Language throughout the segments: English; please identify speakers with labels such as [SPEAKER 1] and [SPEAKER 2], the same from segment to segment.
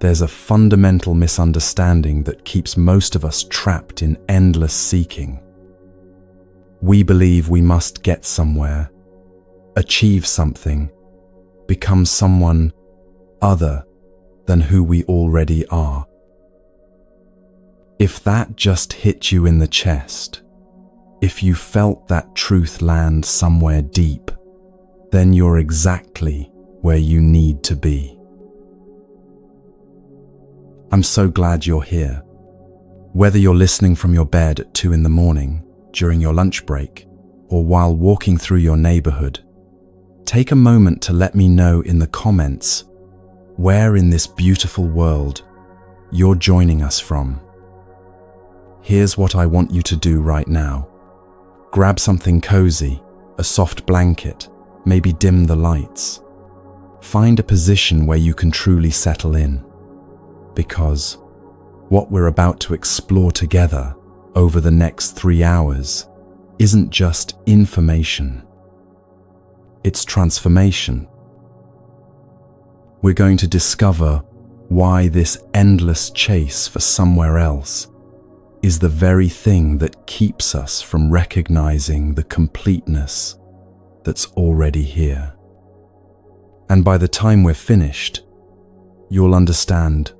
[SPEAKER 1] There's a fundamental misunderstanding that keeps most of us trapped in endless seeking. We believe we must get somewhere, achieve something, become someone other than who we already are. If that just hit you in the chest, if you felt that truth land somewhere deep, then you're exactly where you need to be. I'm so glad you're here. Whether you're listening from your bed at 2 in the morning, during your lunch break, or while walking through your neighborhood, take a moment to let me know in the comments where in this beautiful world you're joining us from. Here's what I want you to do right now. Grab something cozy, a soft blanket, maybe dim the lights. Find a position where you can truly settle in. Because what we're about to explore together over the next 3 hours isn't just information. It's transformation. We're going to discover why this endless chase for somewhere else is the very thing that keeps us from recognizing the completeness that's already here. And by the time we're finished, you'll understand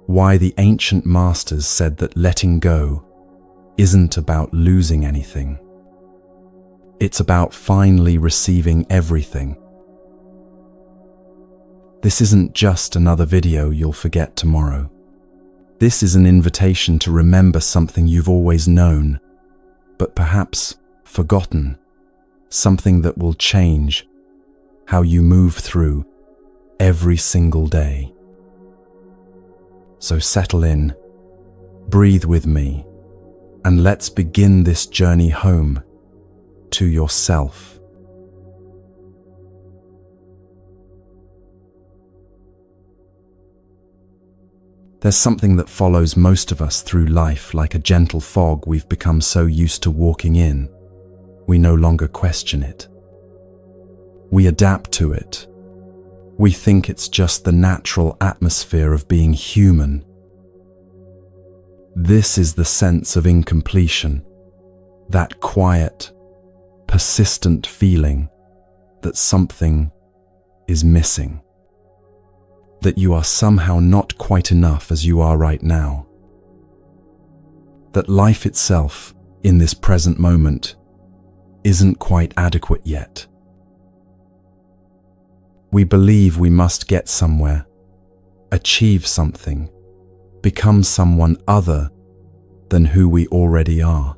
[SPEAKER 1] why the ancient masters said that letting go isn't about losing anything. It's about finally receiving everything. This isn't just another video you'll forget tomorrow. This is an invitation to remember something you've always known, but perhaps forgotten, something that will change how you move through every single day. So settle in, breathe with me, and let's begin this journey home to yourself. There's something that follows most of us through life like a gentle fog we've become so used to walking in, we no longer question it. We adapt to it. We think it's just the natural atmosphere of being human. This is the sense of incompletion, that quiet, persistent feeling that something is missing, that you are somehow not quite enough as you are right now, that life itself, in this present moment, isn't quite adequate yet. We believe we must get somewhere, achieve something, become someone other than who we already are.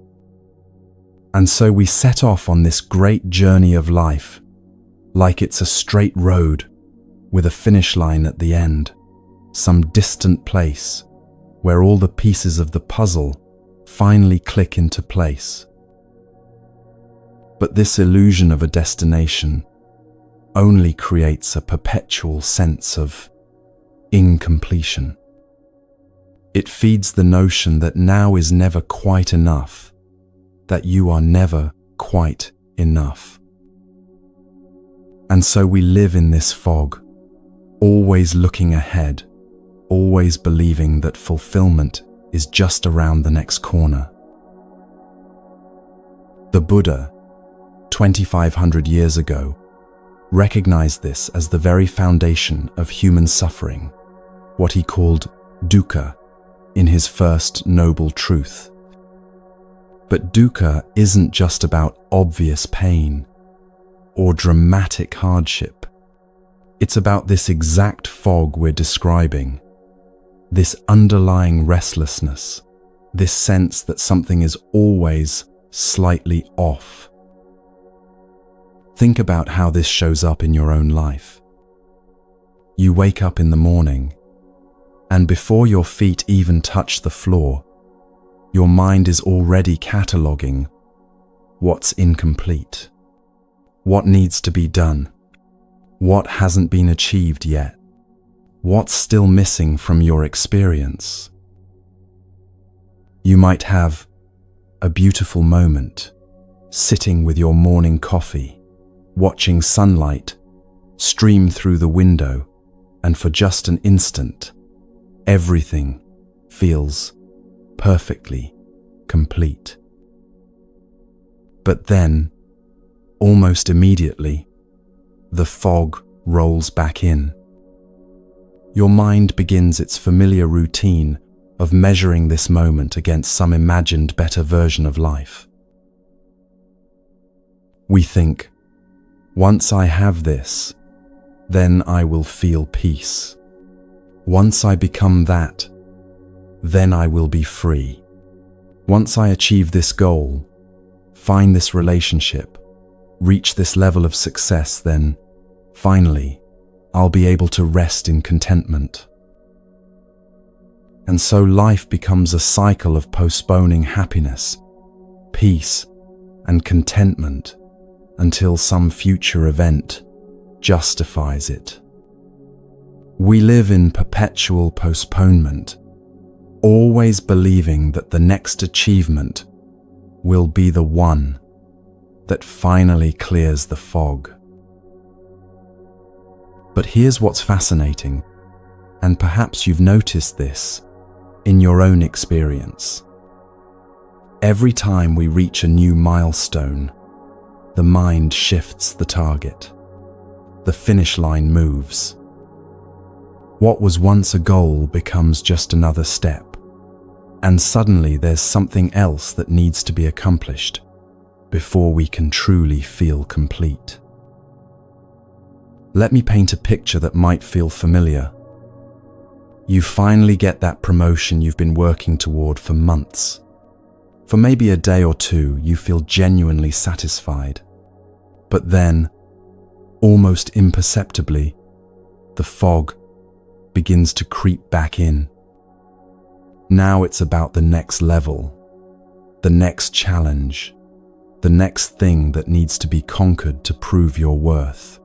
[SPEAKER 1] And so we set off on this great journey of life, like it's a straight road with a finish line at the end, some distant place where all the pieces of the puzzle finally click into place. But this illusion of a destination only creates a perpetual sense of incompletion. It feeds the notion that now is never quite enough, that you are never quite enough. And so we live in this fog, always looking ahead, always believing that fulfillment is just around the next corner. The Buddha, 2,500 years ago, recognized this as the very foundation of human suffering, what he called dukkha in his first noble truth. But dukkha isn't just about obvious pain or dramatic hardship. It's about this exact fog we're describing, this underlying restlessness, this sense that something is always slightly off. Think about how this shows up in your own life. You wake up in the morning, and before your feet even touch the floor, your mind is already cataloging what's incomplete, what needs to be done, what hasn't been achieved yet, what's still missing from your experience. You might have a beautiful moment, sitting with your morning coffee, watching sunlight stream through the window, and for just an instant, everything feels perfectly complete. But then, almost immediately, the fog rolls back in. Your mind begins its familiar routine of measuring this moment against some imagined better version of life. We think, once I have this, then I will feel peace. Once I become that, then I will be free. Once I achieve this goal, find this relationship, reach this level of success, then, finally, I'll be able to rest in contentment. And so life becomes a cycle of postponing happiness, peace, and contentment until some future event justifies it. We live in perpetual postponement, always believing that the next achievement will be the one that finally clears the fog. But here's what's fascinating, and perhaps you've noticed this in your own experience. Every time we reach a new milestone, the mind shifts the target. The finish line moves. What was once a goal becomes just another step, and suddenly there's something else that needs to be accomplished before we can truly feel complete. Let me paint a picture that might feel familiar. You finally get that promotion you've been working toward for months. For maybe a day or two, you feel genuinely satisfied. But then, almost imperceptibly, the fog begins to creep back in. Now it's about the next level, the next challenge, the next thing that needs to be conquered to prove your worth.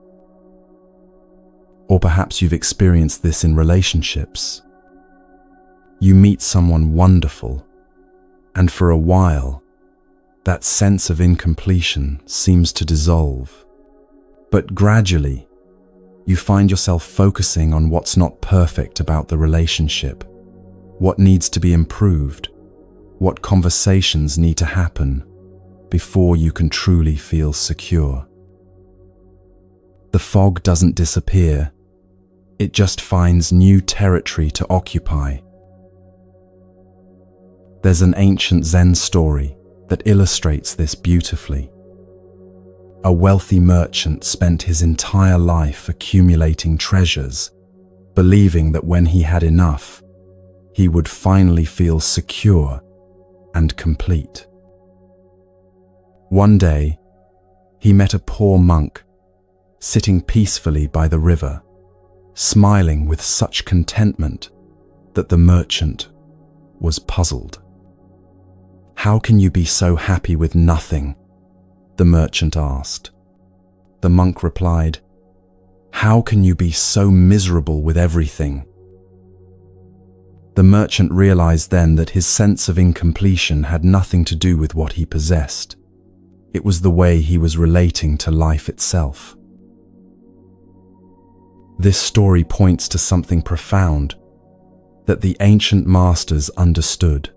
[SPEAKER 1] Or perhaps you've experienced this in relationships. You meet someone wonderful, and for a while, that sense of incompletion seems to dissolve. But gradually, you find yourself focusing on what's not perfect about the relationship, what needs to be improved, what conversations need to happen before you can truly feel secure. The fog doesn't disappear, it just finds new territory to occupy. There's an ancient Zen story that illustrates this beautifully. A wealthy merchant spent his entire life accumulating treasures, believing that when he had enough, he would finally feel secure and complete. One day, he met a poor monk sitting peacefully by the river, smiling with such contentment that the merchant was puzzled. "How can you be so happy with nothing?" the merchant asked. The monk replied, "How can you be so miserable with everything?" The merchant realized then that his sense of incompletion had nothing to do with what he possessed. It was the way he was relating to life itself. This story points to something profound that the ancient masters understood.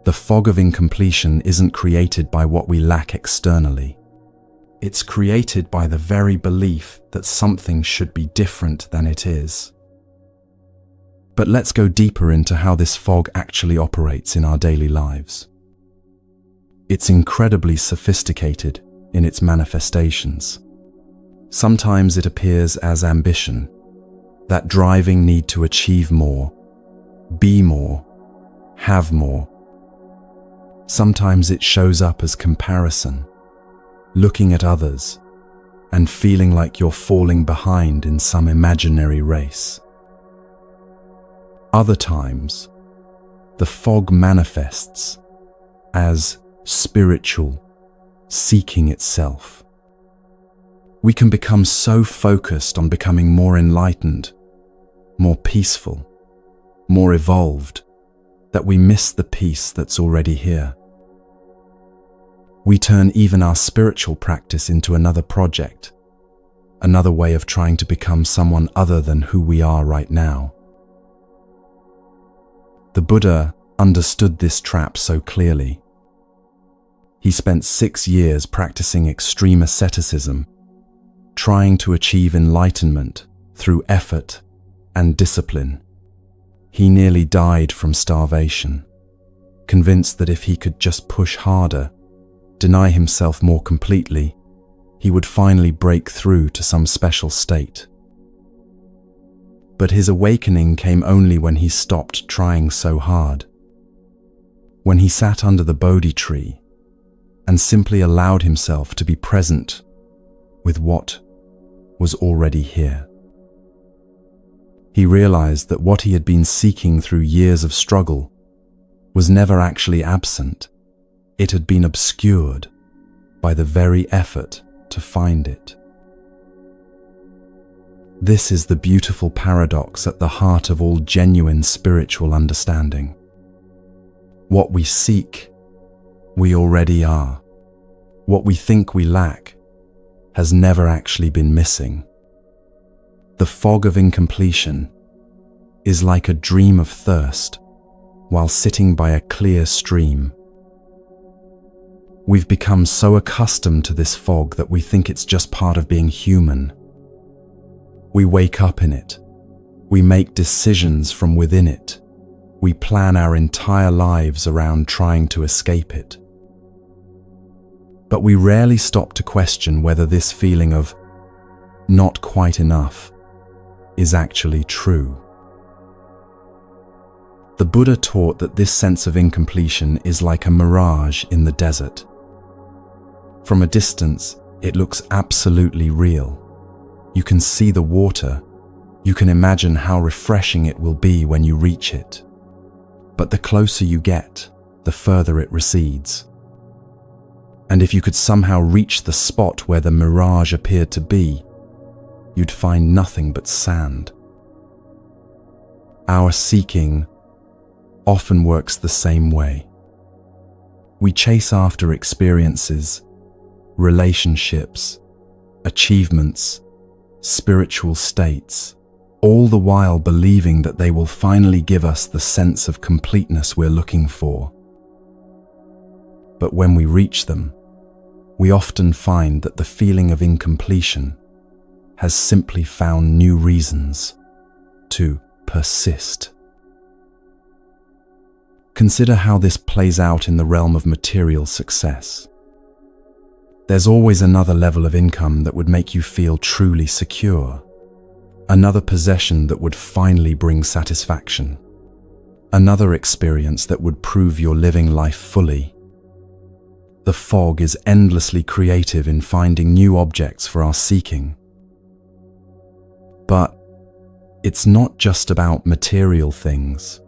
[SPEAKER 1] The fog of incompletion isn't created by what we lack externally. It's created by the very belief that something should be different than it is. But let's go deeper into how this fog actually operates in our daily lives. It's incredibly sophisticated in its manifestations. Sometimes it appears as ambition, that driving need to achieve more, be more, have more. Sometimes it shows up as comparison, looking at others and feeling like you're falling behind in some imaginary race. Other times, the fog manifests as spiritual, seeking itself. We can become so focused on becoming more enlightened, more peaceful, more evolved, that we miss the peace that's already here. We turn even our spiritual practice into another project, another way of trying to become someone other than who we are right now. The Buddha understood this trap so clearly. He spent 6 years practicing extreme asceticism, trying to achieve enlightenment through effort and discipline. He nearly died from starvation, convinced that if he could just push harder, deny himself more completely, he would finally break through to some special state. But his awakening came only when he stopped trying so hard. When he sat under the Bodhi tree and simply allowed himself to be present with what was already here. He realized that what he had been seeking through years of struggle was never actually absent. It had been obscured by the very effort to find it. This is the beautiful paradox at the heart of all genuine spiritual understanding. What we seek, we already are. What we think we lack has never actually been missing. The fog of incompletion is like a dream of thirst while sitting by a clear stream. We've become so accustomed to this fog that we think it's just part of being human. We wake up in it. We make decisions from within it. We plan our entire lives around trying to escape it. But we rarely stop to question whether this feeling of not quite enough is actually true. The Buddha taught that this sense of incompletion is like a mirage in the desert. From a distance, it looks absolutely real. You can see the water. You can imagine how refreshing it will be when you reach it. But the closer you get, the further it recedes. And if you could somehow reach the spot where the mirage appeared to be, you'd find nothing but sand. Our seeking often works the same way. We chase after experiences, relationships, achievements, spiritual states, all the while believing that they will finally give us the sense of completeness we're looking for. But when we reach them, we often find that the feeling of incompletion has simply found new reasons to persist. Consider how this plays out in the realm of material success. There's always another level of income that would make you feel truly secure. Another possession that would finally bring satisfaction. Another experience that would prove you're living life fully. The fog is endlessly creative in finding new objects for our seeking. But it's not just about material things.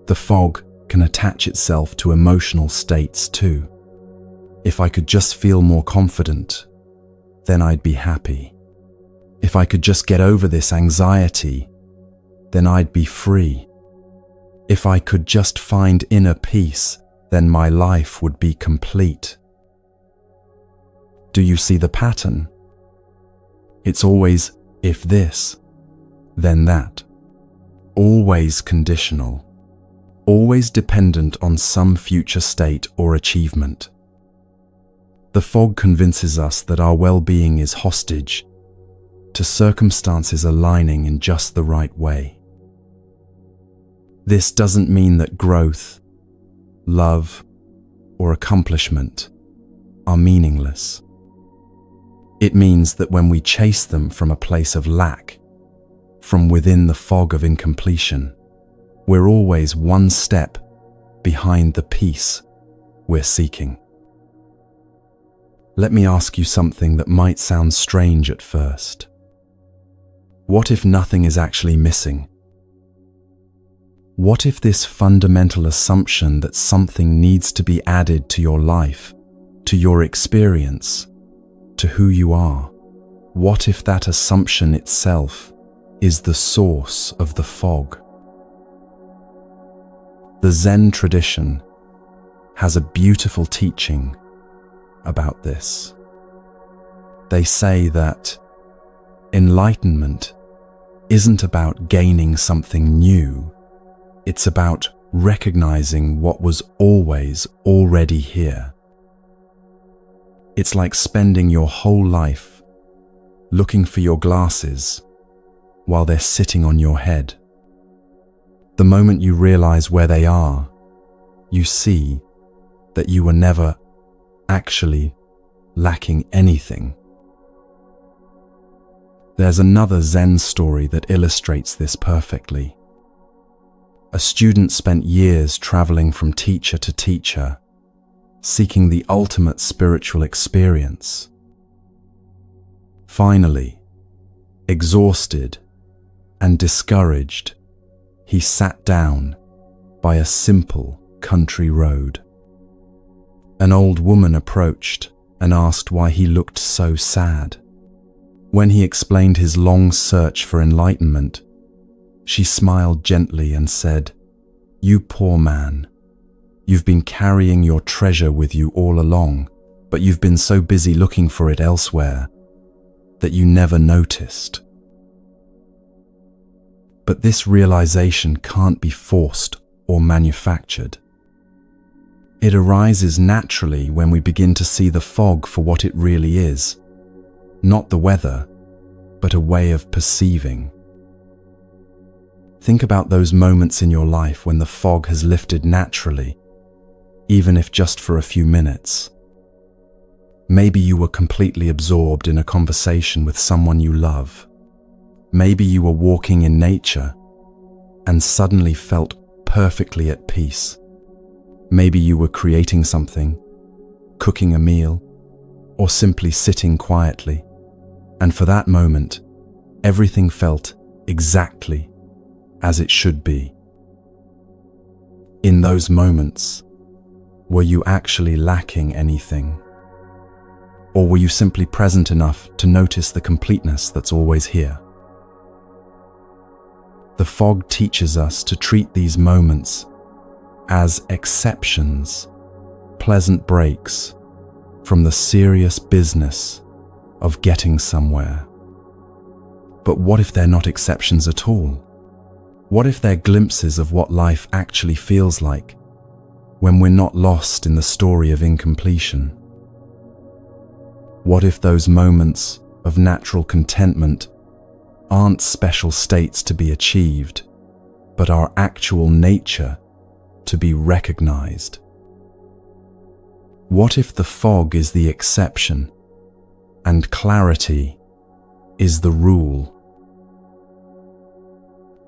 [SPEAKER 1] The fog can attach itself to emotional states too. If I could just feel more confident, then I'd be happy. If I could just get over this anxiety, then I'd be free. If I could just find inner peace, then my life would be complete. Do you see the pattern? It's always if this, then that. Always conditional. Always dependent on some future state or achievement. The fog convinces us that our well-being is hostage to circumstances aligning in just the right way. This doesn't mean that growth, love, or accomplishment are meaningless. It means that when we chase them from a place of lack, from within the fog of incompletion, we're always one step behind the peace we're seeking. Let me ask you something that might sound strange at first. What if nothing is actually missing? What if this fundamental assumption that something needs to be added to your life, to your experience, to who you are? What if that assumption itself is the source of the fog? The Zen tradition has a beautiful teaching about this. They say that enlightenment isn't about gaining something new. It's about recognizing what was always already here. It's like spending your whole life looking for your glasses while they're sitting on your head. The moment you realize where they are, you see that you were never actually lacking anything. There's another Zen story that illustrates this perfectly. A student spent years traveling from teacher to teacher, seeking the ultimate spiritual experience. Finally, exhausted and discouraged, he sat down by a simple country road. An old woman approached and asked why he looked so sad. When he explained his long search for enlightenment, she smiled gently and said, "You poor man, you've been carrying your treasure with you all along, but you've been so busy looking for it elsewhere that you never noticed." But this realization can't be forced or manufactured. It arises naturally when we begin to see the fog for what it really is, not the weather, but a way of perceiving. Think about those moments in your life when the fog has lifted naturally, even if just for a few minutes. Maybe you were completely absorbed in a conversation with someone you love. Maybe you were walking in nature and suddenly felt perfectly at peace. Maybe you were creating something, cooking a meal, or simply sitting quietly. And for that moment, everything felt exactly as it should be. In those moments, were you actually lacking anything? Or were you simply present enough to notice the completeness that's always here? The fog teaches us to treat these moments as exceptions, pleasant breaks from the serious business of getting somewhere. But what if they're not exceptions at all? What if they're glimpses of what life actually feels like when we're not lost in the story of incompletion? What if those moments of natural contentment aren't special states to be achieved, but our actual nature to be recognized? What if the fog is the exception and clarity is the rule?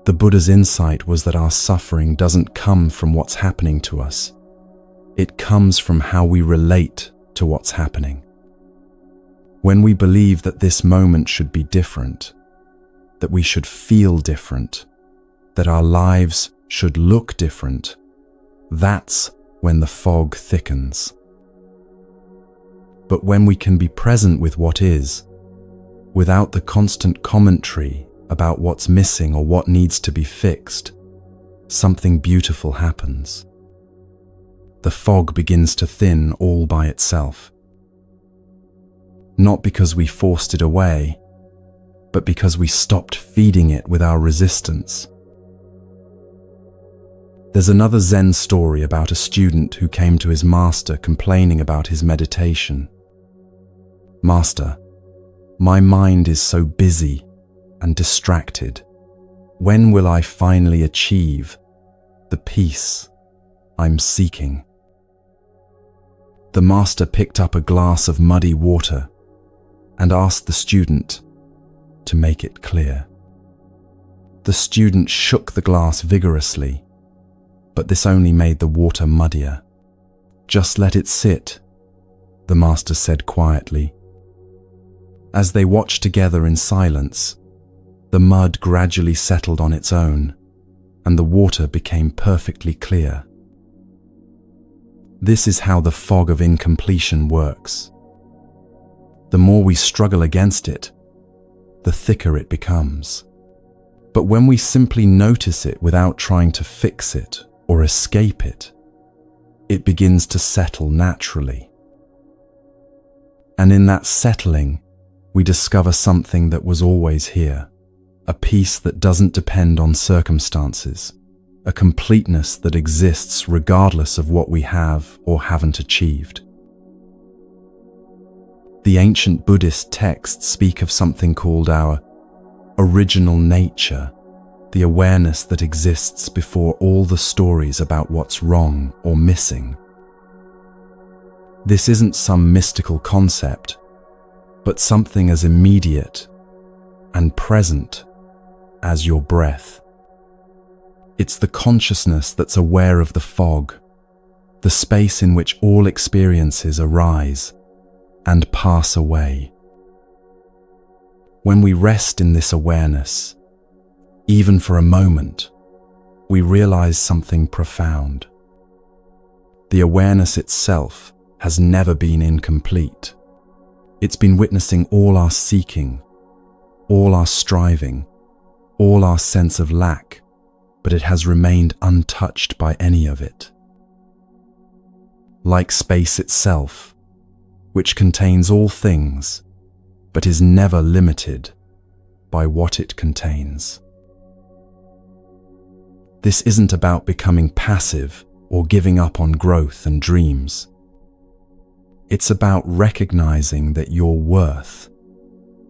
[SPEAKER 1] The Buddha's insight was that our suffering doesn't come from what's happening to us. It comes from how we relate to what's happening. When we believe that this moment should be different, that we should feel different, that our lives should look different, that's when the fog thickens. But when we can be present with what is, without the constant commentary about what's missing or what needs to be fixed, something beautiful happens. The fog begins to thin all by itself. Not because we forced it away, but because we stopped feeding it with our resistance. There's another Zen story about a student who came to his master complaining about his meditation. "Master, my mind is so busy and distracted. When will I finally achieve the peace I'm seeking?" The master picked up a glass of muddy water and asked the student to make it clear. The student shook the glass vigorously, but this only made the water muddier. "Just let it sit," the master said quietly. As they watched together in silence, the mud gradually settled on its own, and the water became perfectly clear. This is how the fog of incompletion works. The more we struggle against it, the thicker it becomes. But when we simply notice it without trying to fix it or escape it, it begins to settle naturally. And in that settling, we discover something that was always here, a peace that doesn't depend on circumstances, a completeness that exists regardless of what we have or haven't achieved. The ancient Buddhist texts speak of something called our original nature, the awareness that exists before all the stories about what's wrong or missing. This isn't some mystical concept, but something as immediate and present as your breath. It's the consciousness that's aware of the fog, the space in which all experiences arise and pass away. When we rest in this awareness, even for a moment, we realize something profound. The awareness itself has never been incomplete. It's been witnessing all our seeking, all our striving, all our sense of lack, but it has remained untouched by any of it. Like space itself, which contains all things, but is never limited by what it contains. This isn't about becoming passive or giving up on growth and dreams. It's about recognizing that your worth,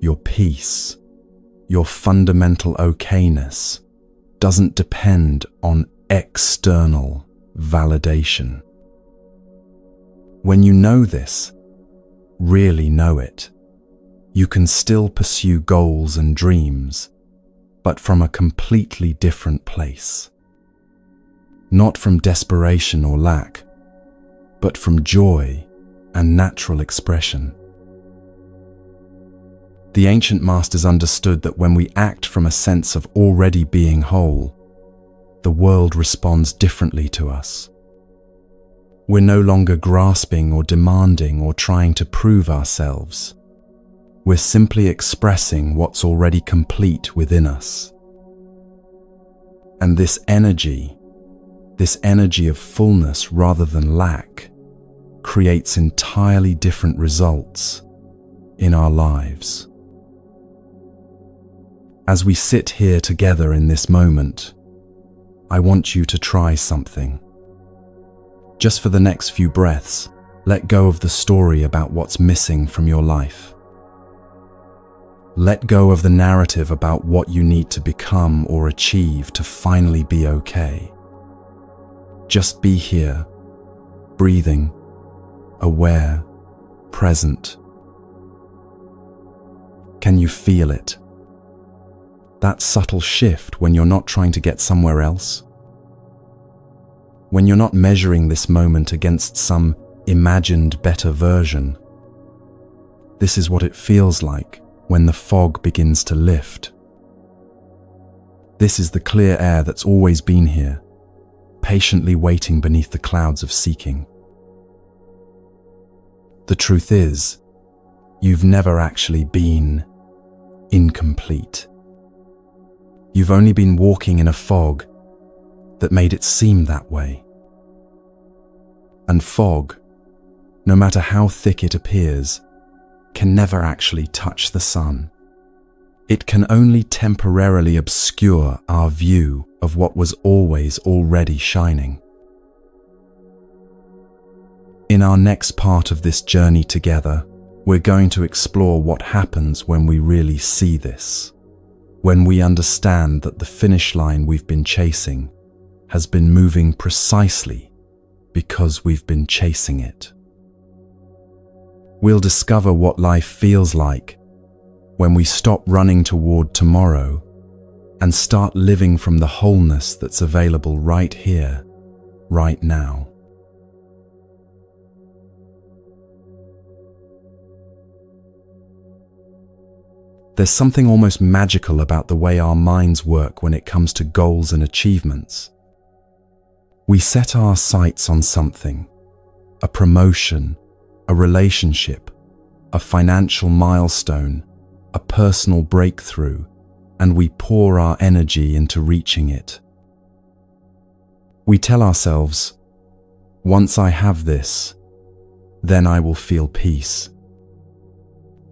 [SPEAKER 1] your peace, your fundamental okayness doesn't depend on external validation. When you know this, really know it, you can still pursue goals and dreams, but from a completely different place. Not from desperation or lack, but from joy and natural expression. The ancient masters understood that when we act from a sense of already being whole, the world responds differently to us. We're no longer grasping or demanding or trying to prove ourselves. We're simply expressing what's already complete within us. And this energy of fullness rather than lack, creates entirely different results in our lives. As we sit here together in this moment, I want you to try something. Just for the next few breaths, let go of the story about what's missing from your life. Let go of the narrative about what you need to become or achieve to finally be okay. Just be here, breathing, aware, present. Can you feel it? That subtle shift when you're not trying to get somewhere else? When you're not measuring this moment against some imagined better version. This is what it feels like when the fog begins to lift. This is the clear air that's always been here, patiently waiting beneath the clouds of seeking. The truth is, you've never actually been incomplete. You've only been walking in a fog that made it seem that way. And fog, no matter how thick it appears, can never actually touch the sun. It can only temporarily obscure our view of what was always already shining. In our next part of this journey together, we're going to explore what happens when we really see this, when we understand that the finish line we've been chasing has been moving precisely because we've been chasing it. We'll discover what life feels like when we stop running toward tomorrow and start living from the wholeness that's available right here, right now. There's something almost magical about the way our minds work when it comes to goals and achievements. We set our sights on something, a promotion, a relationship, a financial milestone, a personal breakthrough, and we pour our energy into reaching it. We tell ourselves, once I have this, then I will feel peace.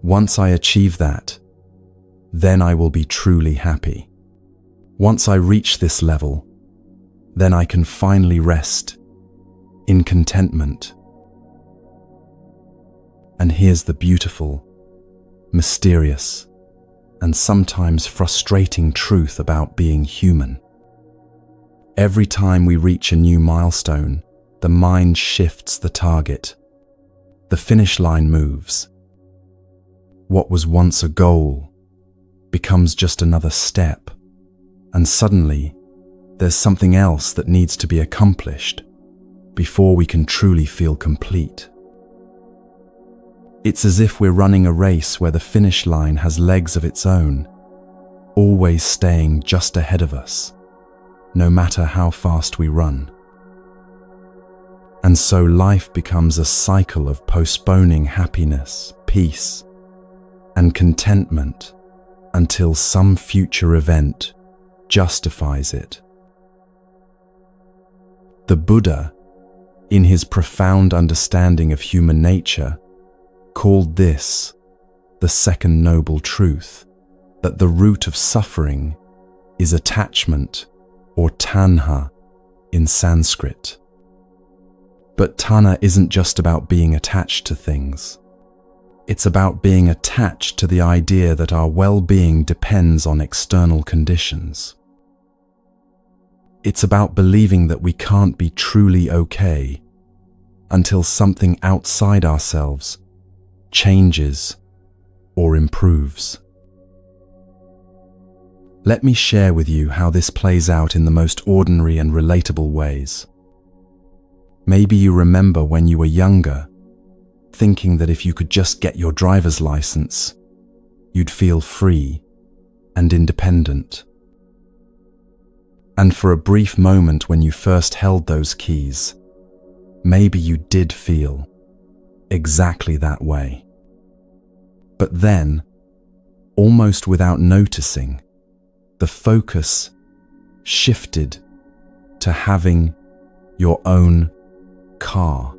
[SPEAKER 1] Once I achieve that, then I will be truly happy. Once I reach this level, then I can finally rest in contentment. And here's the beautiful, mysterious, and sometimes frustrating truth about being human. Every time we reach a new milestone, the mind shifts the target. The finish line moves. What was once a goal becomes just another step, and suddenly there's something else that needs to be accomplished before we can truly feel complete. It's as if we're running a race where the finish line has legs of its own, always staying just ahead of us, no matter how fast we run. And so life becomes a cycle of postponing happiness, peace, and contentment until some future event justifies it. The Buddha, in his profound understanding of human nature, called this the second noble truth, that the root of suffering is attachment, or tanha in Sanskrit. But tanha isn't just about being attached to things. It's about being attached to the idea that our well-being depends on external conditions. It's about believing that we can't be truly okay until something outside ourselves changes or improves. Let me share with you how this plays out in the most ordinary and relatable ways. Maybe you remember when you were younger, thinking that if you could just get your driver's license, you'd feel free and independent. And for a brief moment when you first held those keys, maybe you did feel exactly that way. But then, almost without noticing, the focus shifted to having your own car,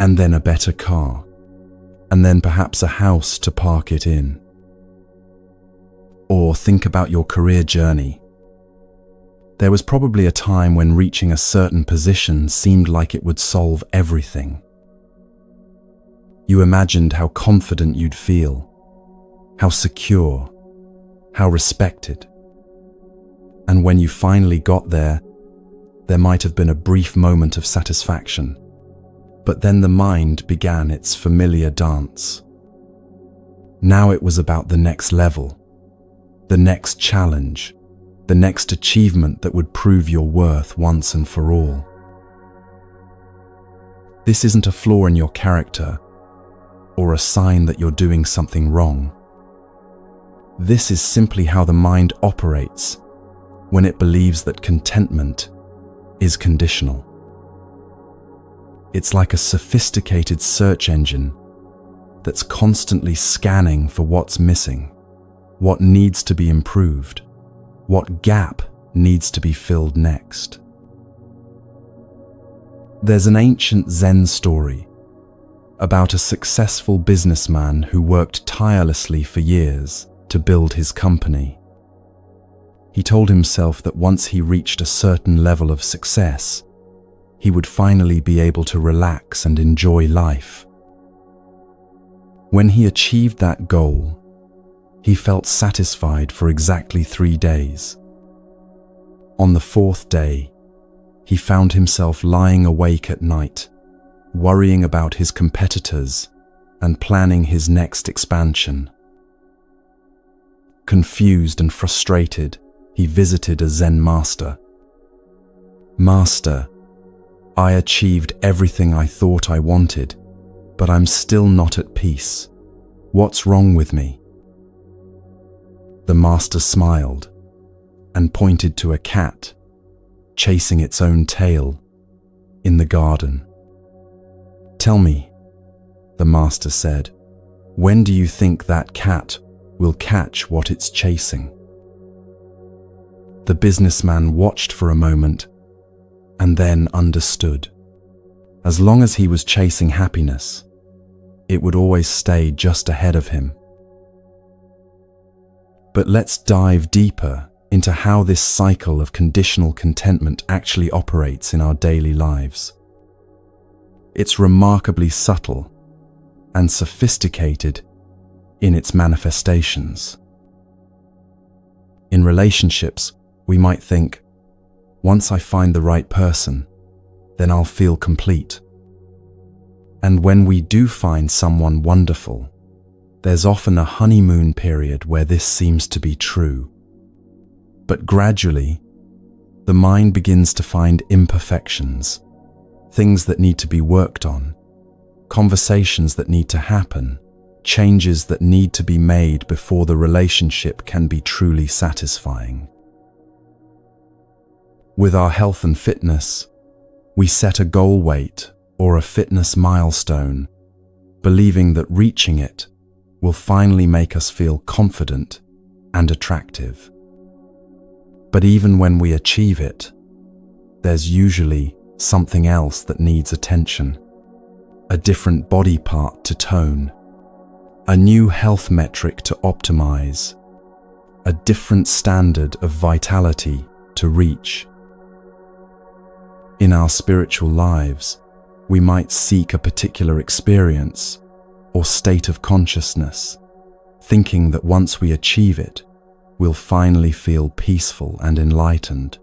[SPEAKER 1] and then a better car, and then perhaps a house to park it in. Or think about your career journey. There was probably a time when reaching a certain position seemed like it would solve everything. You imagined how confident you'd feel, how secure, how respected. And when you finally got there might have been a brief moment of satisfaction. But then the mind began its familiar dance. Now it was about the next level, the next challenge, the next achievement that would prove your worth once and for all. This isn't a flaw in your character or a sign that you're doing something wrong. This is simply how the mind operates when it believes that contentment is conditional. It's like a sophisticated search engine that's constantly scanning for what's missing, what needs to be improved, what gap needs to be filled next. There's an ancient Zen story about a successful businessman who worked tirelessly for years to build his company. He told himself that once he reached a certain level of success, he would finally be able to relax and enjoy life. When he achieved that goal, he felt satisfied for exactly 3 days. On the 4th day, he found himself lying awake at night, worrying about his competitors and planning his next expansion. Confused and frustrated, he visited a Zen master. "Master, I achieved everything I thought I wanted, but I'm still not at peace. What's wrong with me?" The master smiled and pointed to a cat chasing its own tail in the garden. "Tell me," the master said, "when do you think that cat will catch what it's chasing?" The businessman watched for a moment and then understood. As long as he was chasing happiness, it would always stay just ahead of him. But let's dive deeper into how this cycle of conditional contentment actually operates in our daily lives. It's remarkably subtle and sophisticated in its manifestations. In relationships, we might think, once I find the right person, then I'll feel complete. And when we do find someone wonderful, there's often a honeymoon period where this seems to be true. But gradually, the mind begins to find imperfections, things that need to be worked on, conversations that need to happen, changes that need to be made before the relationship can be truly satisfying. With our health and fitness, we set a goal weight or a fitness milestone, believing that reaching it will finally make us feel confident and attractive. But even when we achieve it, there's usually something else that needs attention. A different body part to tone, a new health metric to optimize, a different standard of vitality to reach. In our spiritual lives, we might seek a particular experience or state of consciousness, thinking that once we achieve it, we'll finally feel peaceful and enlightened.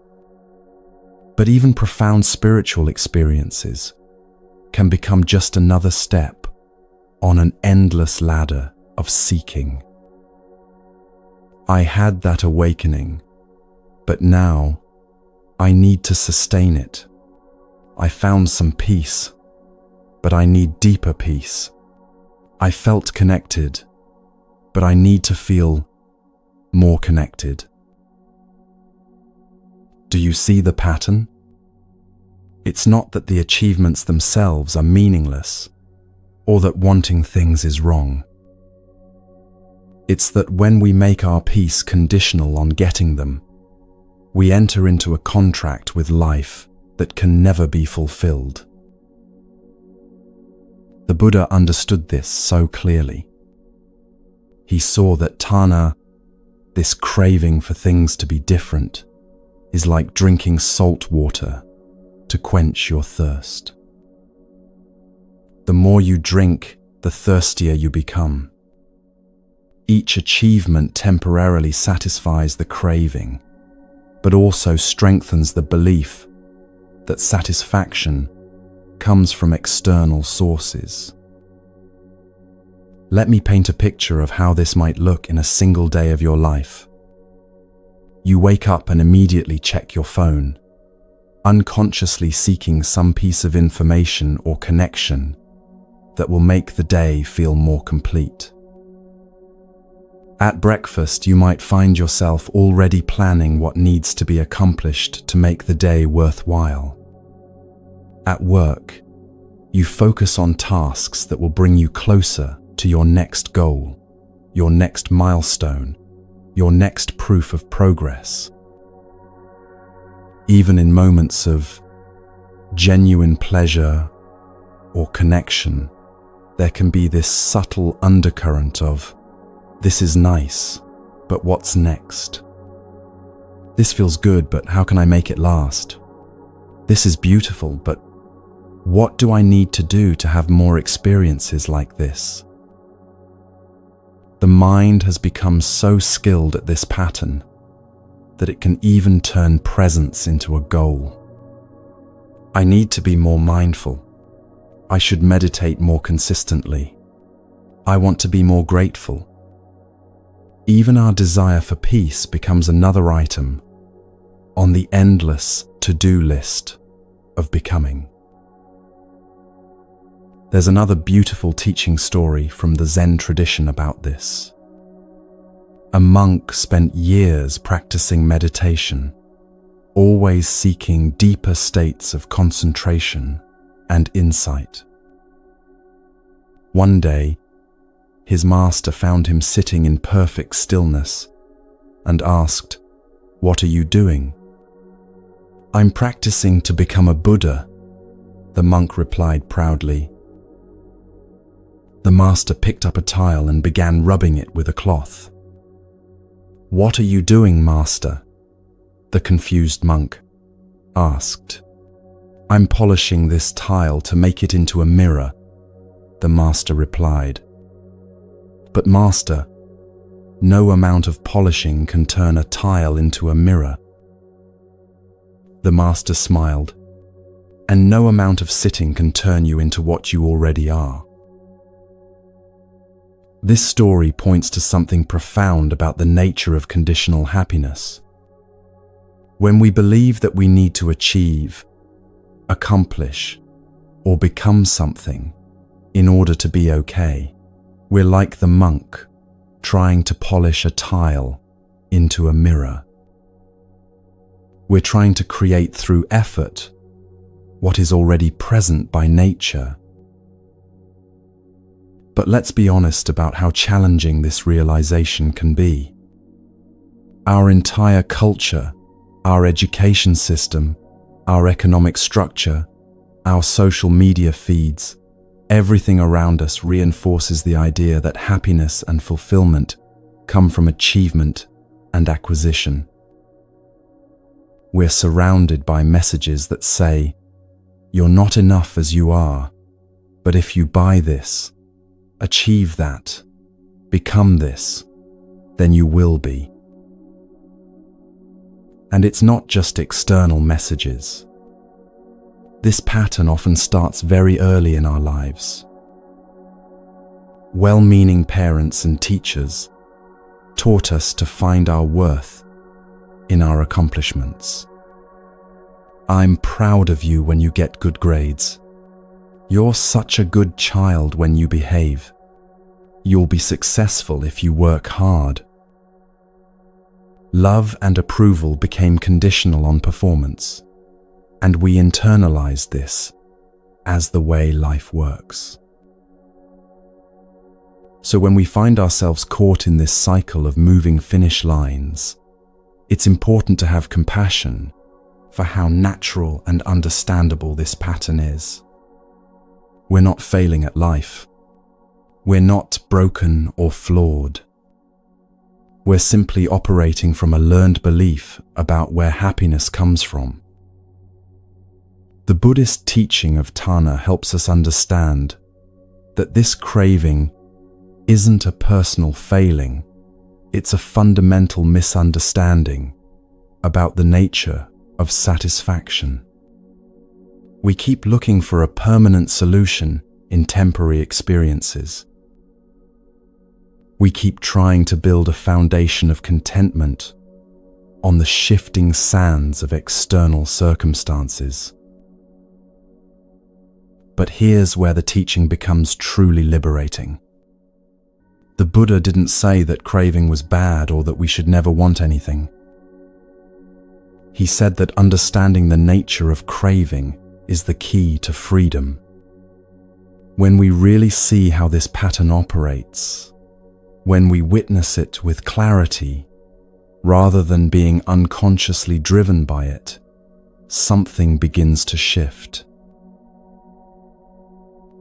[SPEAKER 1] But even profound spiritual experiences can become just another step on an endless ladder of seeking. I had that awakening, but now I need to sustain it. I found some peace, but I need deeper peace. I felt connected, but I need to feel more connected. Do you see the pattern? It's not that the achievements themselves are meaningless, or that wanting things is wrong. It's that when we make our peace conditional on getting them, we enter into a contract with life that can never be fulfilled. The Buddha understood this so clearly. He saw that tanha, this craving for things to be different, is like drinking salt water to quench your thirst. The more you drink, the thirstier you become. Each achievement temporarily satisfies the craving, but also strengthens the belief that satisfaction comes from external sources. Let me paint a picture of how this might look in a single day of your life. You wake up and immediately check your phone, unconsciously seeking some piece of information or connection that will make the day feel more complete. At breakfast, you might find yourself already planning what needs to be accomplished to make the day worthwhile. At work, you focus on tasks that will bring you closer to your next goal, your next milestone, your next proof of progress. Even in moments of genuine pleasure or connection, there can be this subtle undercurrent of, this is nice, but what's next? This feels good, but how can I make it last? This is beautiful, but what do I need to do to have more experiences like this? The mind has become so skilled at this pattern that it can even turn presence into a goal. I need to be more mindful. I should meditate more consistently. I want to be more grateful. Even our desire for peace becomes another item on the endless to-do list of becoming. There's another beautiful teaching story from the Zen tradition about this. A monk spent years practicing meditation, always seeking deeper states of concentration and insight. One day, his master found him sitting in perfect stillness and asked, "What are you doing?" "I'm practicing to become a Buddha," the monk replied proudly. The master picked up a tile and began rubbing it with a cloth. "What are you doing, master?" the confused monk asked. "I'm polishing this tile to make it into a mirror," the master replied. "But master, no amount of polishing can turn a tile into a mirror." The master smiled. "And no amount of sitting can turn you into what you already are." This story points to something profound about the nature of conditional happiness. When we believe that we need to achieve, accomplish, or become something in order to be okay, we're like the monk trying to polish a tile into a mirror. We're trying to create through effort what is already present by nature. But let's be honest about how challenging this realization can be. Our entire culture, our education system, our economic structure, our social media feeds, everything around us reinforces the idea that happiness and fulfillment come from achievement and acquisition. We're surrounded by messages that say, "You're not enough as you are, but if you buy this, achieve that, become this, then you will be." And it's not just external messages. This pattern often starts very early in our lives. Well-meaning parents and teachers taught us to find our worth in our accomplishments. "I'm proud of you when you get good grades. You're such a good child when you behave. You'll be successful if you work hard." Love and approval became conditional on performance, and we internalized this as the way life works. So when we find ourselves caught in this cycle of moving finish lines, it's important to have compassion for how natural and understandable this pattern is. We're not failing at life. We're not broken or flawed. We're simply operating from a learned belief about where happiness comes from. The Buddhist teaching of Tanha helps us understand that this craving isn't a personal failing, it's a fundamental misunderstanding about the nature of satisfaction. We keep looking for a permanent solution in temporary experiences. We keep trying to build a foundation of contentment on the shifting sands of external circumstances. But here's where the teaching becomes truly liberating. The Buddha didn't say that craving was bad or that we should never want anything. He said that understanding the nature of craving is the key to freedom. When we really see how this pattern operates, when we witness it with clarity, rather than being unconsciously driven by it, something begins to shift.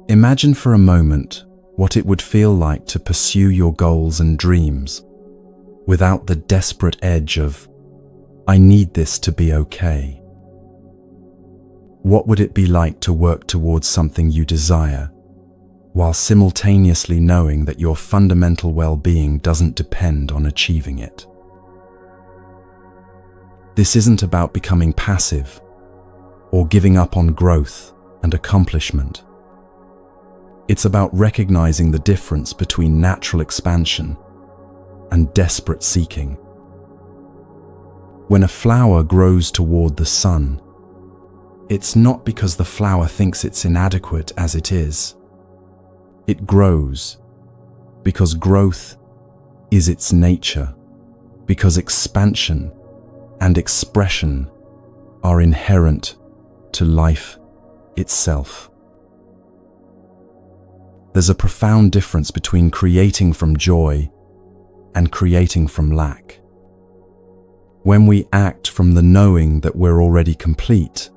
[SPEAKER 1] Imagine for a moment what it would feel like to pursue your goals and dreams without the desperate edge of, "I need this to be okay." What would it be like to work towards something you desire, while simultaneously knowing that your fundamental well-being doesn't depend on achieving it? This isn't about becoming passive or giving up on growth and accomplishment. It's about recognizing the difference between natural expansion and desperate seeking. When a flower grows toward the sun, it's not because the flower thinks it's inadequate as it is. It grows because growth is its nature, because expansion and expression are inherent to life itself. There's a profound difference between creating from joy and creating from lack. When we act from the knowing that we're already complete,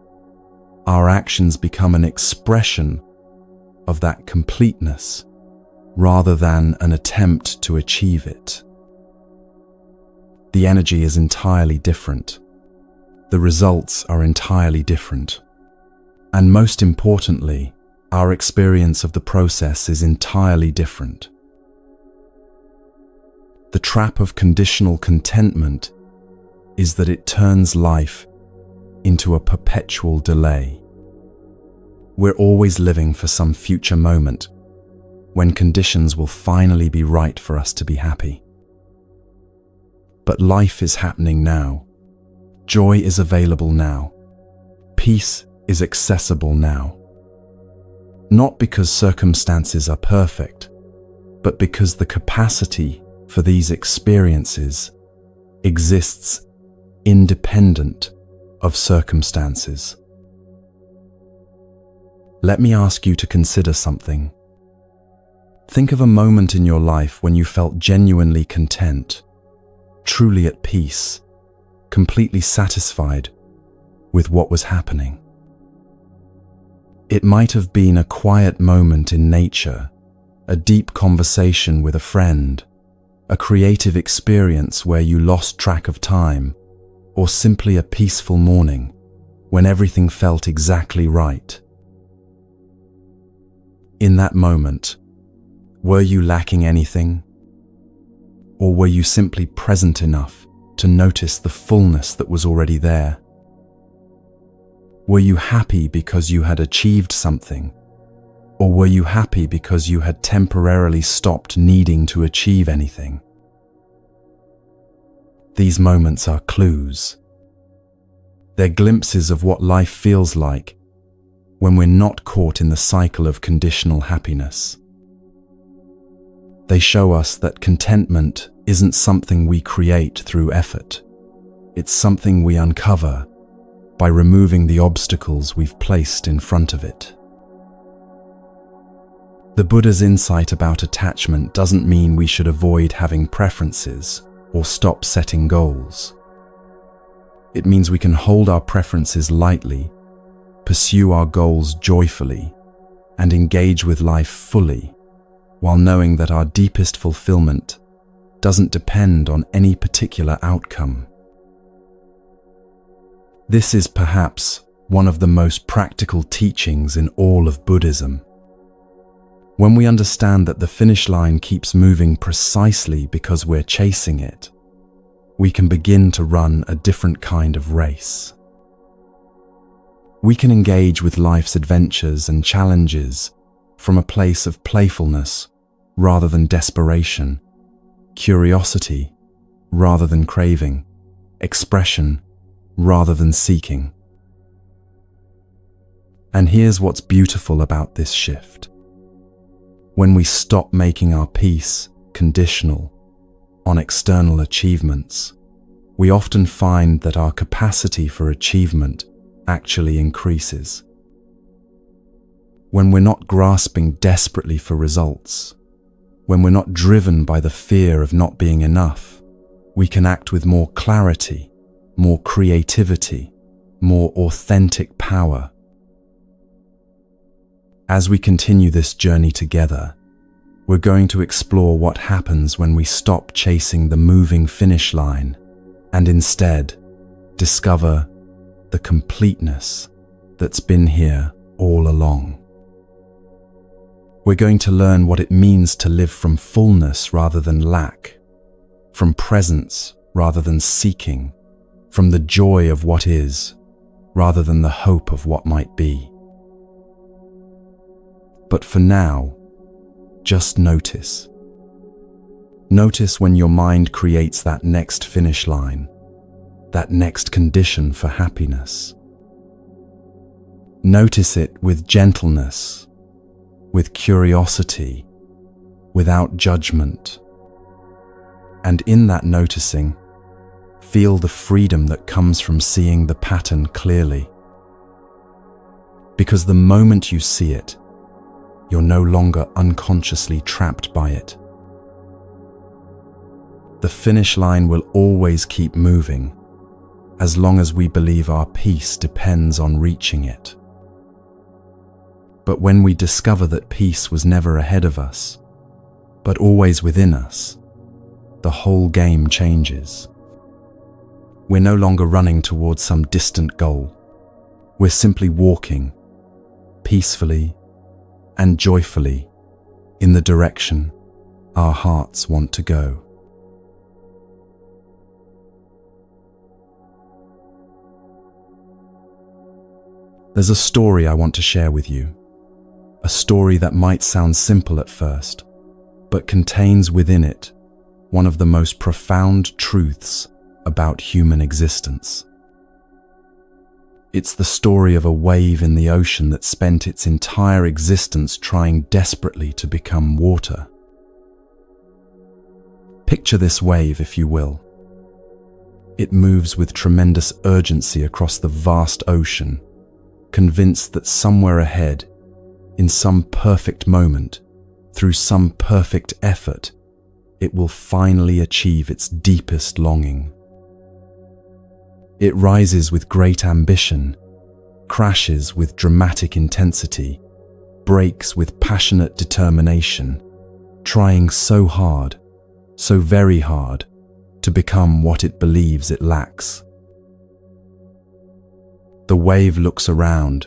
[SPEAKER 1] our actions become an expression of that completeness rather than an attempt to achieve it. The energy is entirely different. the results are entirely different. And most importantly, our experience of the process is entirely different. The trap of conditional contentment is that it turns life into a perpetual delay. We're always living for some future moment when conditions will finally be right for us to be happy. But life is happening now. Joy is available now. Peace is accessible now. Not because circumstances are perfect, but because the capacity for these experiences exists independent of circumstances. Let me ask you to consider something. Think of a moment in your life when you felt genuinely content, truly at peace, completely satisfied with what was happening. It might have been a quiet moment in nature, a deep conversation with a friend, a creative experience where you lost track of time, or simply a peaceful morning when everything felt exactly right. In that moment, were you lacking anything? Or were you simply present enough to notice the fullness that was already there? Were you happy because you had achieved something? Or were you happy because you had temporarily stopped needing to achieve anything? These moments are clues. They're glimpses of what life feels like when we're not caught in the cycle of conditional happiness. They show us that contentment isn't something we create through effort. It's something we uncover by removing the obstacles we've placed in front of it. The Buddha's insight about attachment doesn't mean we should avoid having preferences or stop setting goals. It means we can hold our preferences lightly, pursue our goals joyfully, and engage with life fully, while knowing that our deepest fulfillment doesn't depend on any particular outcome. This is perhaps one of the most practical teachings in all of Buddhism. When we understand that the finish line keeps moving precisely because we're chasing it, we can begin to run a different kind of race. We can engage with life's adventures and challenges from a place of playfulness rather than desperation, curiosity rather than craving, expression rather than seeking. And here's what's beautiful about this shift. When we stop making our peace conditional on external achievements, we often find that our capacity for achievement actually increases. When we're not grasping desperately for results, when we're not driven by the fear of not being enough, we can act with more clarity, more creativity, more authentic power. As we continue this journey together, we're going to explore what happens when we stop chasing the moving finish line and instead discover the completeness that's been here all along. We're going to learn what it means to live from fullness rather than lack, from presence rather than seeking, from the joy of what is rather than the hope of what might be. But for now, just notice. Notice when your mind creates that next finish line, that next condition for happiness. Notice it with gentleness, with curiosity, without judgment. And in that noticing, feel the freedom that comes from seeing the pattern clearly. Because the moment you see it, you're no longer unconsciously trapped by it. The finish line will always keep moving, as long as we believe our peace depends on reaching it. But when we discover that peace was never ahead of us, but always within us, the whole game changes. We're no longer running towards some distant goal. We're simply walking, peacefully and joyfully, in the direction our hearts want to go. There's a story I want to share with you. A story that might sound simple at first, but contains within it one of the most profound truths about human existence. It's the story of a wave in the ocean that spent its entire existence trying desperately to become water. Picture this wave, if you will. It moves with tremendous urgency across the vast ocean, convinced that somewhere ahead, in some perfect moment, through some perfect effort, it will finally achieve its deepest longing. It rises with great ambition, crashes with dramatic intensity, breaks with passionate determination, trying so hard, so very hard, to become what it believes it lacks. The wave looks around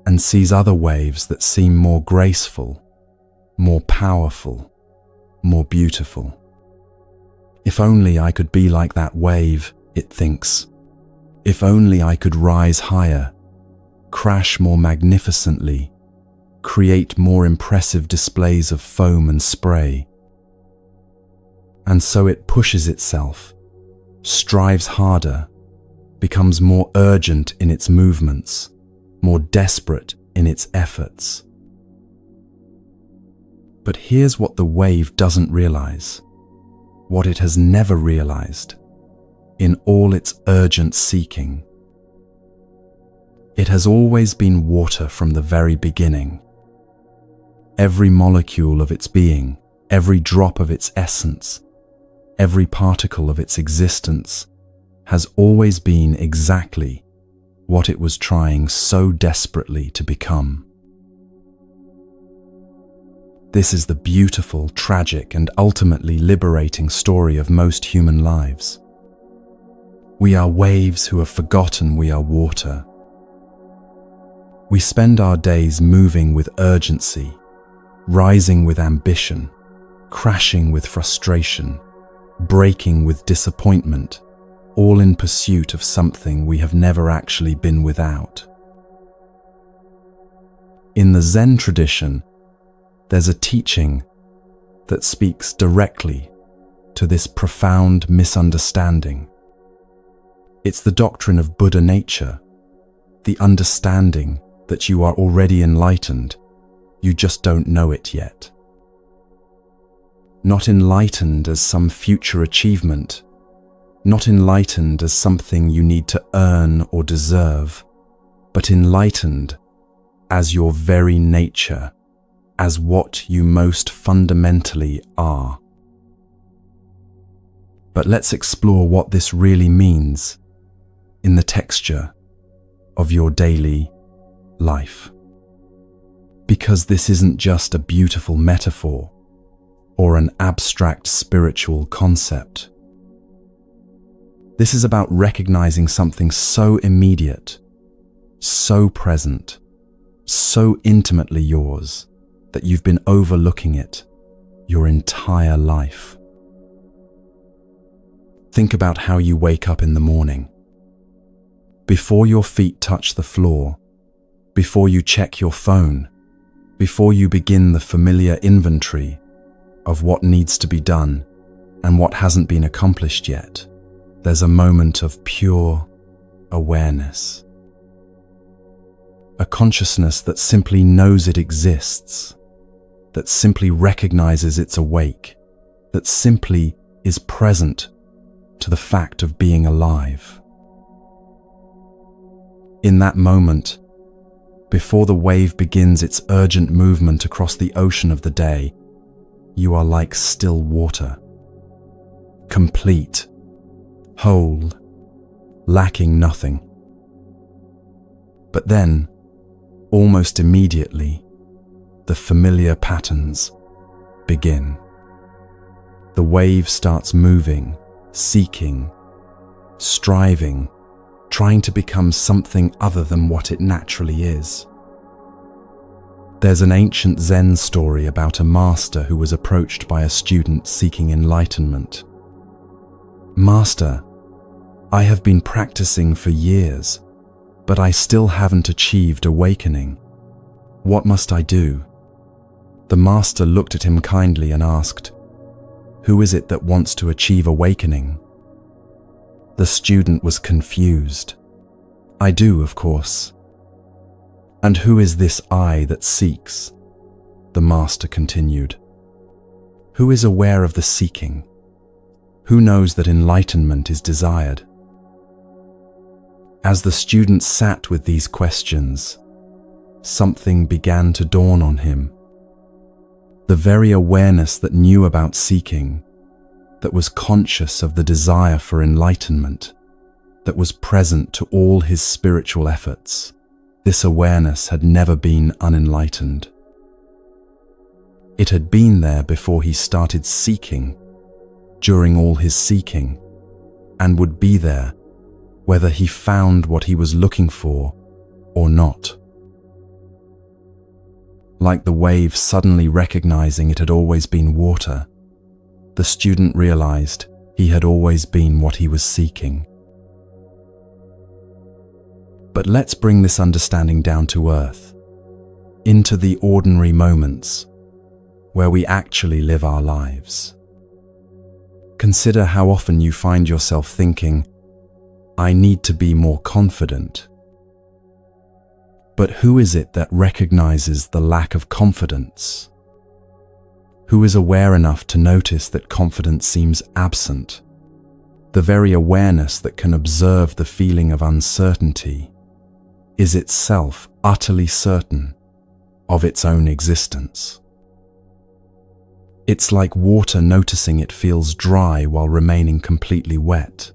[SPEAKER 1] and sees other waves that seem more graceful, more powerful, more beautiful. If only I could be like that wave, it thinks. If only I could rise higher, crash more magnificently, create more impressive displays of foam and spray. And so it pushes itself, strives harder, becomes more urgent in its movements, more desperate in its efforts. But here's what the wave doesn't realize, what it has never realized, in all its urgent seeking. It has always been water from the very beginning. Every molecule of its being, every drop of its essence, every particle of its existence has always been exactly what it was trying so desperately to become. This is the beautiful, tragic, and ultimately liberating story of most human lives. We are waves who have forgotten we are water. We spend our days moving with urgency, rising with ambition, crashing with frustration, breaking with disappointment, all in pursuit of something we have never actually been without. In the Zen tradition, there's a teaching that speaks directly to this profound misunderstanding. It's the doctrine of Buddha nature, the understanding that you are already enlightened, you just don't know it yet. Not enlightened as some future achievement, not enlightened as something you need to earn or deserve, but enlightened as your very nature, as what you most fundamentally are. But let's explore what this really means in the texture of your daily life. Because this isn't just a beautiful metaphor or an abstract spiritual concept. This is about recognizing something so immediate, so present, so intimately yours, that you've been overlooking it your entire life. Think about how you wake up in the morning. Before your feet touch the floor, before you check your phone, before you begin the familiar inventory of what needs to be done and what hasn't been accomplished yet, there's a moment of pure awareness. A consciousness that simply knows it exists, that simply recognizes it's awake, that simply is present to the fact of being alive. In that moment, before the wave begins its urgent movement across the ocean of the day, you are like still water, complete, whole, lacking nothing. But then, almost immediately, the familiar patterns begin. The wave starts moving, seeking, striving, trying to become something other than what it naturally is. There's an ancient Zen story about a master who was approached by a student seeking enlightenment. "Master, I have been practicing for years, but I still haven't achieved awakening. What must I do?" The master looked at him kindly and asked, "Who is it that wants to achieve awakening?" The student was confused. "I do, of course." "And who is this I that seeks?" The master continued. "Who is aware of the seeking? Who knows that enlightenment is desired?" As the student sat with these questions, something began to dawn on him. The very awareness that knew about seeking, that was conscious of the desire for enlightenment, that was present to all his spiritual efforts, this awareness had never been unenlightened. It had been there before he started seeking, during all his seeking, and would be there whether he found what he was looking for or not. Like the wave suddenly recognizing it had always been water, the student realized he had always been what he was seeking. But let's bring this understanding down to earth, into the ordinary moments where we actually live our lives. Consider how often you find yourself thinking, "I need to be more confident." But who is it that recognizes the lack of confidence? Who is aware enough to notice that confidence seems absent? The very awareness that can observe the feeling of uncertainty is itself utterly certain of its own existence. It's like water noticing it feels dry while remaining completely wet.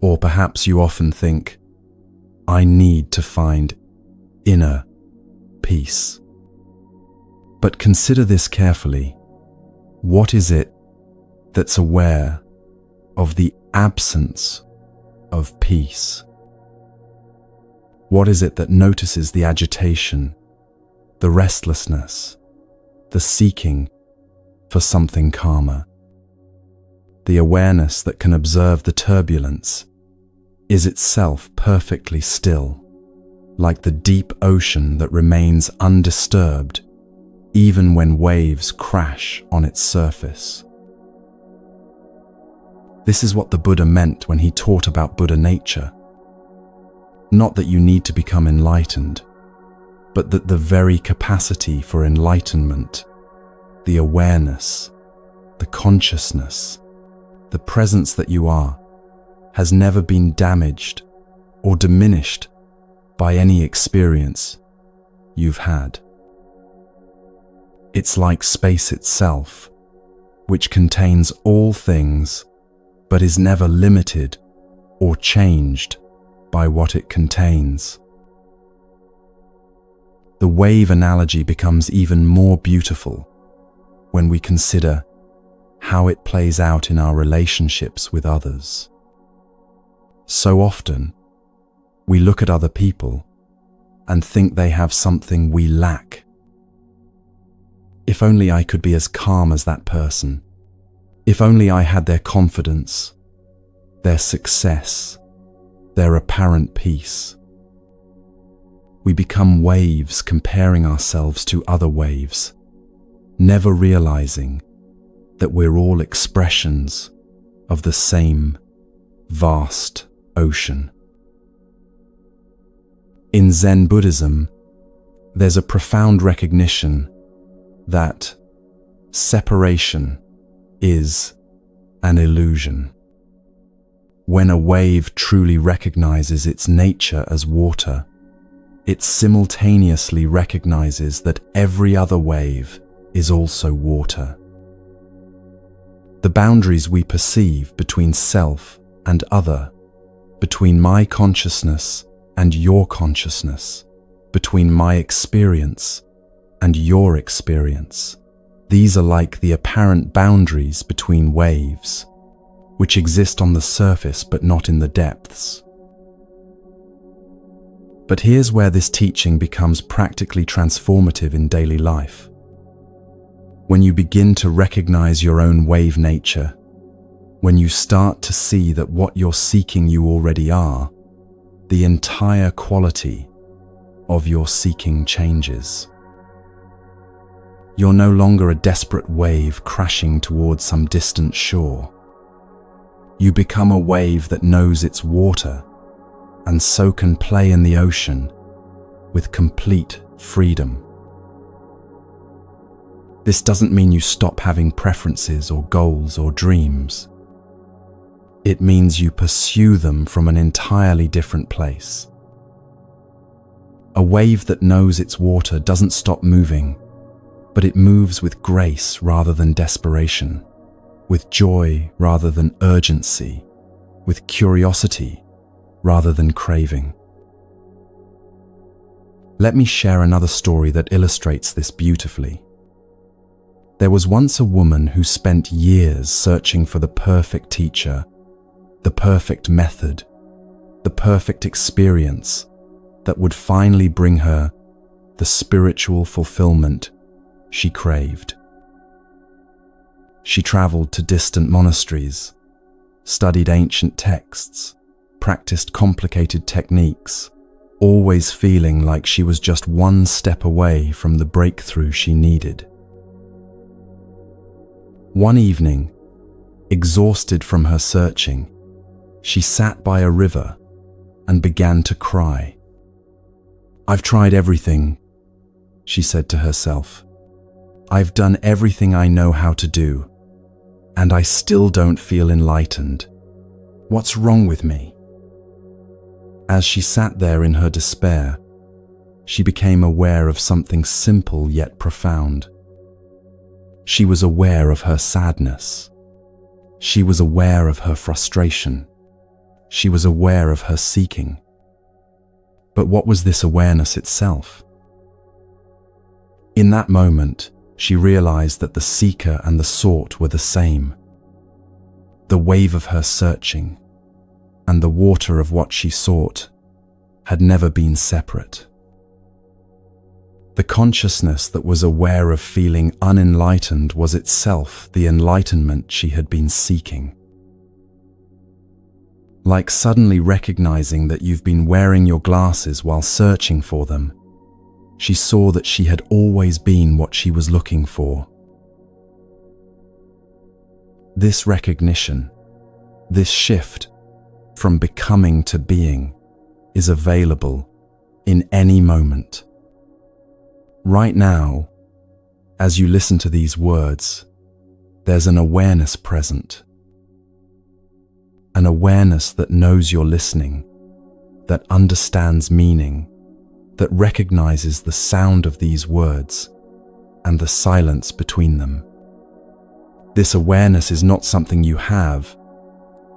[SPEAKER 1] Or perhaps you often think, "I need to find inner peace." But consider this carefully. What is it that's aware of the absence of peace? What is it that notices the agitation, the restlessness, the seeking for something calmer? The awareness that can observe the turbulence is itself perfectly still, like the deep ocean that remains undisturbed even when waves crash on its surface. This is what the Buddha meant when he taught about Buddha nature. Not that you need to become enlightened, but that the very capacity for enlightenment, the awareness, the consciousness, the presence that you are, has never been damaged or diminished by any experience you've had. It's like space itself, which contains all things, but is never limited or changed by what it contains. The wave analogy becomes even more beautiful when we consider how it plays out in our relationships with others. So often, we look at other people and think they have something we lack. If only I could be as calm as that person. If only I had their confidence, their success, their apparent peace. We become waves comparing ourselves to other waves, never realizing that we're all expressions of the same vast ocean. In Zen Buddhism, there's a profound recognition that separation is an illusion. When a wave truly recognizes its nature as water, it simultaneously recognizes that every other wave is also water. The boundaries we perceive between self and other, between my consciousness and your consciousness, between my experience and your experience, these are like the apparent boundaries between waves. which exist on the surface but not in the depths. But here's where this teaching becomes practically transformative in daily life. When you begin to recognize your own wave nature, when you start to see that what you're seeking you already are, the entire quality of your seeking changes. You're no longer a desperate wave crashing towards some distant shore. You become a wave that knows its water and so can play in the ocean with complete freedom. This doesn't mean you stop having preferences or goals or dreams. It means you pursue them from an entirely different place. A wave that knows its water doesn't stop moving, but it moves with grace rather than desperation, with joy rather than urgency, with curiosity rather than craving. Let me share another story that illustrates this beautifully. There was once a woman who spent years searching for the perfect teacher, the perfect method, the perfect experience that would finally bring her the spiritual fulfillment she craved. She traveled to distant monasteries, studied ancient texts, practiced complicated techniques, always feeling like she was just one step away from the breakthrough she needed. One evening, exhausted from her searching, she sat by a river and began to cry. "I've tried everything," she said to herself. "I've done everything I know how to do, and I still don't feel enlightened. What's wrong with me?" As she sat there in her despair, she became aware of something simple yet profound. She was aware of her sadness. She was aware of her frustration. She was aware of her seeking. But what was this awareness itself? In that moment, she realized that the seeker and the sought were the same. The wave of her searching and the water of what she sought had never been separate. The consciousness that was aware of feeling unenlightened was itself the enlightenment she had been seeking. Like suddenly recognizing that you've been wearing your glasses while searching for them, she saw that she had always been what she was looking for. This recognition, this shift from becoming to being, is available in any moment. Right now, as you listen to these words, there's an awareness present. An awareness that knows you're listening, that understands meaning, that recognizes the sound of these words and the silence between them. This awareness is not something you have,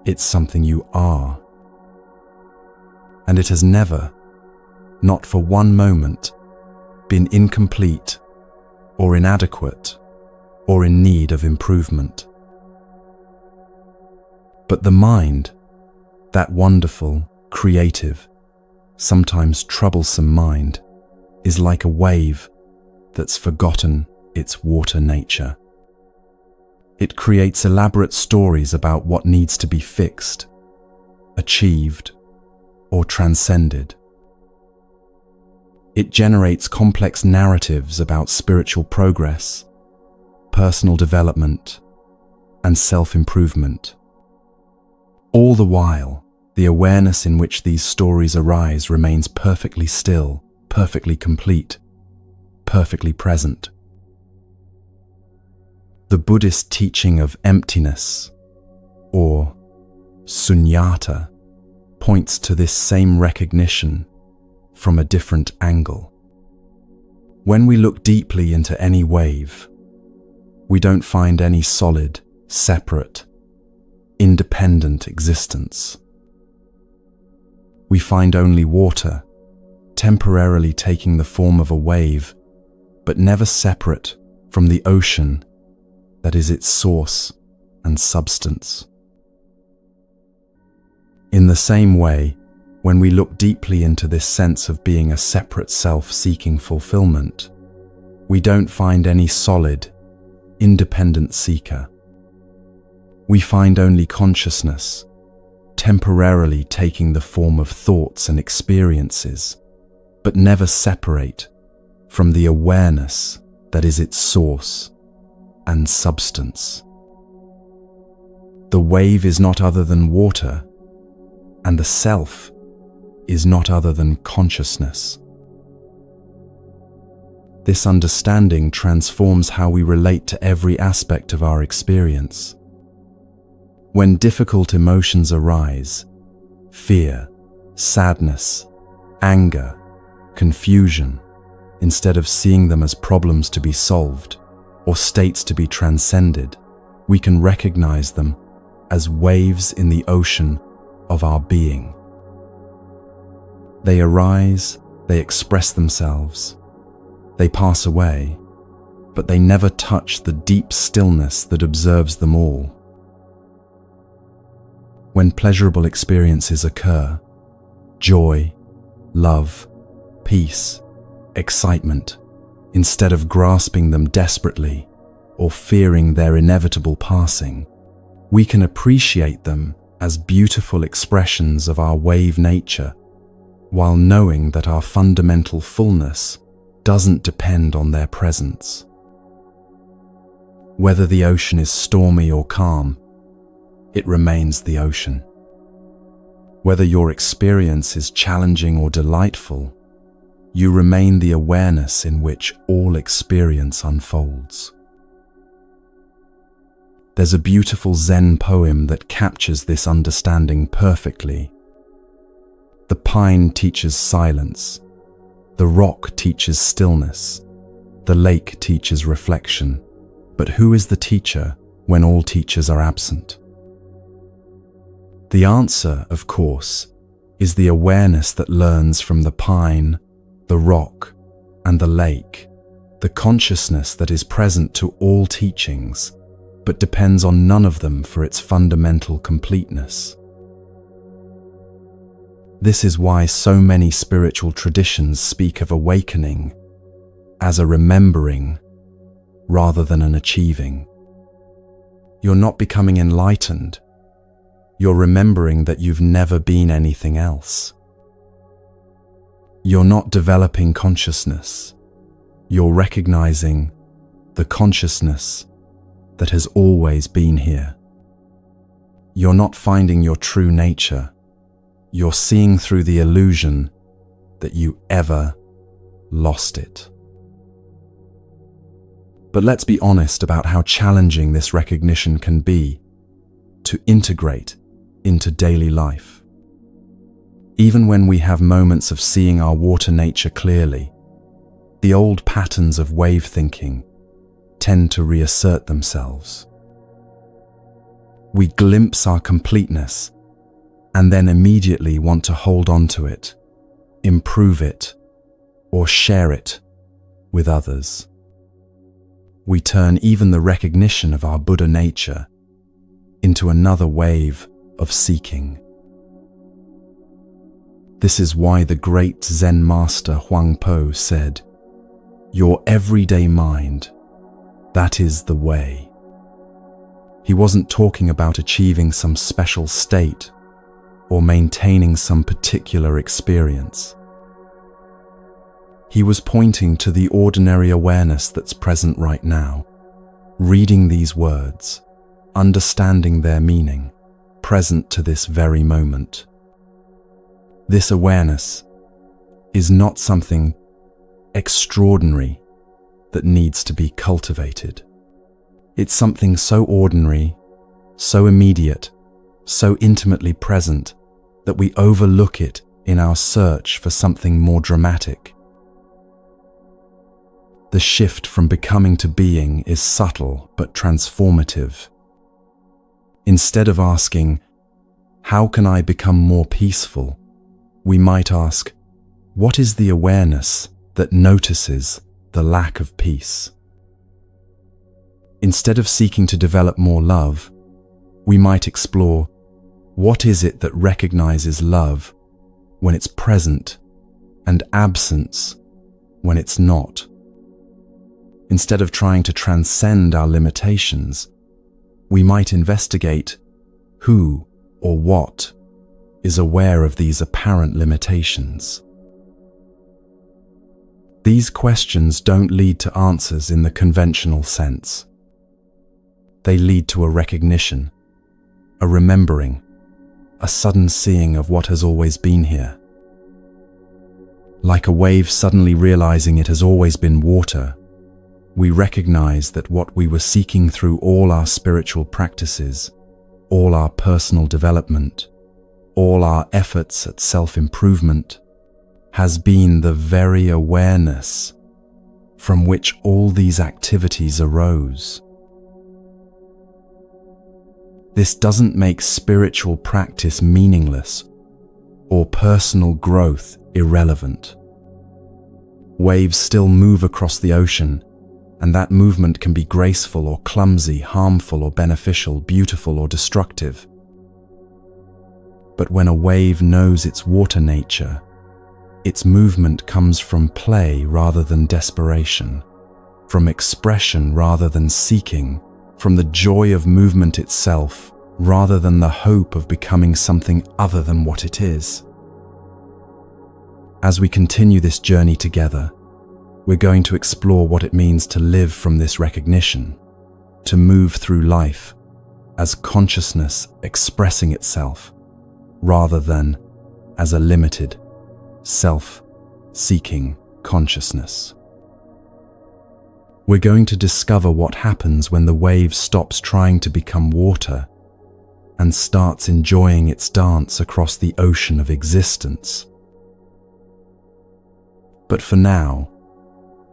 [SPEAKER 1] it's something you are. And it has never, not for one moment, been incomplete or inadequate or in need of improvement. But the mind, that wonderful, creative, sometimes troublesome mind, is like a wave that's forgotten its water nature. It creates elaborate stories about what needs to be fixed, achieved, or transcended. It generates complex narratives about spiritual progress, personal development, and self-improvement. All the while, the awareness in which these stories arise remains perfectly still, perfectly complete, perfectly present. The Buddhist teaching of emptiness, or sunyata, points to this same recognition from a different angle. When we look deeply into any wave, we don't find any solid, separate, independent existence. We find only water, temporarily taking the form of a wave, but never separate from the ocean that is its source and substance. In the same way, when we look deeply into this sense of being a separate self seeking fulfillment, we don't find any solid, independent seeker. We find only consciousness, temporarily taking the form of thoughts and experiences, but never separate from the awareness that is its source and substance. The wave is not other than water, and the self is not other than consciousness. This understanding transforms how we relate to every aspect of our experience. When difficult emotions arise, fear, sadness, anger, confusion, instead of seeing them as problems to be solved or states to be transcended, we can recognize them as waves in the ocean of our being. They arise, they express themselves, they pass away, but they never touch the deep stillness that observes them all. When pleasurable experiences occur, joy, love, peace, excitement, instead of grasping them desperately or fearing their inevitable passing, we can appreciate them as beautiful expressions of our wave nature, while knowing that our fundamental fullness doesn't depend on their presence. Whether the ocean is stormy or calm, it remains the ocean. Whether your experience is challenging or delightful, you remain the awareness in which all experience unfolds. There's a beautiful Zen poem that captures this understanding perfectly. The pine teaches silence, the rock teaches stillness, the lake teaches reflection, but who is the teacher when all teachers are absent? The answer, of course, is the awareness that learns from the pine, the rock, and the lake, the consciousness that is present to all teachings, but depends on none of them for its fundamental completeness. This is why so many spiritual traditions speak of awakening as a remembering rather than an achieving. You're not becoming enlightened. You're remembering that you've never been anything else. You're not developing consciousness. You're recognizing the consciousness that has always been here. You're not finding your true nature. You're seeing through the illusion that you ever lost it. But let's be honest about how challenging this recognition can be to integrate into daily life. Even when we have moments of seeing our water nature clearly, the old patterns of wave thinking tend to reassert themselves. We glimpse our completeness and then immediately want to hold on to it, improve it, or share it with others. We turn even the recognition of our Buddha nature into another wave of seeking. This is why the great Zen master Huangpo said, "Your everyday mind, that is the way." He wasn't talking about achieving some special state or maintaining some particular experience. He was pointing to the ordinary awareness that's present right now, reading these words, understanding their meaning, present to this very moment. This awareness is not something extraordinary that needs to be cultivated. It's something so ordinary, so immediate, so intimately present that we overlook it in our search for something more dramatic. The shift from becoming to being is subtle but transformative. Instead of asking, "How can I become more peaceful?" we might ask, "What is the awareness that notices the lack of peace?" Instead of seeking to develop more love, we might explore, What is it that recognizes love when it's present and absence when it's not? Instead of trying to transcend our limitations, we might investigate who or what is aware of these apparent limitations. These questions don't lead to answers in the conventional sense. They lead to a recognition, a remembering, a sudden seeing of what has always been here. Like a wave suddenly realizing it has always been water, we recognize that what we were seeking through all our spiritual practices, all our personal development, all our efforts at self-improvement, has been the very awareness from which all these activities arose. This doesn't make spiritual practice meaningless or personal growth irrelevant. Waves still move across the ocean, and that movement can be graceful or clumsy, harmful or beneficial, beautiful or destructive. But when a wave knows its water nature, its movement comes from play rather than desperation, from expression rather than seeking, from the joy of movement itself rather than the hope of becoming something other than what it is. As we continue this journey together, we're going to explore what it means to live from this recognition, to move through life as consciousness expressing itself, rather than as a limited, self-seeking consciousness. We're going to discover what happens when the wave stops trying to become water and starts enjoying its dance across the ocean of existence. But for now,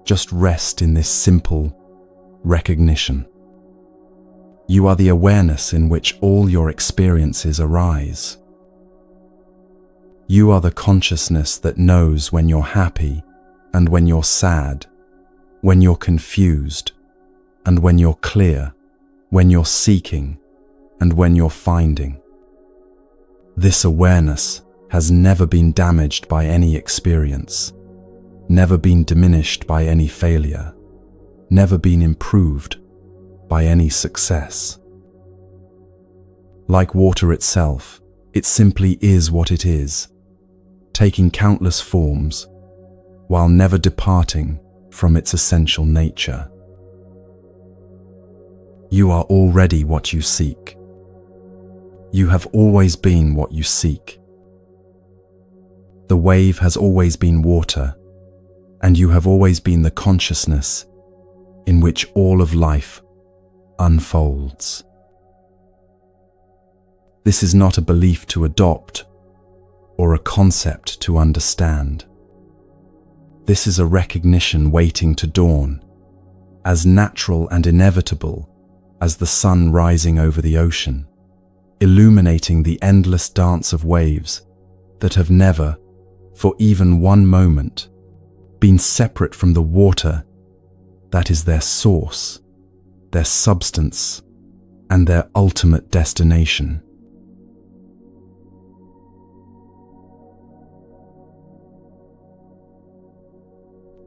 [SPEAKER 1] just rest in this simple recognition. You are the awareness in which all your experiences arise. You are the consciousness that knows when you're happy and when you're sad, when you're confused and when you're clear, when you're seeking and when you're finding. This awareness has never been damaged by any experience, never been diminished by any failure, never been improved by any success. Like water itself, it simply is what it is, taking countless forms while never departing from its essential nature. You are already what you seek. You have always been what you seek. The wave has always been water, and you have always been the consciousness in which all of life unfolds. This is not a belief to adopt or a concept to understand. This is a recognition waiting to dawn, as natural and inevitable as the sun rising over the ocean, illuminating the endless dance of waves that have never, for even one moment, been separate from the water that is their source, their substance, and their ultimate destination.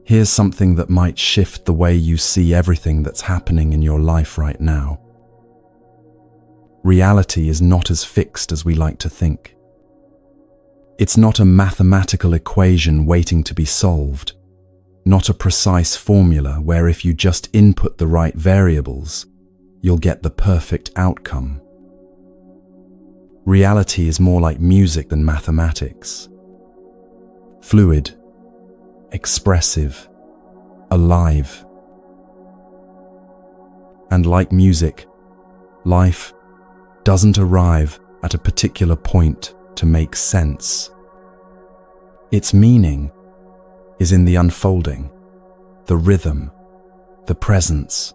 [SPEAKER 1] Here's something that might shift the way you see everything that's happening in your life right now. Reality is not as fixed as we like to think. It's not a mathematical equation waiting to be solved, not a precise formula where if you just input the right variables, you'll get the perfect outcome. Reality is more like music than mathematics. Fluid, expressive, alive. And like music, life doesn't arrive at a particular point to make sense. Its meaning is in the unfolding, the rhythm, the presence.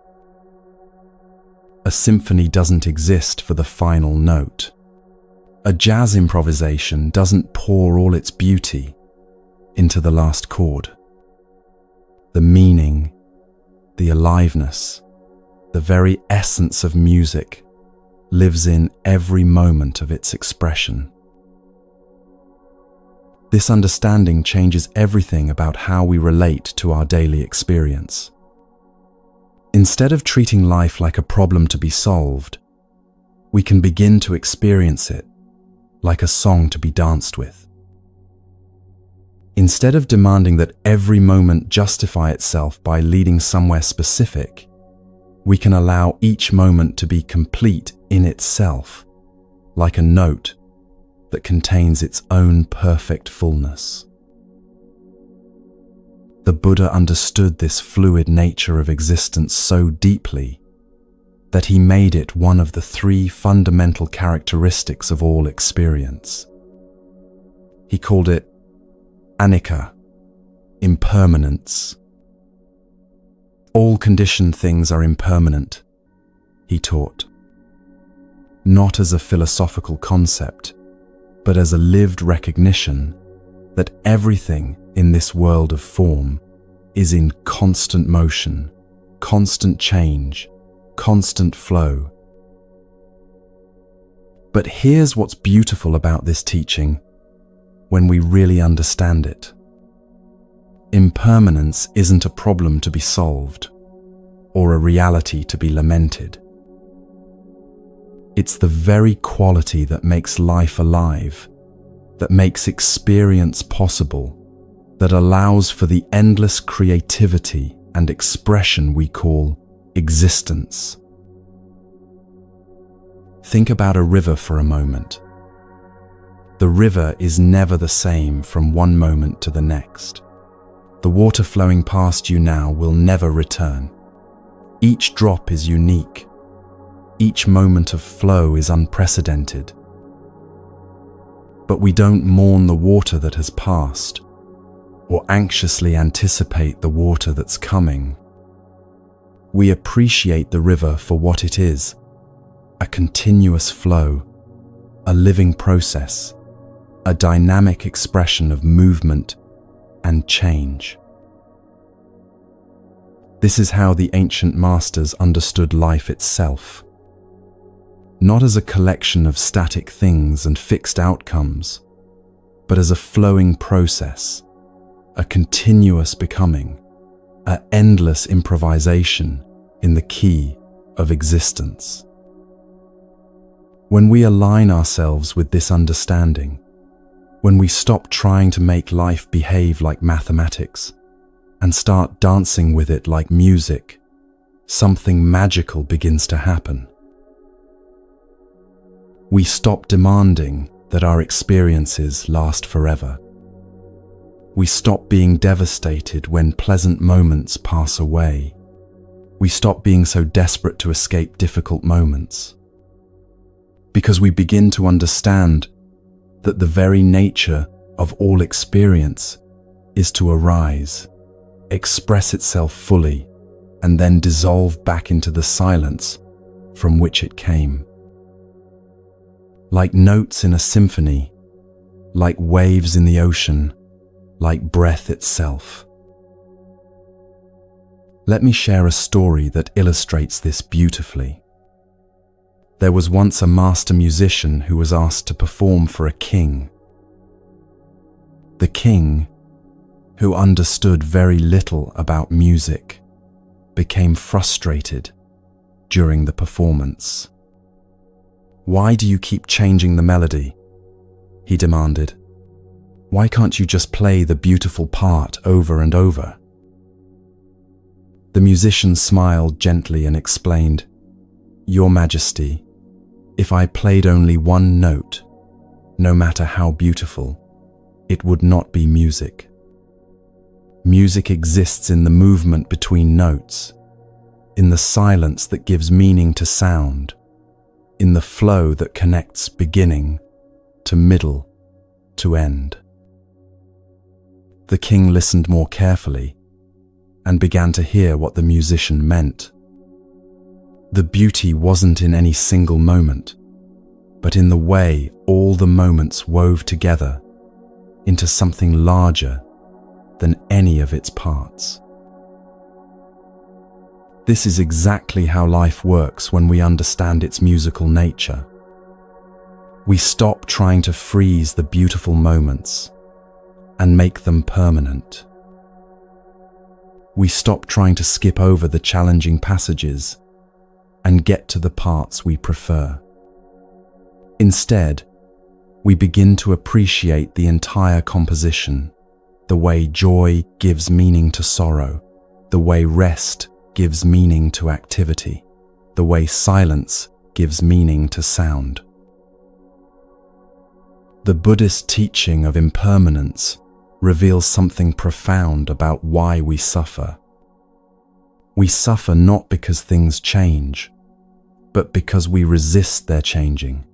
[SPEAKER 1] A symphony doesn't exist for the final note. A jazz improvisation doesn't pour all its beauty into the last chord. The meaning, the aliveness, the very essence of music lives in every moment of its expression. This understanding changes everything about how we relate to our daily experience. Instead of treating life like a problem to be solved, we can begin to experience it like a song to be danced with. Instead of demanding that every moment justify itself by leading somewhere specific, we can allow each moment to be complete in itself, like a note that contains its own perfect fullness. The Buddha understood this fluid nature of existence so deeply that he made it one of the three fundamental characteristics of all experience. He called it anicca, impermanence. All conditioned things are impermanent, he taught, not as a philosophical concept, but as a lived recognition that everything in this world of form is in constant motion, constant change, constant flow. But here's what's beautiful about this teaching when we really understand it. Impermanence isn't a problem to be solved or a reality to be lamented. It's the very quality that makes life alive, that makes experience possible, that allows for the endless creativity and expression we call existence. Think about a river for a moment. The river is never the same from one moment to the next. The water flowing past you now will never return. Each drop is unique. Each moment of flow is unprecedented. But we don't mourn the water that has passed, or anxiously anticipate the water that's coming. We appreciate the river for what it is, a continuous flow, a living process, a dynamic expression of movement and change. This is how the ancient masters understood life itself. Not as a collection of static things and fixed outcomes, but as a flowing process, a continuous becoming, an endless improvisation in the key of existence. When we align ourselves with this understanding, when we stop trying to make life behave like mathematics and start dancing with it like music, something magical begins to happen. We stop demanding that our experiences last forever. We stop being devastated when pleasant moments pass away. We stop being so desperate to escape difficult moments. Because we begin to understand that the very nature of all experience is to arise, express itself fully, and then dissolve back into the silence from which it came. Like notes in a symphony, like waves in the ocean, like breath itself. Let me share a story that illustrates this beautifully. There was once a master musician who was asked to perform for a king. The king, who understood very little about music, became frustrated during the performance. "Why do you keep changing the melody?" he demanded. "Why can't you just play the beautiful part over and over?" The musician smiled gently and explained, "Your Majesty, if I played only one note, no matter how beautiful, it would not be music. Music exists in the movement between notes, in the silence that gives meaning to sound, in the flow that connects beginning to middle to end." The king listened more carefully and began to hear what the musician meant. The beauty wasn't in any single moment, but in the way all the moments wove together into something larger than any of its parts. This is exactly how life works when we understand its musical nature. We stop trying to freeze the beautiful moments and make them permanent. We stop trying to skip over the challenging passages and get to the parts we prefer. Instead, we begin to appreciate the entire composition, the way joy gives meaning to sorrow, the way rest gives meaning to activity, the way silence gives meaning to sound. The Buddhist teaching of impermanence reveals something profound about why we suffer. We suffer not because things change, but because we resist their changing.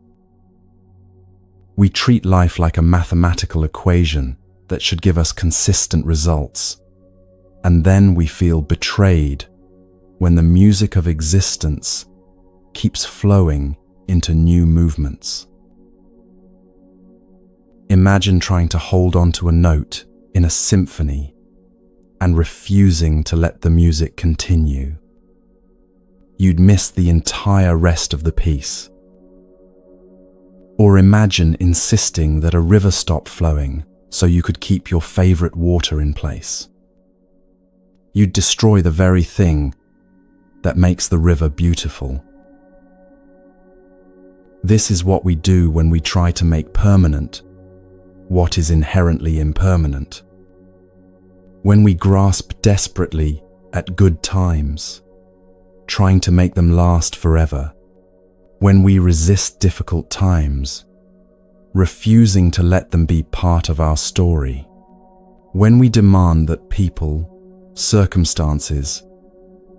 [SPEAKER 1] We treat life like a mathematical equation that should give us consistent results, and then we feel betrayed when the music of existence keeps flowing into new movements. Imagine trying to hold on to a note in a symphony and refusing to let the music continue. You'd miss the entire rest of the piece. Or imagine insisting that a river stop flowing so you could keep your favorite water in place. You'd destroy the very thing that makes the river beautiful. This is what we do when we try to make permanent what is inherently impermanent. When we grasp desperately at good times, trying to make them last forever. When we resist difficult times, refusing to let them be part of our story. When we demand that people, circumstances,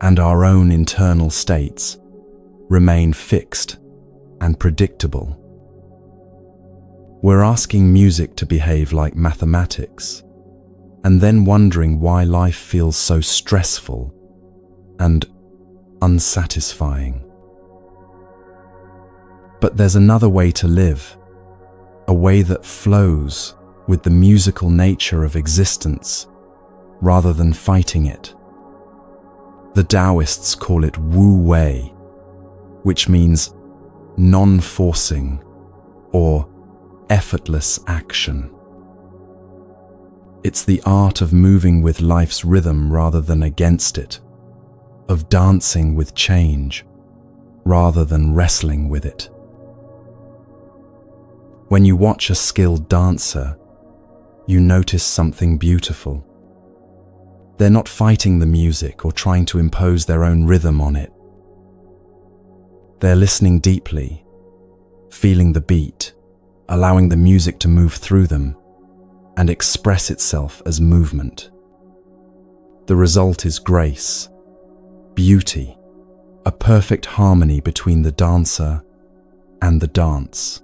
[SPEAKER 1] and our own internal states remain fixed and predictable. We're asking music to behave like mathematics, and then wondering why life feels so stressful and unsatisfying. But there's another way to live, a way that flows with the musical nature of existence rather than fighting it. The Taoists call it Wu Wei, which means non-forcing or effortless action. It's the art of moving with life's rhythm rather than against it, of dancing with change rather than wrestling with it. When you watch a skilled dancer, you notice something beautiful. They're not fighting the music or trying to impose their own rhythm on it. They're listening deeply, feeling the beat, allowing the music to move through them and express itself as movement. The result is grace, beauty, a perfect harmony between the dancer and the dance.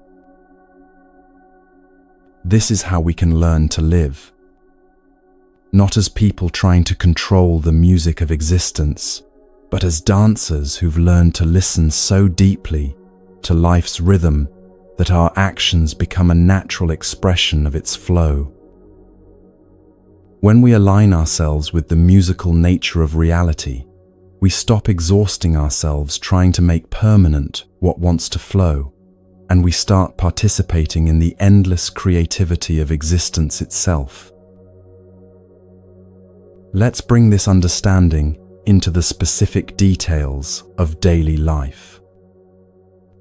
[SPEAKER 1] This is how we can learn to live. Not as people trying to control the music of existence, but as dancers who've learned to listen so deeply to life's rhythm that our actions become a natural expression of its flow. When we align ourselves with the musical nature of reality, we stop exhausting ourselves trying to make permanent what wants to flow, and we start participating in the endless creativity of existence itself. Let's bring this understanding into the specific details of daily life.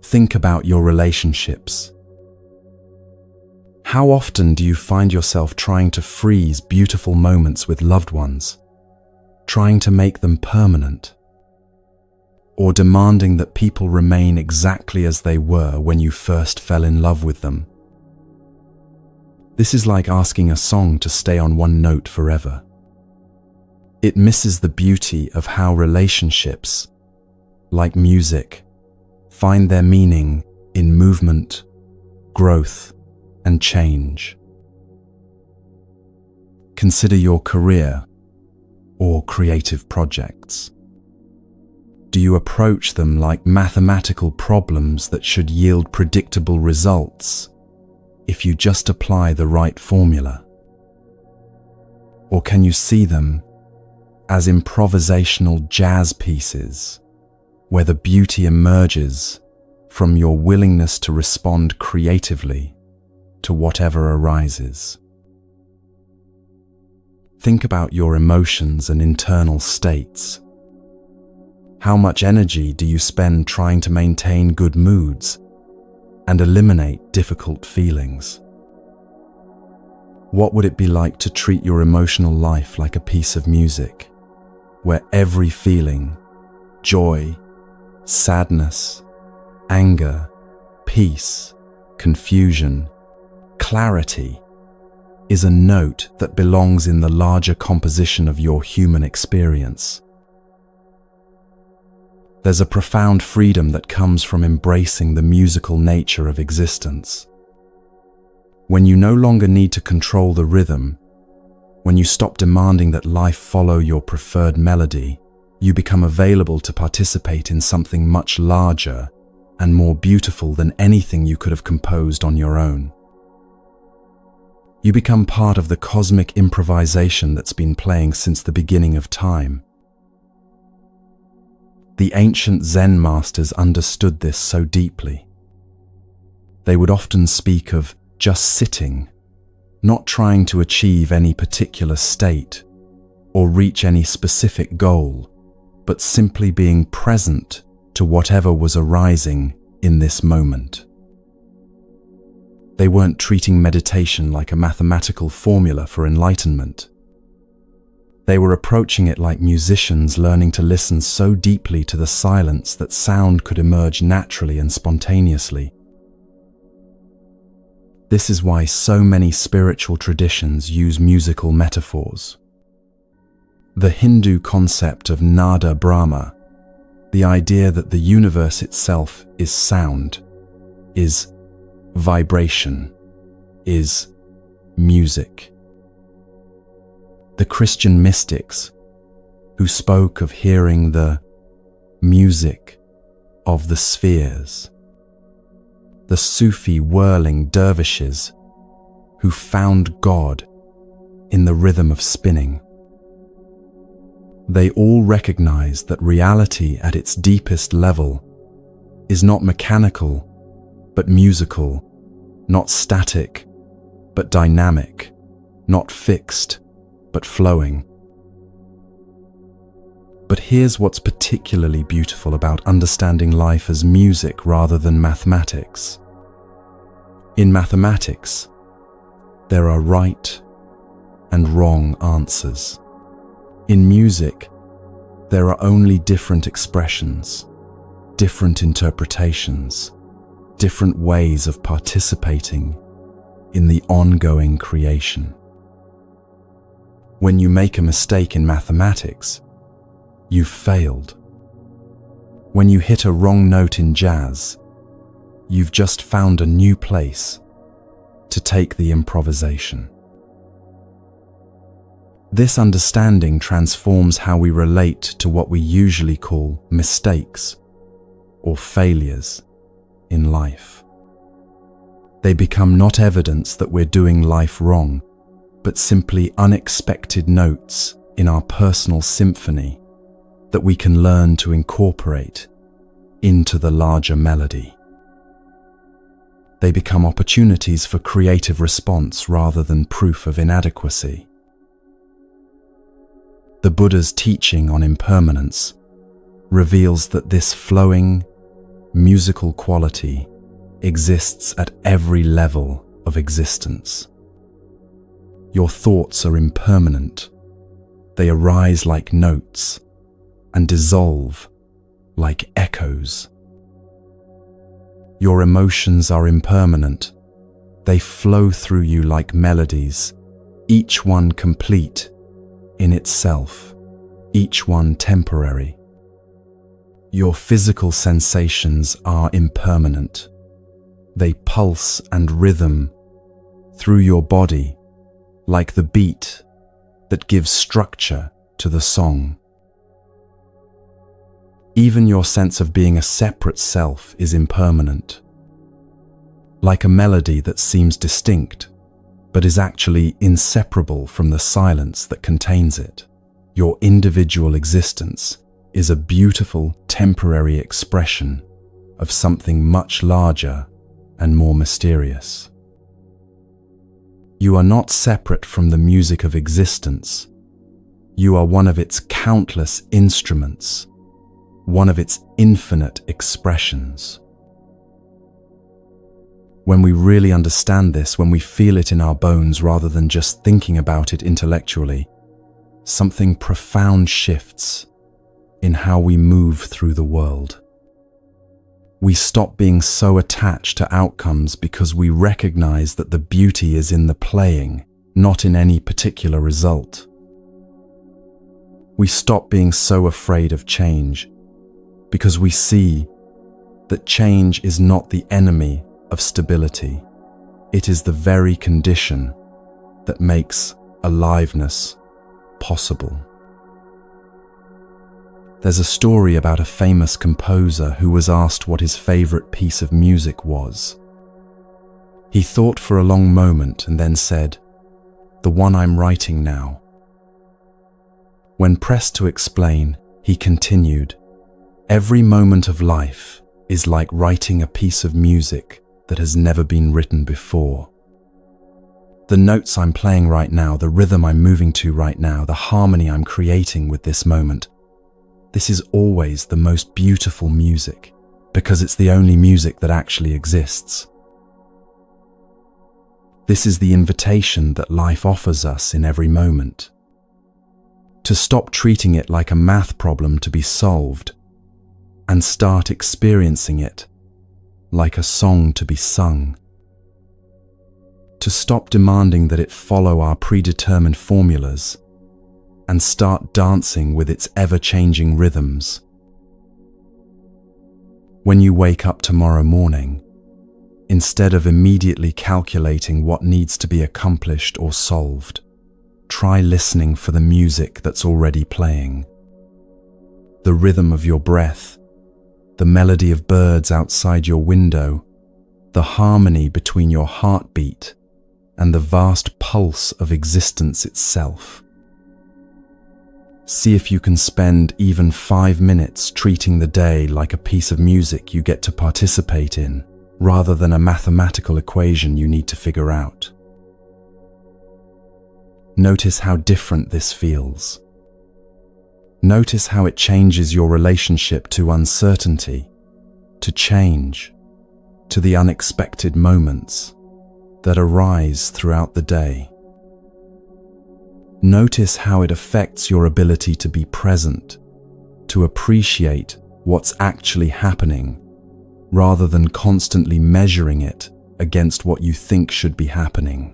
[SPEAKER 1] Think about your relationships. How often do you find yourself trying to freeze beautiful moments with loved ones, trying to make them permanent, or demanding that people remain exactly as they were when you first fell in love with them? This is like asking a song to stay on one note forever. It misses the beauty of how relationships, like music, find their meaning in movement, growth, and change. Consider your career or creative projects. Do you approach them like mathematical problems that should yield predictable results if you just apply the right formula? Or can you see them as improvisational jazz pieces, where the beauty emerges from your willingness to respond creatively to whatever arises. Think about your emotions and internal states. How much energy do you spend trying to maintain good moods and eliminate difficult feelings? What would it be like to treat your emotional life like a piece of music, where every feeling, joy, sadness, anger, peace, confusion, clarity, is a note that belongs in the larger composition of your human experience? There's a profound freedom that comes from embracing the musical nature of existence. When you no longer need to control the rhythm, when you stop demanding that life follow your preferred melody, you become available to participate in something much larger and more beautiful than anything you could have composed on your own. You become part of the cosmic improvisation that's been playing since the beginning of time. The ancient Zen masters understood this so deeply. They would often speak of just sitting, not trying to achieve any particular state or reach any specific goal, but simply being present to whatever was arising in this moment. They weren't treating meditation like a mathematical formula for enlightenment. They were approaching it like musicians learning to listen so deeply to the silence that sound could emerge naturally and spontaneously. This is why so many spiritual traditions use musical metaphors. The Hindu concept of Nada Brahma, the idea that the universe itself is sound, is vibration, is music. The Christian mystics, who spoke of hearing the music of the spheres. The Sufi whirling dervishes, who found God in the rhythm of spinning. They all recognize that reality at its deepest level is not mechanical, but musical, not static, but dynamic, not fixed, but flowing. But here's what's particularly beautiful about understanding life as music rather than mathematics. In mathematics, there are right and wrong answers. In music, there are only different expressions, different interpretations, different ways of participating in the ongoing creation. When you make a mistake in mathematics, you've failed. When you hit a wrong note in jazz, you've just found a new place to take the improvisation. This understanding transforms how we relate to what we usually call mistakes or failures in life. They become not evidence that we're doing life wrong, but simply unexpected notes in our personal symphony that we can learn to incorporate into the larger melody. They become opportunities for creative response rather than proof of inadequacy. The Buddha's teaching on impermanence reveals that this flowing, musical quality exists at every level of existence. Your thoughts are impermanent. They arise like notes and dissolve like echoes. Your emotions are impermanent. They flow through you like melodies, each one complete in itself, each one temporary. Your physical sensations are impermanent. They pulse and rhythm through your body like the beat that gives structure to the song. Even your sense of being a separate self is impermanent. Like a melody that seems distinct, but is actually inseparable from the silence that contains it. Your individual existence is a beautiful, temporary expression of something much larger and more mysterious. You are not separate from the music of existence. You are one of its countless instruments, one of its infinite expressions. When we really understand this, when we feel it in our bones rather than just thinking about it intellectually, something profound shifts in how we move through the world. We stop being so attached to outcomes because we recognize that the beauty is in the playing, not in any particular result. We stop being so afraid of change because we see that change is not the enemy of stability. It is the very condition that makes aliveness possible. There's a story about a famous composer who was asked what his favorite piece of music was. He thought for a long moment and then said, "The one I'm writing now." When pressed to explain, he continued, "Every moment of life is like writing a piece of music that has never been written before. The notes I'm playing right now, the rhythm I'm moving to right now, the harmony I'm creating with this moment, this is always the most beautiful music because it's the only music that actually exists. This is the invitation that life offers us in every moment. To stop treating it like a math problem to be solved and start experiencing it like a song to be sung. To stop demanding that it follow our predetermined formulas and start dancing with its ever-changing rhythms. When you wake up tomorrow morning, instead of immediately calculating what needs to be accomplished or solved, try listening for the music that's already playing. The rhythm of your breath, the melody of birds outside your window, the harmony between your heartbeat and the vast pulse of existence itself. See if you can spend even 5 minutes treating the day like a piece of music you get to participate in, rather than a mathematical equation you need to figure out. Notice how different this feels. Notice how it changes your relationship to uncertainty, to change, to the unexpected moments that arise throughout the day. Notice how it affects your ability to be present, to appreciate what's actually happening, rather than constantly measuring it against what you think should be happening.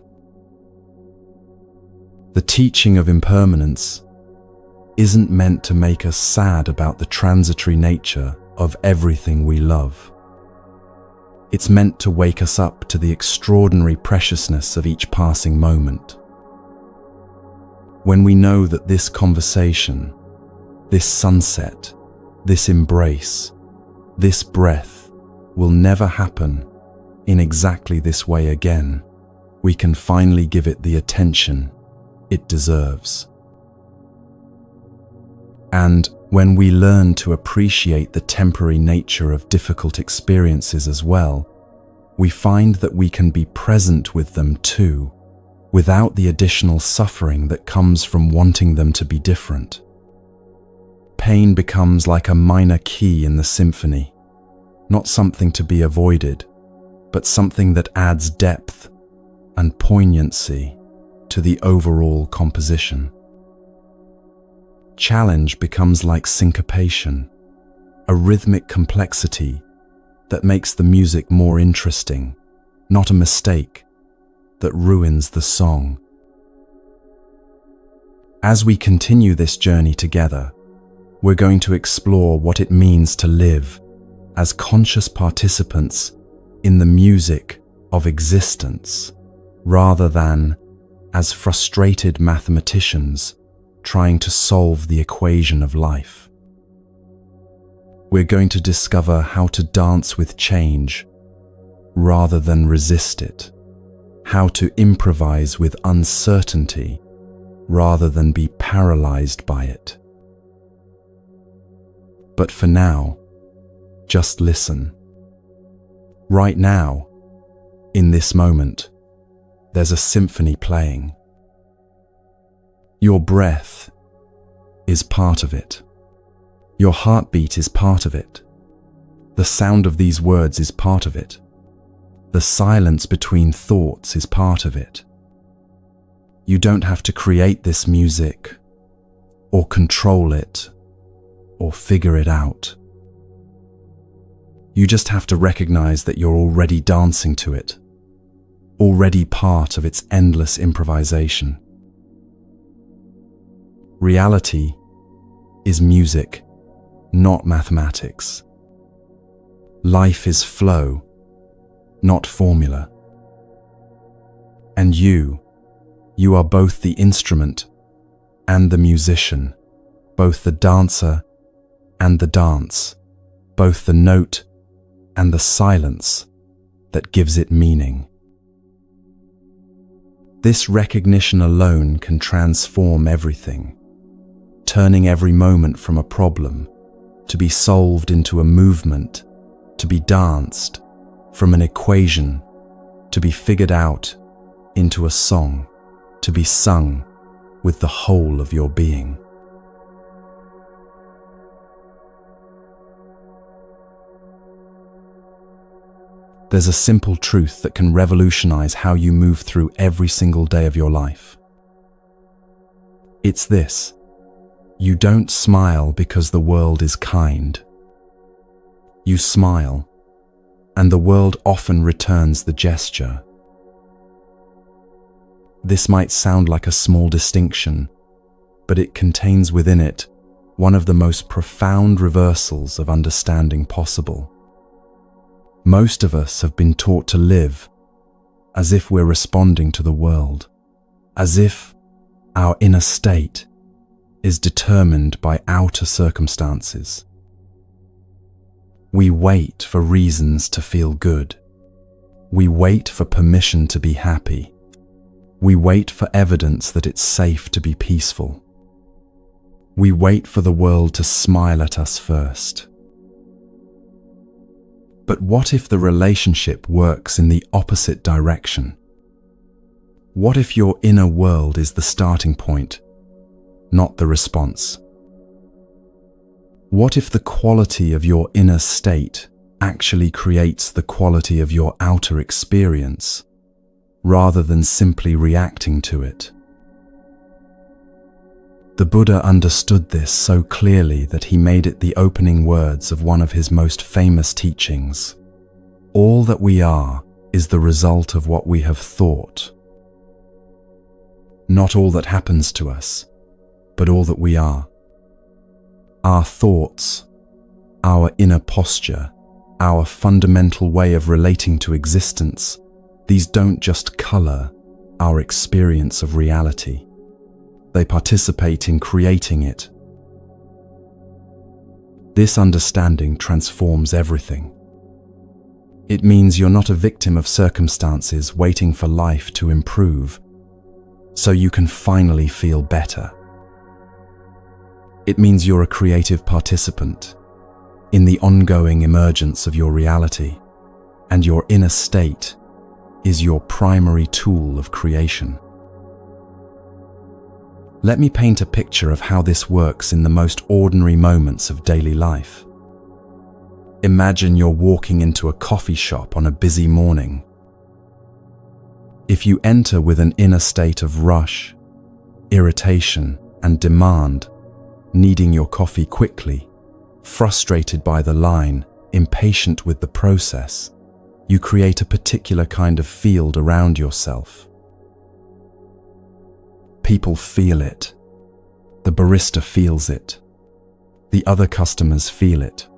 [SPEAKER 1] The teaching of impermanence isn't meant to make us sad about the transitory nature of everything we love. It's meant to wake us up to the extraordinary preciousness of each passing moment. When we know that this conversation, this sunset, this embrace, this breath will never happen in exactly this way again, we can finally give it the attention it deserves. And when we learn to appreciate the temporary nature of difficult experiences as well, we find that we can be present with them too, without the additional suffering that comes from wanting them to be different. Pain becomes like a minor key in the symphony, not something to be avoided, but something that adds depth and poignancy to the overall composition. Challenge becomes like syncopation, a rhythmic complexity that makes the music more interesting, not a mistake that ruins the song. As we continue this journey together, we're going to explore what it means to live as conscious participants in the music of existence, rather than as frustrated mathematicians trying to solve the equation of life. We're going to discover how to dance with change rather than resist it, how to improvise with uncertainty rather than be paralyzed by it. But for now, just listen. Right now, in this moment, there's a symphony playing. Your breath is part of it. Your heartbeat is part of it. The sound of these words is part of it. The silence between thoughts is part of it. You don't have to create this music, or control it, or figure it out. You just have to recognize that you're already dancing to it, already part of its endless improvisation. Reality is music, not mathematics. Life is flow, not formula. And you are both the instrument and the musician, both the dancer and the dance, both the note and the silence that gives it meaning. This recognition alone can transform everything, turning every moment from a problem to be solved into a movement, to be danced, from an equation, to be figured out into a song, to be sung with the whole of your being. There's a simple truth that can revolutionize how you move through every single day of your life. It's this: you don't smile because the world is kind. You smile, and the world often returns the gesture. This might sound like a small distinction, but it contains within it one of the most profound reversals of understanding possible. Most of us have been taught to live as if we're responding to the world, as if our inner state is determined by outer circumstances. We wait for reasons to feel good. We wait for permission to be happy. We wait for evidence that it's safe to be peaceful. We wait for the world to smile at us first. But what if the relationship works in the opposite direction? What if your inner world is the starting point, not the response? What if the quality of your inner state actually creates the quality of your outer experience, rather than simply reacting to it? The Buddha understood this so clearly that he made it the opening words of one of his most famous teachings. All that we are is the result of what we have thought. Not all that happens to us, but all that we are. Our thoughts, our inner posture, our fundamental way of relating to existence, these don't just color our experience of reality. They participate in creating it. This understanding transforms everything. It means you're not a victim of circumstances waiting for life to improve, so you can finally feel better. It means you're a creative participant in the ongoing emergence of your reality, and your inner state is your primary tool of creation. Let me paint a picture of how this works in the most ordinary moments of daily life. Imagine you're walking into a coffee shop on a busy morning. If you enter with an inner state of rush, irritation, and demand, needing your coffee quickly, frustrated by the line, impatient with the process, you create a particular kind of field around yourself. People feel it. The barista feels it. The other customers feel it.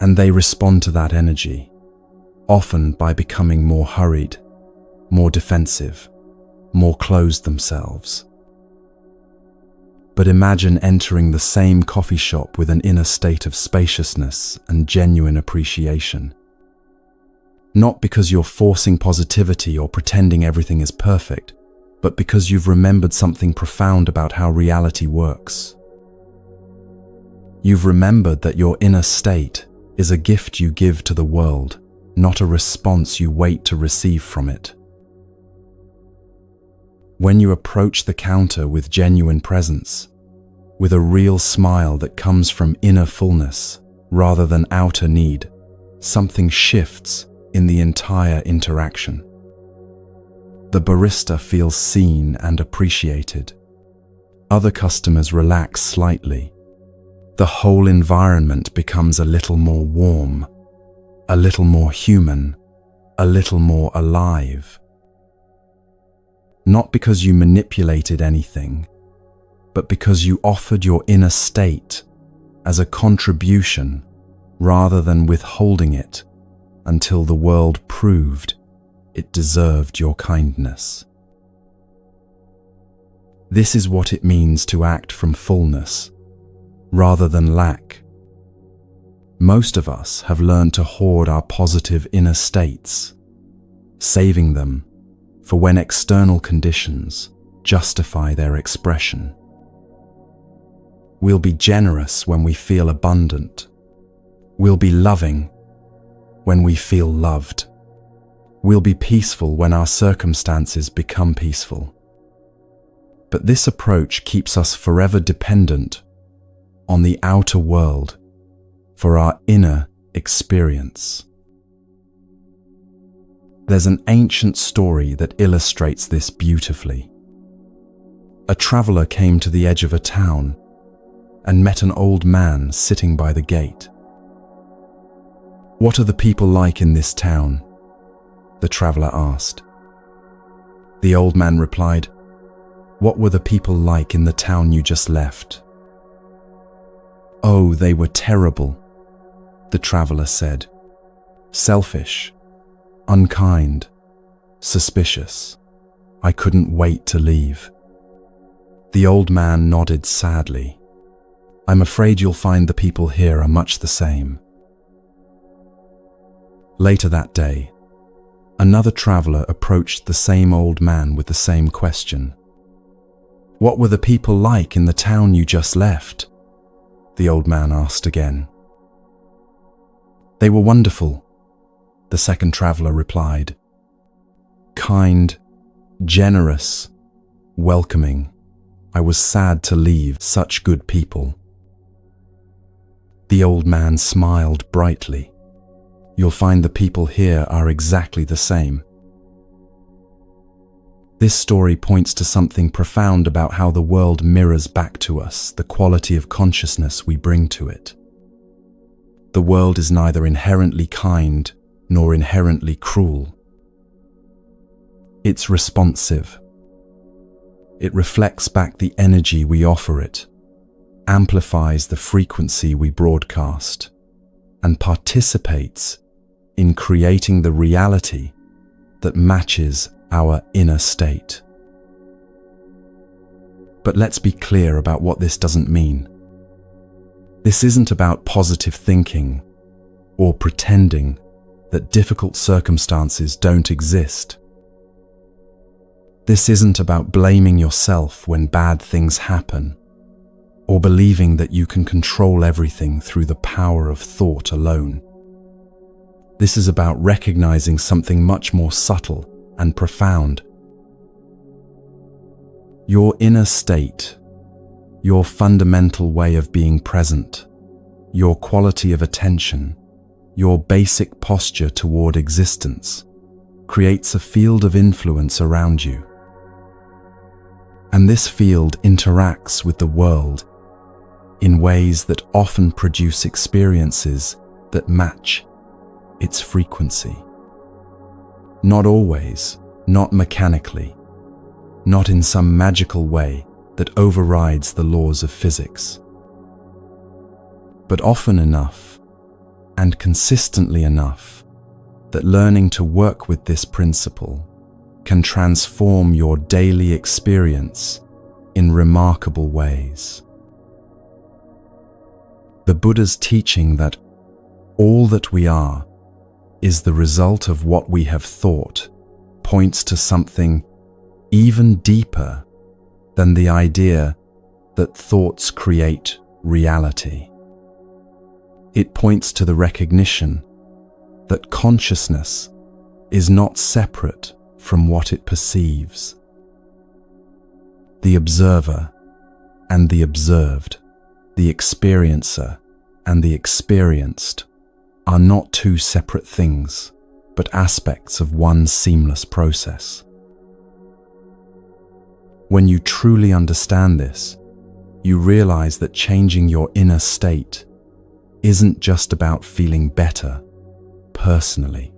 [SPEAKER 1] And they respond to that energy, often by becoming more hurried, more defensive, more closed themselves. But imagine entering the same coffee shop with an inner state of spaciousness and genuine appreciation. Not because you're forcing positivity or pretending everything is perfect, but because you've remembered something profound about how reality works. You've remembered that your inner state is a gift you give to the world, not a response you wait to receive from it. When you approach the counter with genuine presence, with a real smile that comes from inner fullness rather than outer need, something shifts in the entire interaction. The barista feels seen and appreciated. Other customers relax slightly. The whole environment becomes a little more warm, a little more human, a little more alive. Not because you manipulated anything, but because you offered your inner state as a contribution rather than withholding it until the world proved it deserved your kindness. This is what it means to act from fullness rather than lack. Most of us have learned to hoard our positive inner states, saving them for when external conditions justify their expression. We'll be generous when we feel abundant. We'll be loving when we feel loved. We'll be peaceful when our circumstances become peaceful. But this approach keeps us forever dependent on the outer world for our inner experience. There's an ancient story that illustrates this beautifully. A traveler came to the edge of a town and met an old man sitting by the gate. "What are the people like in this town?" the traveler asked. The old man replied, "What were the people like in the town you just left?" "Oh, they were terrible," the traveler said. "Selfish, unkind, suspicious. I couldn't wait to leave." The old man nodded sadly. "I'm afraid you'll find the people here are much the same." Later that day, another traveler approached the same old man with the same question. "What were the people like in the town you just left?" the old man asked again. "They were wonderful," the second traveler replied. "Kind, generous, welcoming. I was sad to leave such good people." The old man smiled brightly. "You'll find the people here are exactly the same." This story points to something profound about how the world mirrors back to us the quality of consciousness we bring to it. The world is neither inherently kind nor inherently cruel. It's responsive. It reflects back the energy we offer it, amplifies the frequency we broadcast, and participates in creating the reality that matches our inner state. But let's be clear about what this doesn't mean. This isn't about positive thinking or pretending that difficult circumstances don't exist. This isn't about blaming yourself when bad things happen, or believing that you can control everything through the power of thought alone. This is about recognizing something much more subtle and profound. Your inner state, your fundamental way of being present, your quality of attention, your basic posture toward existence, creates a field of influence around you. And this field interacts with the world in ways that often produce experiences that match its frequency. Not always, not mechanically, not in some magical way that overrides the laws of physics. But often enough, and consistently enough, that learning to work with this principle can transform your daily experience in remarkable ways. The Buddha's teaching that all that we are is the result of what we have thought points to something even deeper than the idea that thoughts create reality. It points to the recognition that consciousness is not separate from what it perceives. The observer and the observed, the experiencer and the experienced, are not two separate things, but aspects of one seamless process. When you truly understand this, you realize that changing your inner state isn't just about feeling better personally.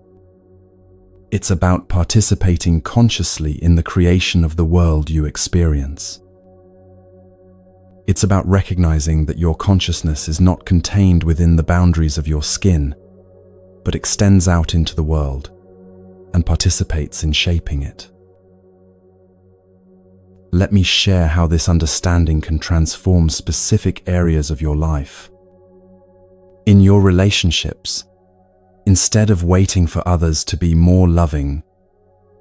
[SPEAKER 1] It's about participating consciously in the creation of the world you experience. It's about recognizing that your consciousness is not contained within the boundaries of your skin, but extends out into the world and participates in shaping it. Let me share how this understanding can transform specific areas of your life. In your relationships, instead of waiting for others to be more loving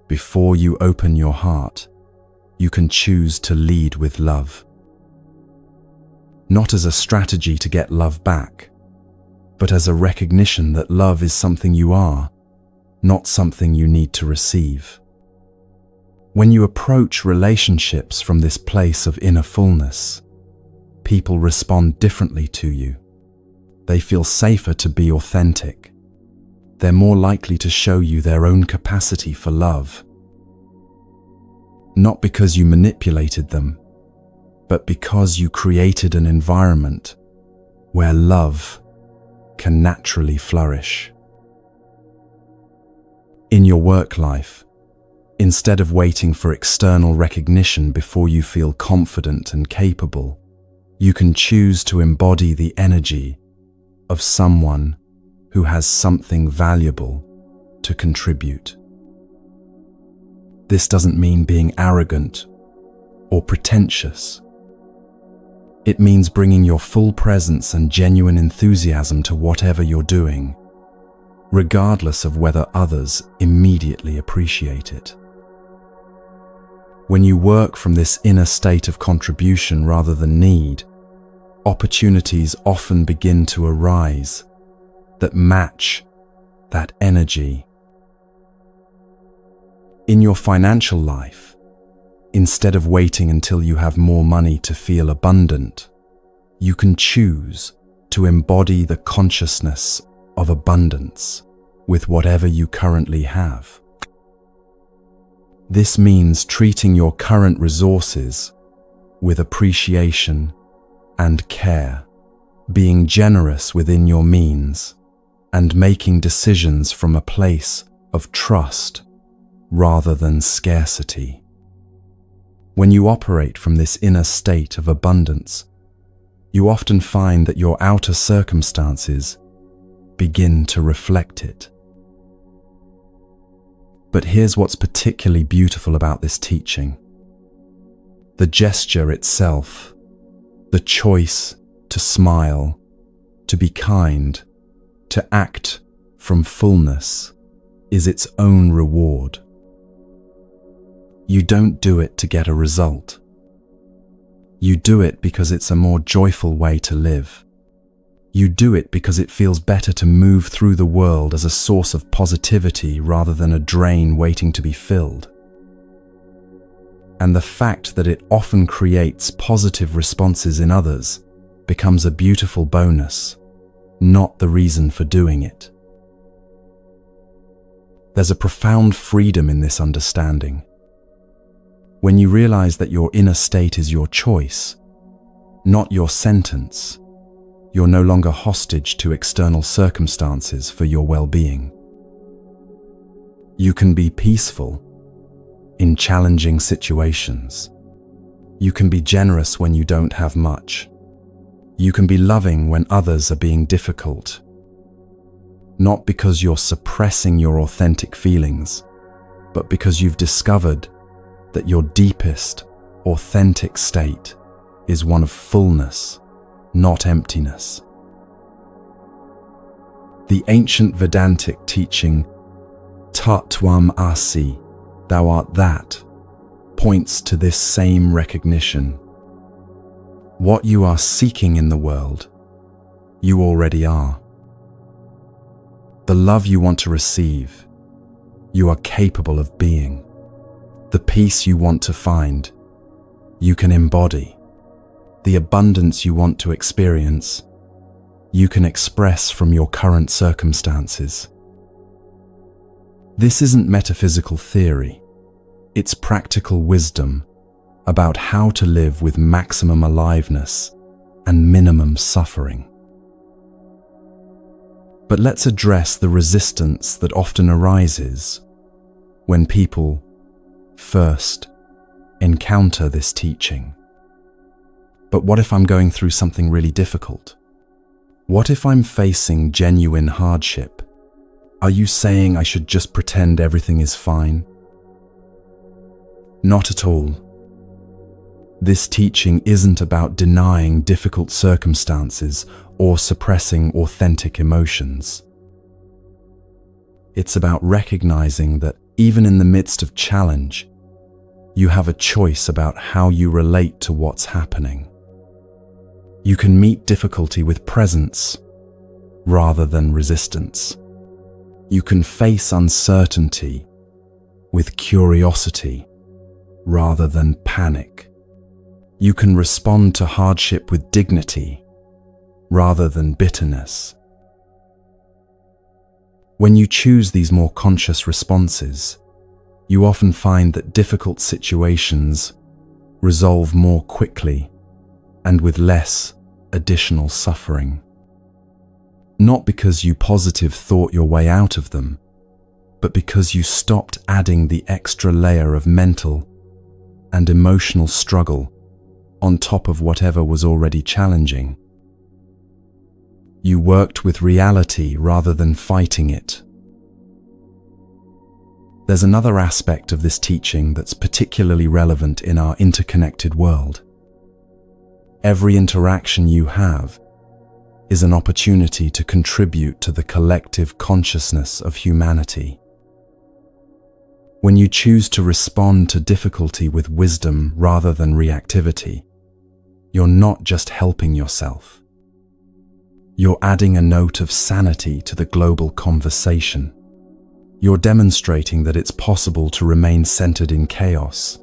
[SPEAKER 1] before you open your heart, you can choose to lead with love. Not as a strategy to get love back, but as a recognition that love is something you are, not something you need to receive. When you approach relationships from this place of inner fullness, people respond differently to you. They feel safer to be authentic. They're more likely to show you their own capacity for love. Not because you manipulated them, but because you created an environment where love can naturally flourish. In your work life, instead of waiting for external recognition before you feel confident and capable, you can choose to embody the energy of someone who has something valuable to contribute. This doesn't mean being arrogant or pretentious. It means bringing your full presence and genuine enthusiasm to whatever you're doing, regardless of whether others immediately appreciate it. When you work from this inner state of contribution rather than need, opportunities often begin to arise that match that energy. In your financial life, instead of waiting until you have more money to feel abundant, you can choose to embody the consciousness of abundance with whatever you currently have. This means treating your current resources with appreciation and care, being generous within your means, and making decisions from a place of trust rather than scarcity. When you operate from this inner state of abundance, you often find that your outer circumstances begin to reflect it. But here's what's particularly beautiful about this teaching. The gesture itself, the choice to smile, to be kind, to act from fullness, is its own reward. You don't do it to get a result. You do it because it's a more joyful way to live. You do it because it feels better to move through the world as a source of positivity rather than a drain waiting to be filled. And the fact that it often creates positive responses in others becomes a beautiful bonus, not the reason for doing it. There's a profound freedom in this understanding. When you realize that your inner state is your choice, not your sentence, you're no longer hostage to external circumstances for your well-being. You can be peaceful in challenging situations. You can be generous when you don't have much. You can be loving when others are being difficult. Not because you're suppressing your authentic feelings, but because you've discovered that your deepest, authentic state is one of fullness, not emptiness. The ancient Vedantic teaching, Tat Tvam Asi, thou art that, points to this same recognition. What you are seeking in the world, you already are. The love you want to receive, you are capable of being. The peace you want to find, you can embody. The abundance you want to experience, you can express from your current circumstances. This isn't metaphysical theory. It's practical wisdom about how to live with maximum aliveness and minimum suffering. But let's address the resistance that often arises when people first encounter this teaching. But what if I'm going through something really difficult? What if I'm facing genuine hardship? Are you saying I should just pretend everything is fine? Not at all. This teaching isn't about denying difficult circumstances or suppressing authentic emotions. It's about recognizing that even in the midst of challenge, you have a choice about how you relate to what's happening. You can meet difficulty with presence rather than resistance. You can face uncertainty with curiosity rather than panic. You can respond to hardship with dignity rather than bitterness. When you choose these more conscious responses, you often find that difficult situations resolve more quickly and with less additional suffering. Not because you positive thought your way out of them, but because you stopped adding the extra layer of mental and emotional struggle on top of whatever was already challenging. You worked with reality rather than fighting it. There's another aspect of this teaching that's particularly relevant in our interconnected world. Every interaction you have is an opportunity to contribute to the collective consciousness of humanity. When you choose to respond to difficulty with wisdom rather than reactivity, you're not just helping yourself. You're adding a note of sanity to the global conversation. You're demonstrating that it's possible to remain centered in chaos,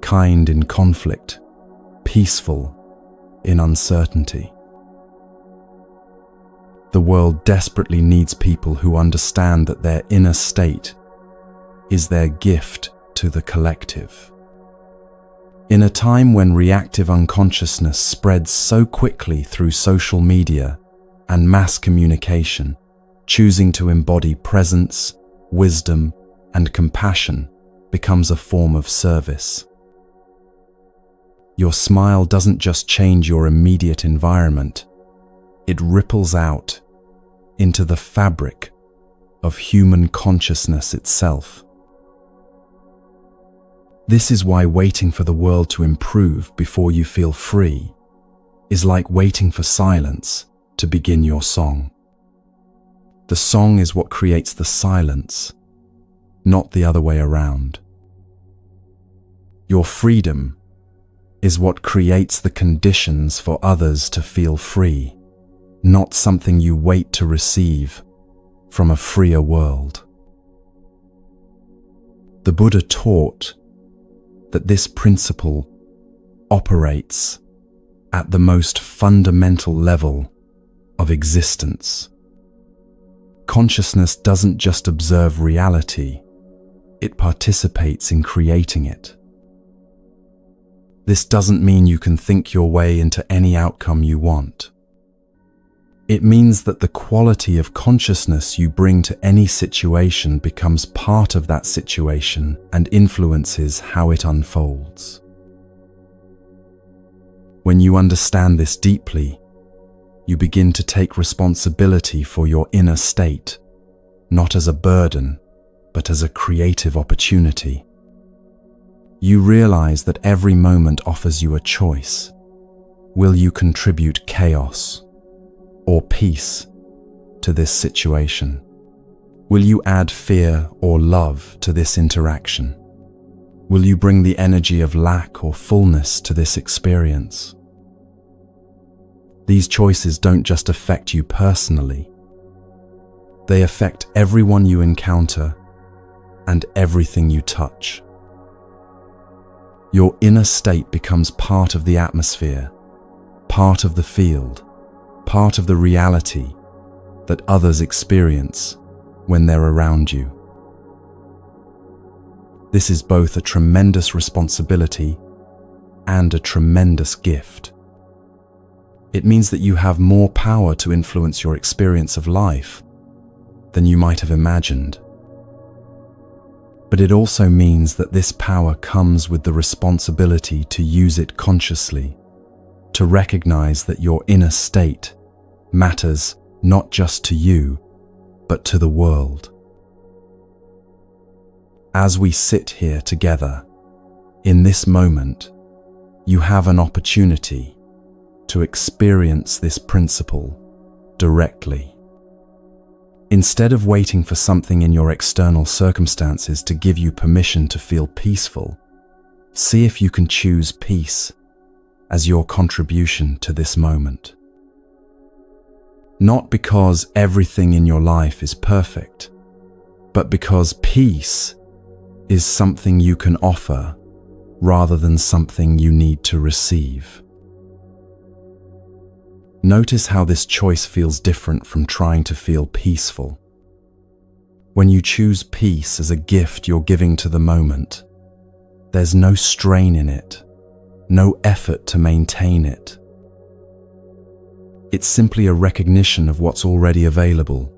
[SPEAKER 1] kind in conflict, peaceful in uncertainty. The world desperately needs people who understand that their inner state is their gift to the collective. In a time when reactive unconsciousness spreads so quickly through social media and mass communication, choosing to embody presence, wisdom, and compassion becomes a form of service. Your smile doesn't just change your immediate environment, it ripples out into the fabric of human consciousness itself. This is why waiting for the world to improve before you feel free is like waiting for silence to begin your song. The song is what creates the silence, not the other way around. Your freedom is what creates the conditions for others to feel free, not something you wait to receive from a freer world. The Buddha taught that this principle operates at the most fundamental level of existence. Consciousness doesn't just observe reality, it participates in creating it. This doesn't mean you can think your way into any outcome you want. It means that the quality of consciousness you bring to any situation becomes part of that situation and influences how it unfolds. When you understand this deeply, you begin to take responsibility for your inner state, not as a burden, but as a creative opportunity. You realize that every moment offers you a choice. Will you contribute chaos or peace to this situation? Will you add fear or love to this interaction? Will you bring the energy of lack or fullness to this experience? These choices don't just affect you personally. They affect everyone you encounter and everything you touch. Your inner state becomes part of the atmosphere, part of the field, part of the reality that others experience when they're around you. This is both a tremendous responsibility and a tremendous gift. It means that you have more power to influence your experience of life than you might have imagined. But it also means that this power comes with the responsibility to use it consciously, to recognize that your inner state matters not just to you, but to the world. As we sit here together, in this moment, you have an opportunity to experience this principle directly. Instead of waiting for something in your external circumstances to give you permission to feel peaceful, see if you can choose peace as your contribution to this moment. Not because everything in your life is perfect, but because peace is something you can offer rather than something you need to receive. Notice how this choice feels different from trying to feel peaceful. When you choose peace as a gift you're giving to the moment, there's no strain in it, no effort to maintain it. It's simply a recognition of what's already available,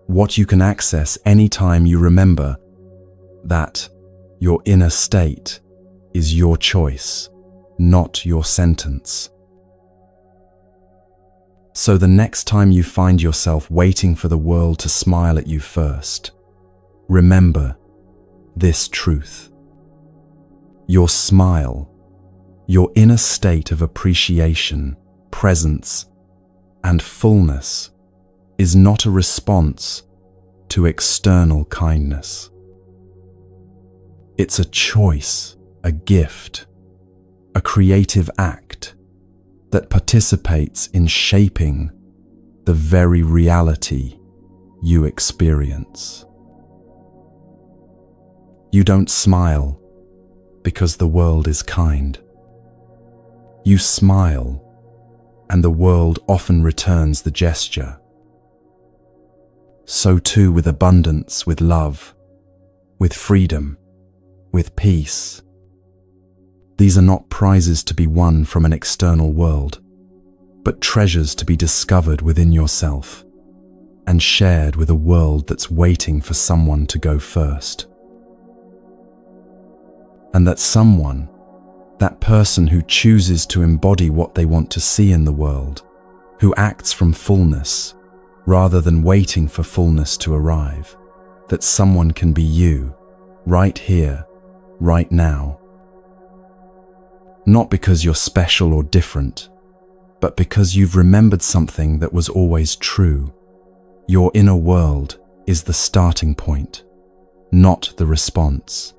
[SPEAKER 1] what you can access anytime you remember that your inner state is your choice, not your sentence. So the next time you find yourself waiting for the world to smile at you first, remember this truth. Your smile, your inner state of appreciation, presence, and fullness is not a response to external kindness. It's a choice, a gift, a creative act that participates in shaping the very reality you experience. You don't smile because the world is kind. You smile, and the world often returns the gesture. So too with abundance, with love, with freedom, with peace. These are not prizes to be won from an external world, but treasures to be discovered within yourself and shared with a world that's waiting for someone to go first. And that someone, that person who chooses to embody what they want to see in the world, who acts from fullness rather than waiting for fullness to arrive, that someone can be you, right here, right now. Not because you're special or different, but because you've remembered something that was always true. Your inner world is the starting point, not the response.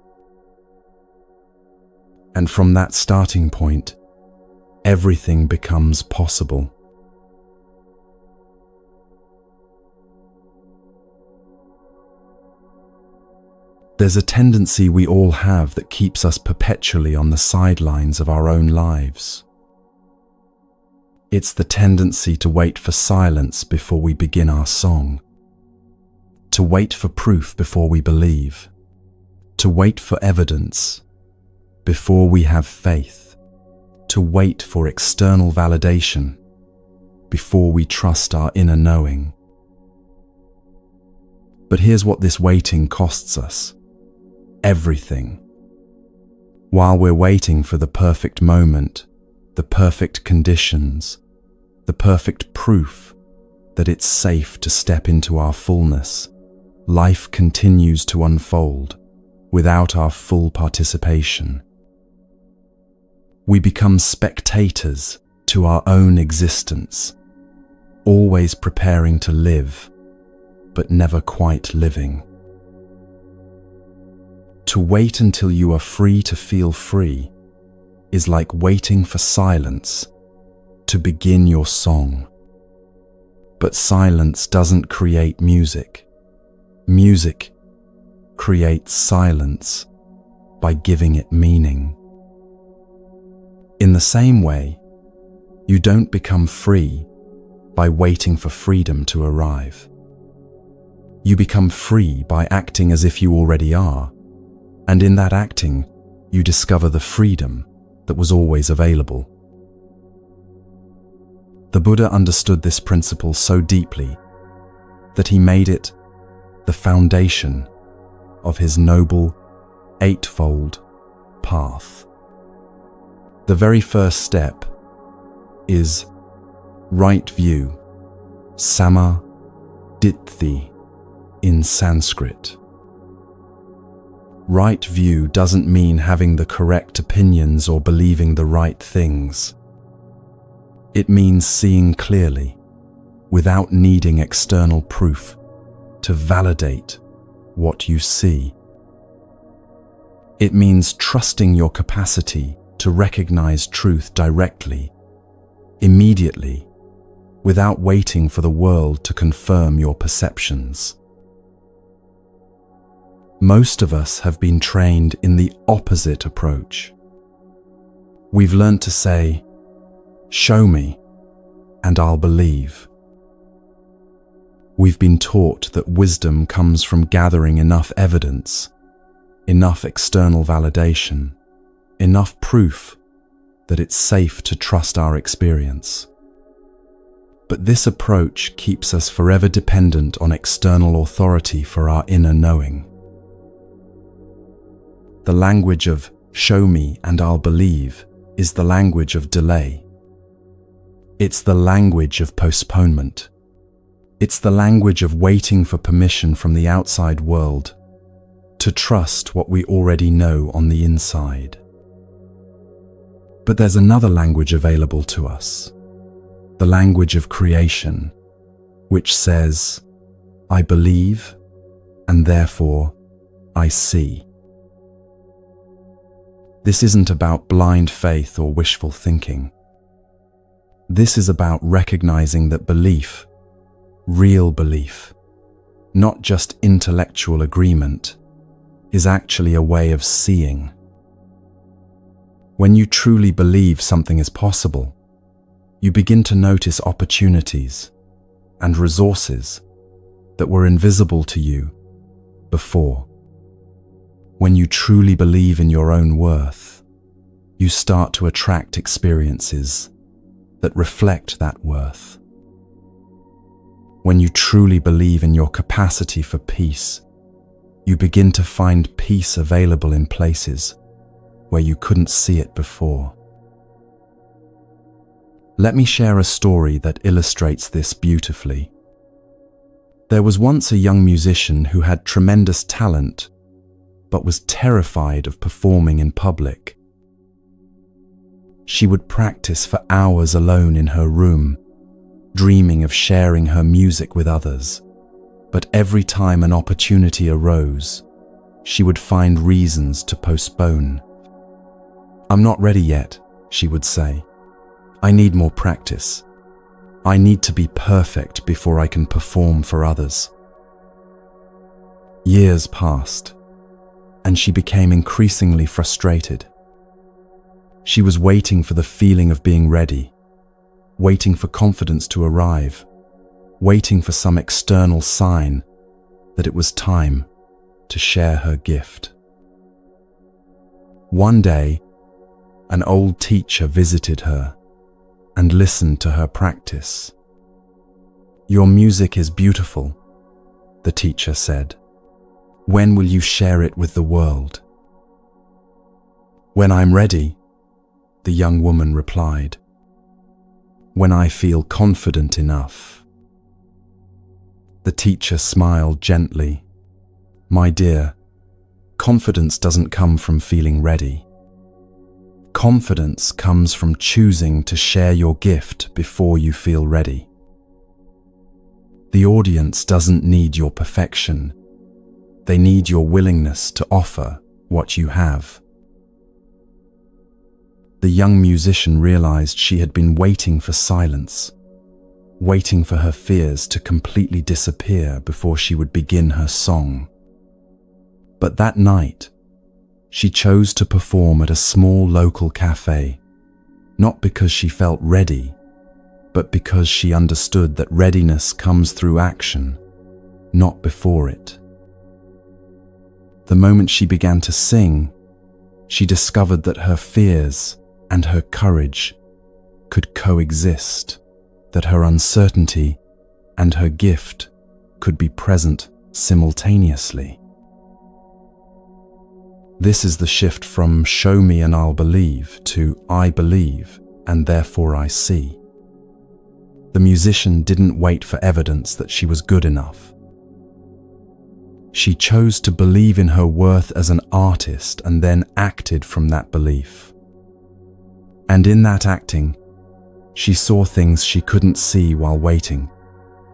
[SPEAKER 1] And from that starting point, everything becomes possible. There's a tendency we all have that keeps us perpetually on the sidelines of our own lives. It's the tendency to wait for silence before we begin our song, to wait for proof before we believe, to wait for evidence before we have faith, to wait for external validation before we trust our inner knowing. But here's what this waiting costs us. Everything. While we're waiting for the perfect moment, the perfect conditions, the perfect proof that it's safe to step into our fullness, life continues to unfold without our full participation. We become spectators to our own existence, always preparing to live, but never quite living. To wait until you are free to feel free is like waiting for silence to begin your song. But silence doesn't create music. Music creates silence by giving it meaning. In the same way, you don't become free by waiting for freedom to arrive. You become free by acting as if you already are, and in that acting, you discover the freedom that was always available. The Buddha understood this principle so deeply that he made it the foundation of his noble eightfold path. The very first step is right view, sama ditthi in Sanskrit. Right view doesn't mean having the correct opinions or believing the right things. It means seeing clearly, without needing external proof to validate what you see. It means trusting your capacity to recognize truth directly, immediately, without waiting for the world to confirm your perceptions. Most of us have been trained in the opposite approach. We've learned to say, "Show me, and I'll believe." We've been taught that wisdom comes from gathering enough evidence, enough external validation, enough proof that it's safe to trust our experience. But this approach keeps us forever dependent on external authority for our inner knowing. The language of "show me and I'll believe" is the language of delay. It's the language of postponement. It's the language of waiting for permission from the outside world to trust what we already know on the inside. But there's another language available to us, the language of creation, which says, "I believe, and therefore I see." This isn't about blind faith or wishful thinking. This is about recognizing that belief, real belief, not just intellectual agreement, is actually a way of seeing. When you truly believe something is possible, you begin to notice opportunities and resources that were invisible to you before. When you truly believe in your own worth, you start to attract experiences that reflect that worth. When you truly believe in your capacity for peace, you begin to find peace available in places where you couldn't see it before. Let me share a story that illustrates this beautifully. There was once a young musician who had tremendous talent, but was terrified of performing in public. She would practice for hours alone in her room, dreaming of sharing her music with others. But every time an opportunity arose, she would find reasons to postpone. "I'm not ready yet," she would say. "I need more practice. I need to be perfect before I can perform for others." Years passed, and she became increasingly frustrated. She was waiting for the feeling of being ready, waiting for confidence to arrive, waiting for some external sign that it was time to share her gift. One day, an old teacher visited her and listened to her practice. "Your music is beautiful," the teacher said. "When will you share it with the world?" "When I'm ready," the young woman replied. "When I feel confident enough." The teacher smiled gently. "My dear, confidence doesn't come from feeling ready. Confidence comes from choosing to share your gift before you feel ready. The audience doesn't need your perfection. They need your willingness to offer what you have. The young musician realized she had been waiting for silence, waiting for her fears to completely disappear before she would begin her song. But that night, she chose to perform at a small local cafe, not because she felt ready, but because she understood that readiness comes through action, not before it. The moment she began to sing, she discovered that her fears and her courage could coexist, that her uncertainty and her gift could be present simultaneously. This is the shift from "show me and I'll believe" to "I believe and therefore I see." The musician didn't wait for evidence that she was good enough. She chose to believe in her worth as an artist and then acted from that belief. And in that acting, she saw things she couldn't see while waiting.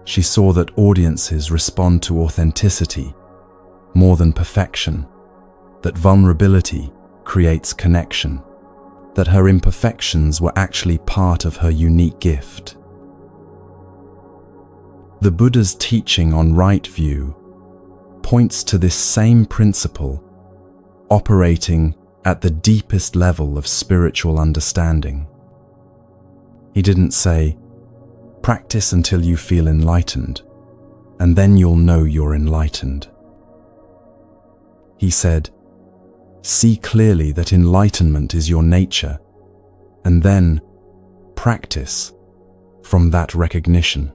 [SPEAKER 1] She saw that audiences respond to authenticity more than perfection, that vulnerability creates connection, that her imperfections were actually part of her unique gift. The Buddha's teaching on right view points to this same principle, operating at the deepest level of spiritual understanding. He didn't say, "Practice until you feel enlightened, and then you'll know you're enlightened." He said, "See clearly that enlightenment is your nature, and then practice from that recognition."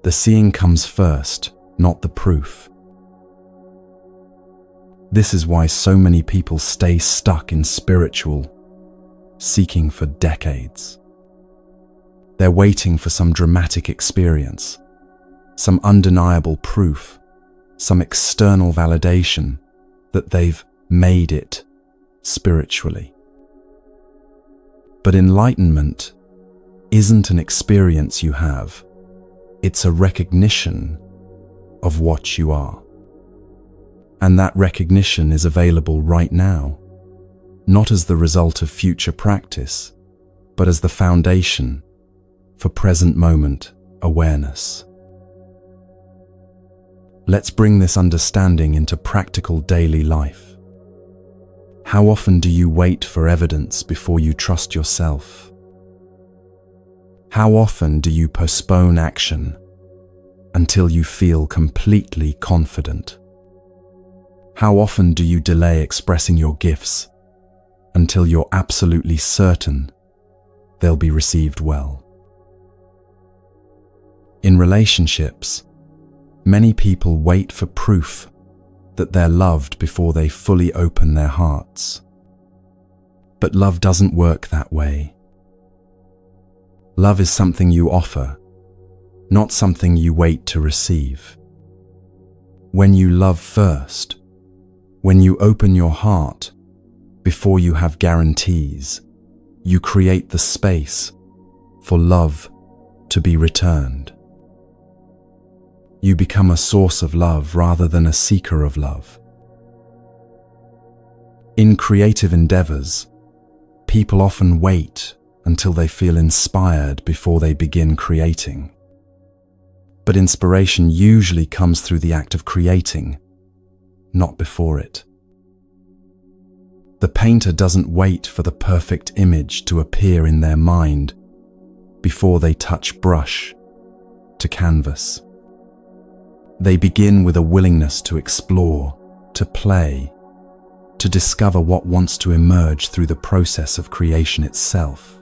[SPEAKER 1] The seeing comes first, not the proof. This is why so many people stay stuck in spiritual seeking for decades. They're waiting for some dramatic experience, some undeniable proof, some external validation that they've made it spiritually. But enlightenment isn't an experience you have, it's a recognition of what you are. And that recognition is available right now, not as the result of future practice, but as the foundation for present moment awareness. Let's bring this understanding into practical daily life. How often do you wait for evidence before you trust yourself? How often do you postpone action until you feel completely confident? How often do you delay expressing your gifts until you're absolutely certain they'll be received well? In relationships, many people wait for proof that they're loved before they fully open their hearts. But love doesn't work that way. Love is something you offer, not something you wait to receive. When you love first, when you open your heart before you have guarantees, you create the space for love to be returned. You become a source of love rather than a seeker of love. In creative endeavors, people often wait until they feel inspired before they begin creating. But inspiration usually comes through the act of creating, not before it. The painter doesn't wait for the perfect image to appear in their mind before they touch brush to canvas. They begin with a willingness to explore, to play, to discover what wants to emerge through the process of creation itself.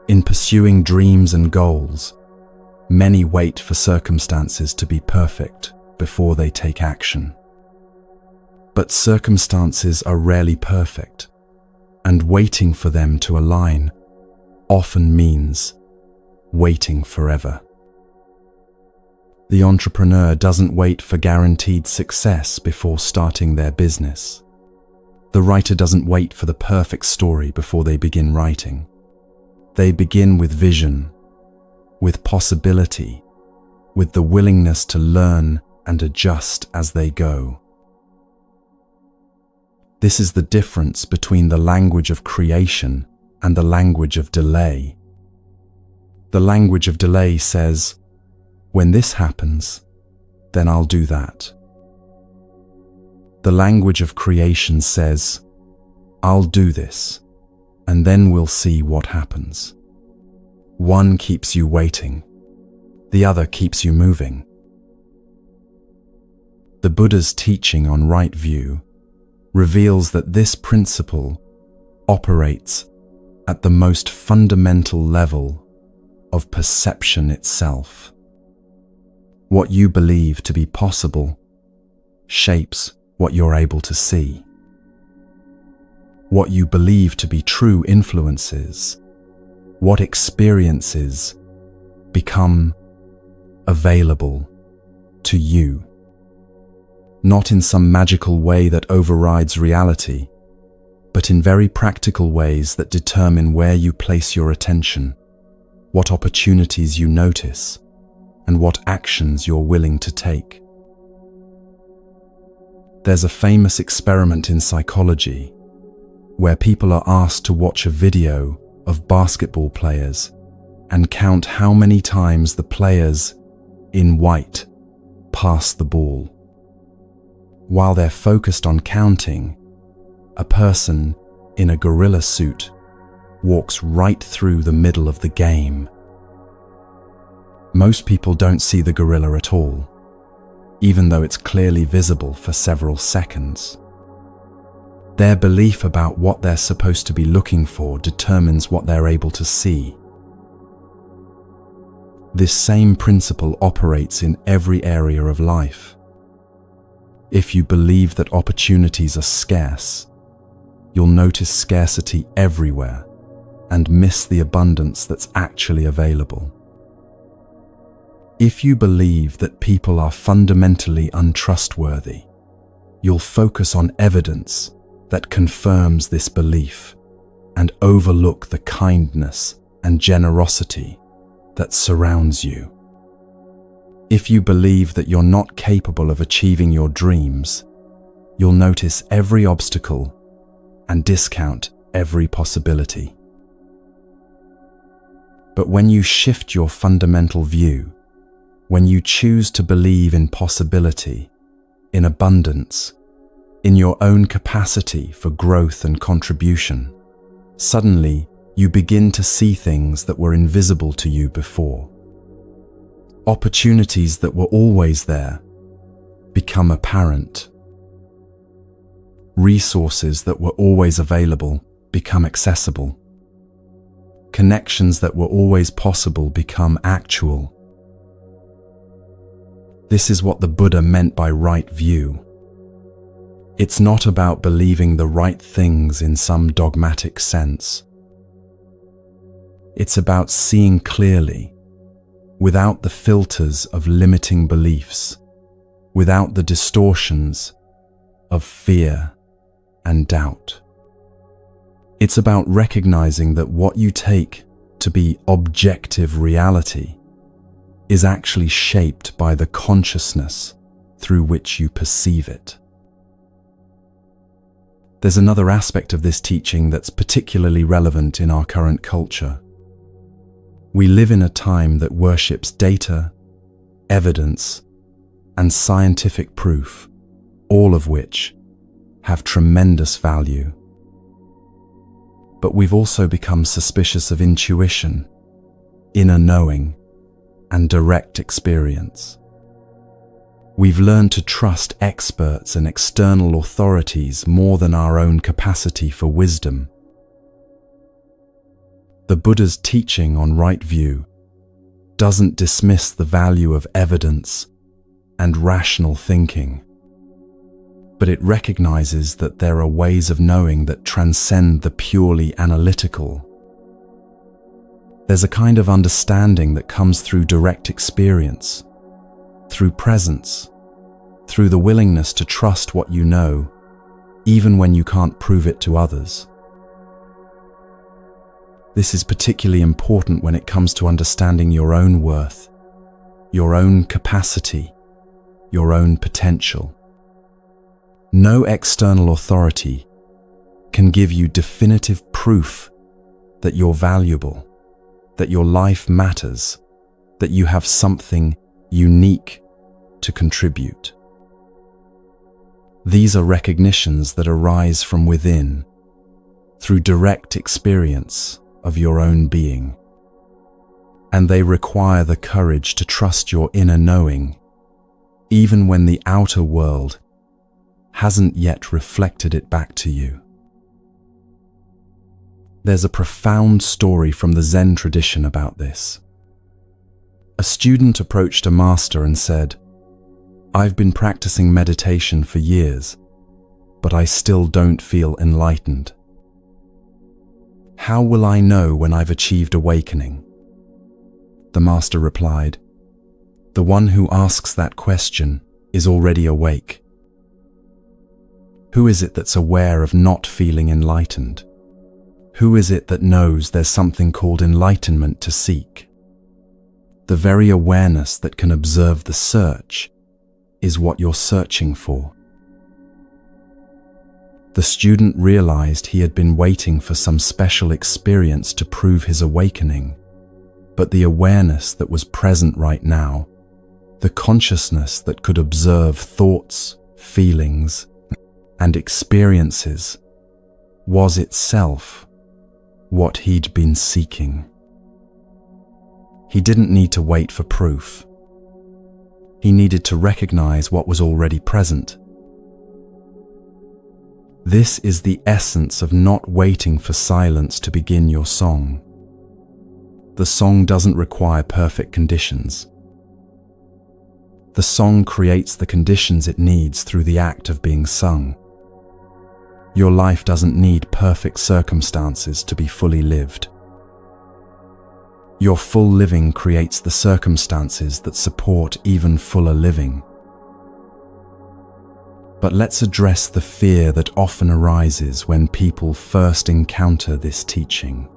[SPEAKER 1] In pursuing dreams and goals, many wait for circumstances to be perfect before they take action. But circumstances are rarely perfect, and waiting for them to align often means waiting forever. The entrepreneur doesn't wait for guaranteed success before starting their business. The writer doesn't wait for the perfect story before they begin writing. They begin with vision, with possibility, with the willingness to learn and adjust as they go. This is the difference between the language of creation and the language of delay. The language of delay says, when this happens, then I'll do that. The language of creation says, I'll do this, and then we'll see what happens. One keeps you waiting, the other keeps you moving. The Buddha's teaching on right view reveals that this principle operates at the most fundamental level of perception itself. What you believe to be possible shapes what you're able to see. What you believe to be true influences what experiences become available to you. Not in some magical way that overrides reality, but in very practical ways that determine where you place your attention, what opportunities you notice, and what actions you're willing to take. There's a famous experiment in psychology where people are asked to watch a video of basketball players and count how many times the players in white pass the ball. While they're focused on counting, a person in a gorilla suit walks right through the middle of the game. Most people don't see the gorilla at all, even though it's clearly visible for several seconds. Their belief about what they're supposed to be looking for determines what they're able to see. This same principle operates in every area of life. If you believe that opportunities are scarce, you'll notice scarcity everywhere and miss the abundance that's actually available. If you believe that people are fundamentally untrustworthy, you'll focus on evidence that confirms this belief and overlook the kindness and generosity that surrounds you. If you believe that you're not capable of achieving your dreams, you'll notice every obstacle and discount every possibility. But when you shift your fundamental view, when you choose to believe in possibility, in abundance, in your own capacity for growth and contribution, suddenly you begin to see things that were invisible to you before. Opportunities that were always there become apparent. Resources that were always available become accessible. Connections that were always possible become actual. This is what the Buddha meant by right view. It's not about believing the right things in some dogmatic sense. It's about seeing clearly, without the filters of limiting beliefs, without the distortions of fear and doubt. It's about recognizing that what you take to be objective reality is actually shaped by the consciousness through which you perceive it. There's another aspect of this teaching that's particularly relevant in our current culture. We live in a time that worships data, evidence, and scientific proof, all of which have tremendous value. But we've also become suspicious of intuition, inner knowing, and direct experience. We've learned to trust experts and external authorities more than our own capacity for wisdom. The Buddha's teaching on right view doesn't dismiss the value of evidence and rational thinking, but it recognizes that there are ways of knowing that transcend the purely analytical. There's a kind of understanding that comes through direct experience, through presence, through the willingness to trust what you know, even when you can't prove it to others. This is particularly important when it comes to understanding your own worth, your own capacity, your own potential. No external authority can give you definitive proof that you're valuable, that your life matters, that you have something unique to contribute. These are recognitions that arise from within, through direct experience of your own being. And they require the courage to trust your inner knowing, even when the outer world hasn't yet reflected it back to you. There's a profound story from the Zen tradition about this. A student approached a master and said, "I've been practicing meditation for years, but I still don't feel enlightened. How will I know when I've achieved awakening?" The master replied, "The one who asks that question is already awake. Who is it that's aware of not feeling enlightened? Who is it that knows there's something called enlightenment to seek? The very awareness that can observe the search is what you're searching for." The student realized he had been waiting for some special experience to prove his awakening, but the awareness that was present right now, the consciousness that could observe thoughts, feelings, and experiences, was itself what he'd been seeking. He didn't need to wait for proof. He needed to recognize what was already present. This is the essence of not waiting for silence to begin your song. The song doesn't require perfect conditions. The song creates the conditions it needs through the act of being sung. Your life doesn't need perfect circumstances to be fully lived. Your full living creates the circumstances that support even fuller living. But let's address the fear that often arises when people first encounter this teaching.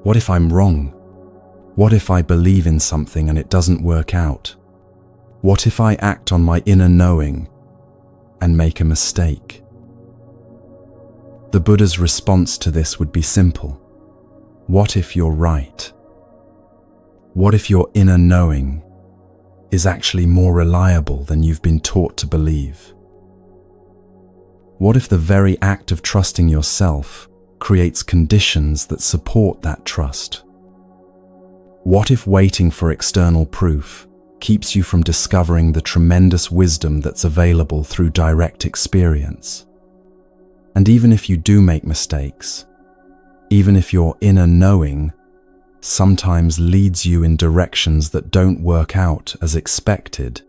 [SPEAKER 1] What if I'm wrong? What if I believe in something and it doesn't work out? What if I act on my inner knowing and make a mistake? The Buddha's response to this would be simple. What if you're right? What if your inner knowing is actually more reliable than you've been taught to believe? What if the very act of trusting yourself creates conditions that support that trust? What if waiting for external proof keeps you from discovering the tremendous wisdom that's available through direct experience? And even if you do make mistakes, even if your inner knowing sometimes leads you in directions that don't work out as expected,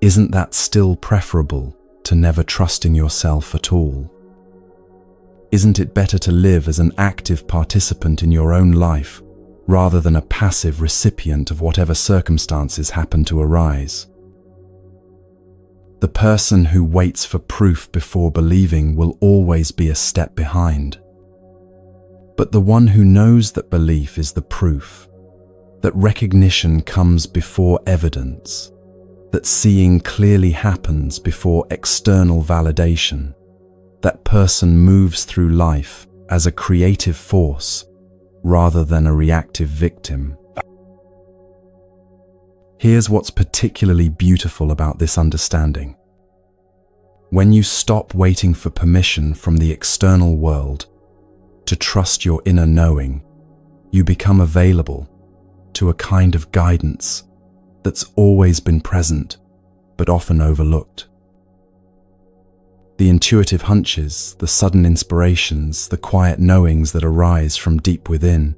[SPEAKER 1] isn't that still preferable to never trusting yourself at all? Isn't it better to live as an active participant in your own life rather than a passive recipient of whatever circumstances happen to arise? The person who waits for proof before believing will always be a step behind. But the one who knows that belief is the proof, that recognition comes before evidence, that seeing clearly happens before external validation, that person moves through life as a creative force rather than a reactive victim. Here's what's particularly beautiful about this understanding. When you stop waiting for permission from the external world to trust your inner knowing, you become available to a kind of guidance that's always been present but often overlooked. The intuitive hunches, the sudden inspirations, the quiet knowings that arise from deep within,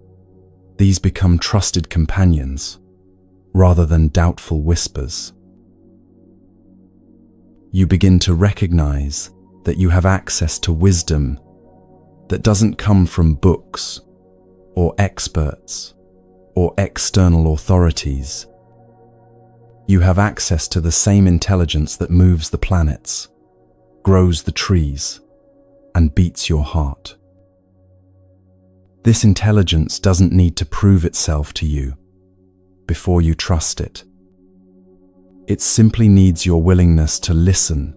[SPEAKER 1] these become trusted companions rather than doubtful whispers. You begin to recognize that you have access to wisdom that doesn't come from books or experts or external authorities. You have access to the same intelligence that moves the planets, grows the trees, and beats your heart. This intelligence doesn't need to prove itself to you before you trust it. It simply needs your willingness to listen,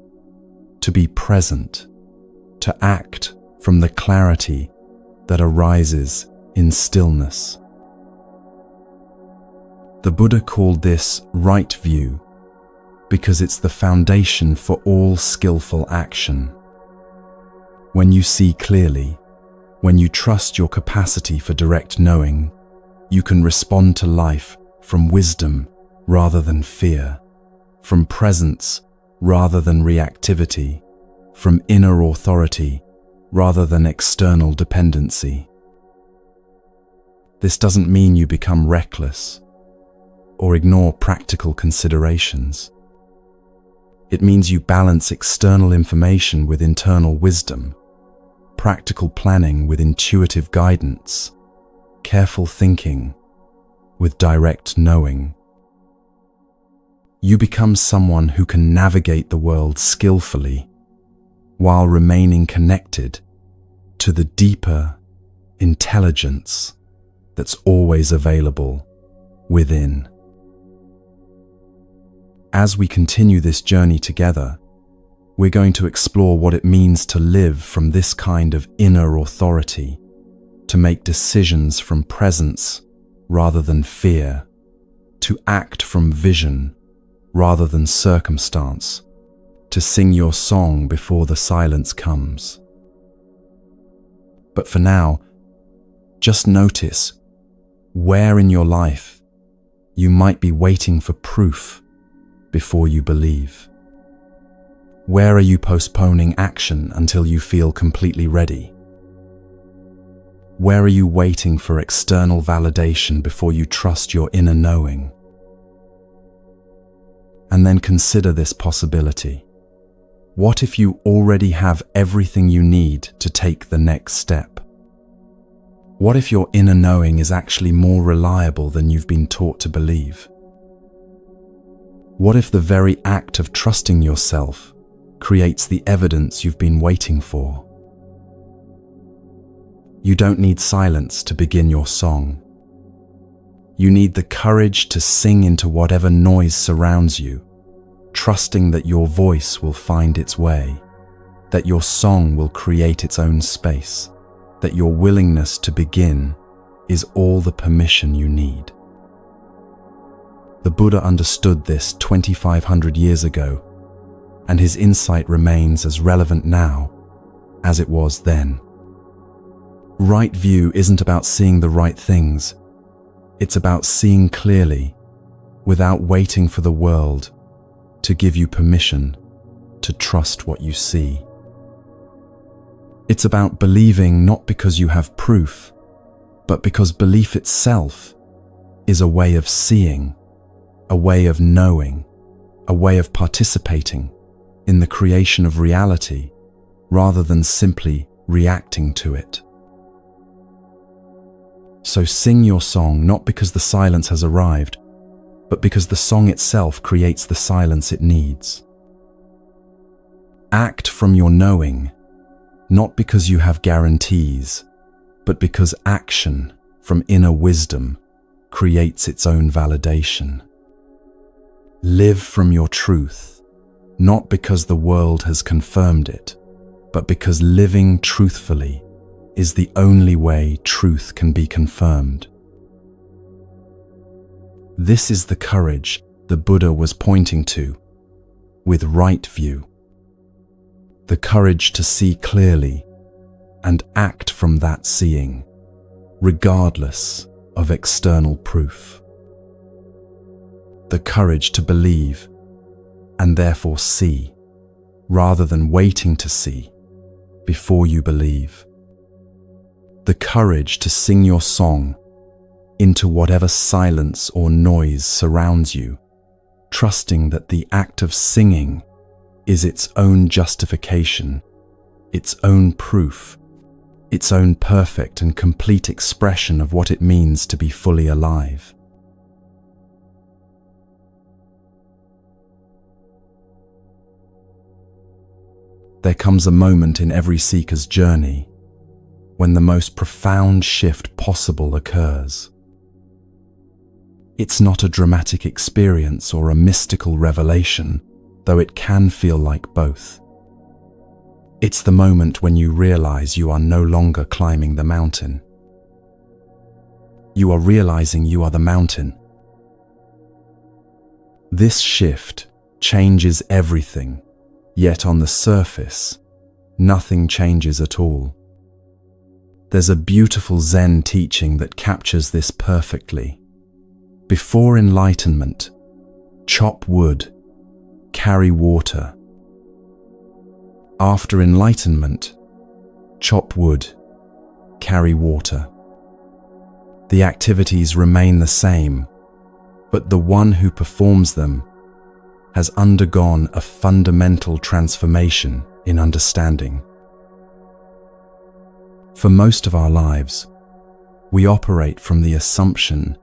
[SPEAKER 1] to be present, to act from the clarity that arises in stillness. The Buddha called this right view because it's the foundation for all skillful action. When you see clearly, when you trust your capacity for direct knowing, you can respond to life from wisdom rather than fear, from presence rather than reactivity, from inner authority rather than external dependency. This doesn't mean you become reckless or ignore practical considerations. It means you balance external information with internal wisdom, practical planning with intuitive guidance, careful thinking with direct knowing. You become someone who can navigate the world skillfully while remaining connected to the deeper intelligence that's always available within. As we continue this journey together, we're going to explore what it means to live from this kind of inner authority, to make decisions from presence rather than fear, to act from vision rather than circumstance, to sing your song before the silence comes. But for now, just notice where in your life you might be waiting for proof before you believe. Where are you postponing action until you feel completely ready? Where are you waiting for external validation before you trust your inner knowing? And then consider this possibility. What if you already have everything you need to take the next step? What if your inner knowing is actually more reliable than you've been taught to believe? What if the very act of trusting yourself creates the evidence you've been waiting for? You don't need silence to begin your song. You need the courage to sing into whatever noise surrounds you, trusting that your voice will find its way, that your song will create its own space, that your willingness to begin is all the permission you need. The Buddha understood this 2,500 years ago, and his insight remains as relevant now as it was then. Right view isn't about seeing the right things. It's about seeing clearly, without waiting for the world to give you permission to trust what you see. It's about believing not because you have proof, but because belief itself is a way of seeing, a way of knowing, a way of participating in the creation of reality rather than simply reacting to it. So sing your song not because the silence has arrived, but because the song itself creates the silence it needs. Act from your knowing, not because you have guarantees, but because action from inner wisdom creates its own validation. Live from your truth, not because the world has confirmed it, but because living truthfully is the only way truth can be confirmed. This is the courage the Buddha was pointing to with right view. The courage to see clearly and act from that seeing, regardless of external proof. The courage to believe and therefore see, rather than waiting to see before you believe. The courage to sing your song into whatever silence or noise surrounds you, trusting that the act of singing is its own justification, its own proof, its own perfect and complete expression of what it means to be fully alive. There comes a moment in every seeker's journey when the most profound shift possible occurs. It's not a dramatic experience or a mystical revelation, though it can feel like both. It's the moment when you realize you are no longer climbing the mountain. You are realizing you are the mountain. This shift changes everything, yet on the surface, nothing changes at all. There's a beautiful Zen teaching that captures this perfectly. Before enlightenment, chop wood, carry water. After enlightenment, chop wood, carry water. The activities remain the same, but the one who performs them has undergone a fundamental transformation in understanding. For most of our lives, we operate from the assumption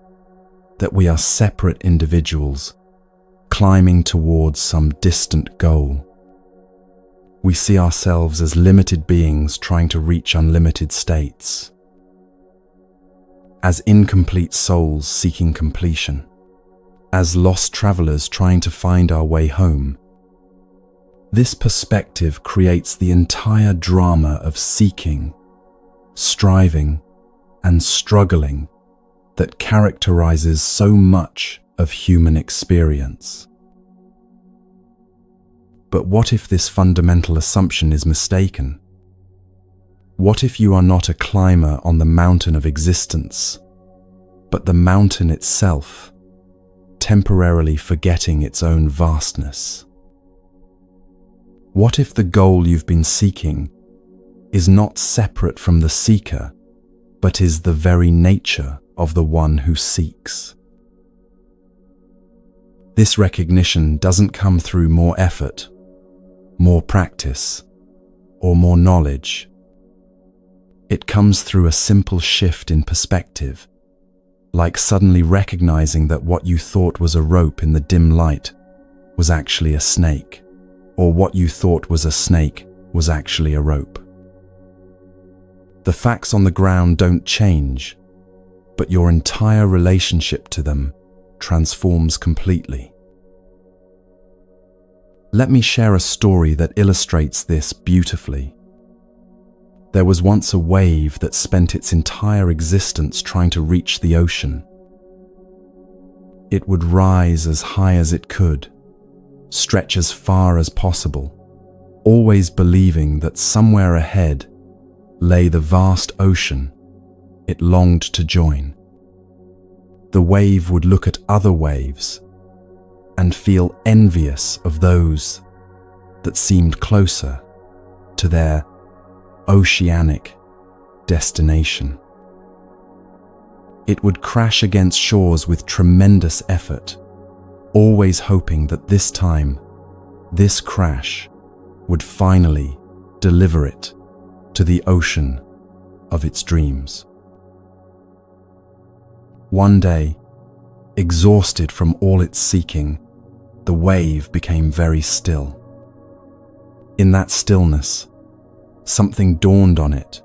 [SPEAKER 1] that we are separate individuals climbing towards some distant goal. We see ourselves as limited beings trying to reach unlimited states, as incomplete souls seeking completion, as lost travelers trying to find our way home. This perspective creates the entire drama of seeking, striving, and struggling that characterizes so much of human experience. But what if this fundamental assumption is mistaken? What if you are not a climber on the mountain of existence, but the mountain itself, temporarily forgetting its own vastness? What if the goal you've been seeking is not separate from the seeker, but is the very nature of the one who seeks? This recognition doesn't come through more effort, more practice, or more knowledge. It comes through a simple shift in perspective, like suddenly recognizing that what you thought was a rope in the dim light was actually a snake, or what you thought was a snake was actually a rope. The facts on the ground don't change, but your entire relationship to them transforms completely. Let me share a story that illustrates this beautifully. There was once a wave that spent its entire existence trying to reach the ocean. It would rise as high as it could, stretch as far as possible, always believing that somewhere ahead lay the vast ocean it longed to join. The wave would look at other waves and feel envious of those that seemed closer to their oceanic destination. It would crash against shores with tremendous effort, always hoping that this time, this crash would finally deliver it to the ocean of its dreams. One day, exhausted from all its seeking, the wave became very still. In that stillness, something dawned on it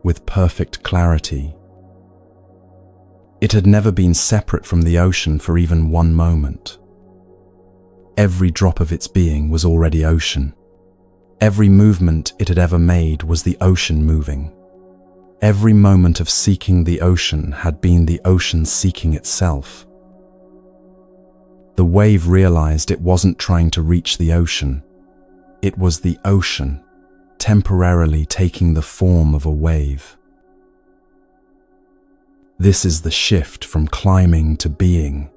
[SPEAKER 1] with perfect clarity. It had never been separate from the ocean for even one moment. Every drop of its being was already ocean. Every movement it had ever made was the ocean moving. Every moment of seeking the ocean had been the ocean seeking itself. The wave realized it wasn't trying to reach the ocean. It was the ocean temporarily taking the form of a wave. This is the shift from climbing to being,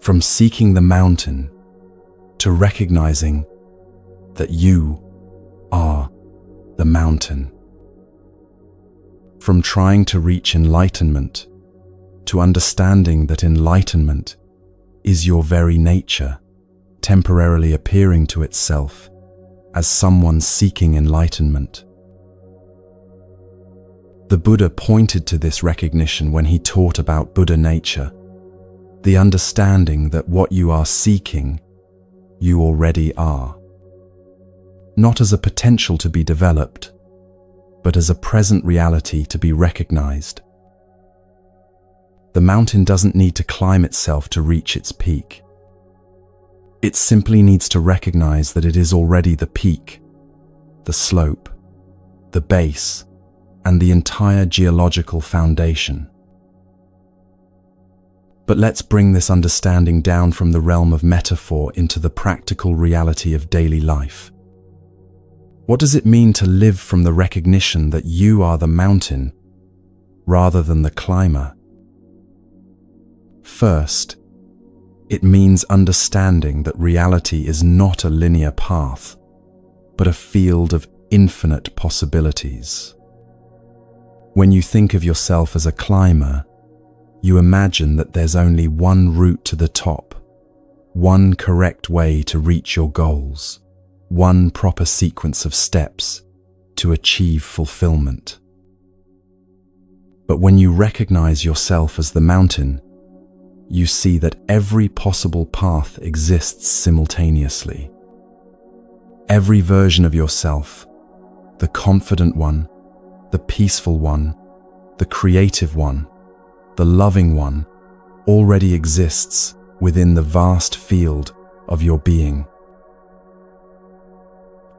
[SPEAKER 1] from seeking the mountain to recognizing that you are the mountain. From trying to reach enlightenment to understanding that enlightenment is your very nature, temporarily appearing to itself as someone seeking enlightenment. The Buddha pointed to this recognition when he taught about Buddha nature, the understanding that what you are seeking, you already are. Not as a potential to be developed, but as a present reality to be recognized. The mountain doesn't need to climb itself to reach its peak. It simply needs to recognize that it is already the peak, the slope, the base, and the entire geological foundation. But let's bring this understanding down from the realm of metaphor into the practical reality of daily life. What does it mean to live from the recognition that you are the mountain rather than the climber? First, it means understanding that reality is not a linear path, but a field of infinite possibilities. When you think of yourself as a climber, you imagine that there's only one route to the top, one correct way to reach your goals, one proper sequence of steps to achieve fulfillment. But when you recognize yourself as the mountain, you see that every possible path exists simultaneously. Every version of yourself, the confident one, the peaceful one, the creative one, the loving one, already exists within the vast field of your being.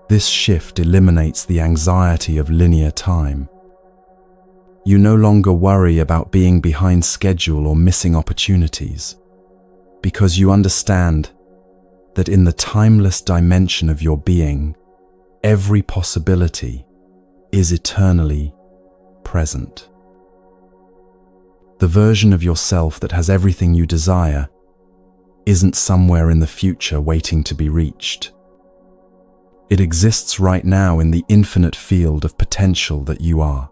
[SPEAKER 1] This shift eliminates the anxiety of linear time. You no longer worry about being behind schedule or missing opportunities, because you understand that in the timeless dimension of your being, every possibility is eternally present. The version of yourself that has everything you desire isn't somewhere in the future waiting to be reached. It exists right now in the infinite field of potential that you are.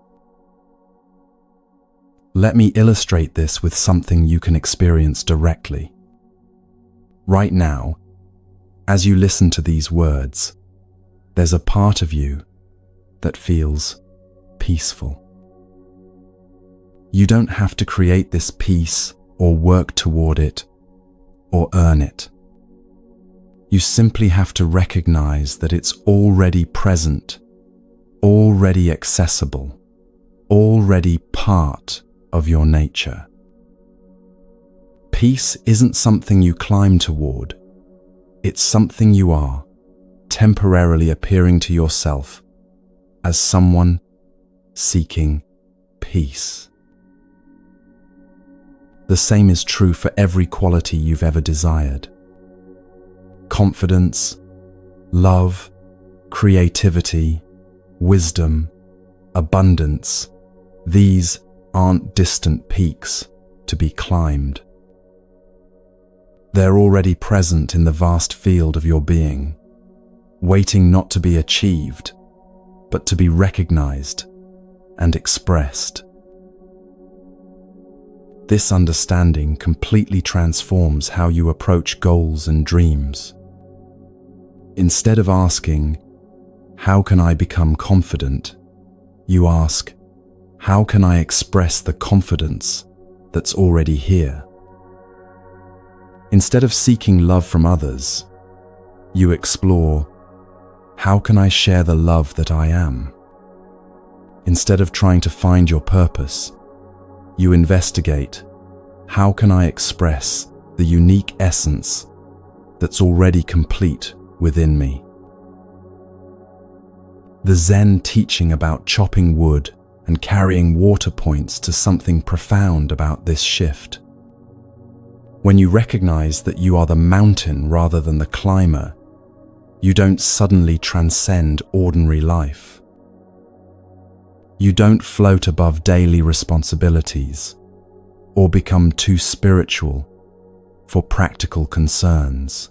[SPEAKER 1] Let me illustrate this with something you can experience directly. Right now, as you listen to these words, there's a part of you that feels peaceful. You don't have to create this peace or work toward it or earn it. You simply have to recognize that it's already present, already accessible, already part of your nature. Peace isn't something you climb toward. It's something you are, temporarily appearing to yourself as someone seeking peace. The same is true for every quality you've ever desired. Confidence, love, creativity, wisdom, abundance, these aren't distant peaks to be climbed. They're already present in the vast field of your being, waiting not to be achieved, but to be recognized and expressed. This understanding completely transforms how you approach goals and dreams. Instead of asking, "How can I become confident?" you ask, "How can I express the confidence that's already here?" Instead of seeking love from others, you explore, "How can I share the love that I am?" Instead of trying to find your purpose, you investigate, "How can I express the unique essence that's already complete within me?" The Zen teaching about chopping wood and carrying water points to something profound about this shift. When you recognize that you are the mountain rather than the climber, you don't suddenly transcend ordinary life. You don't float above daily responsibilities or become too spiritual for practical concerns.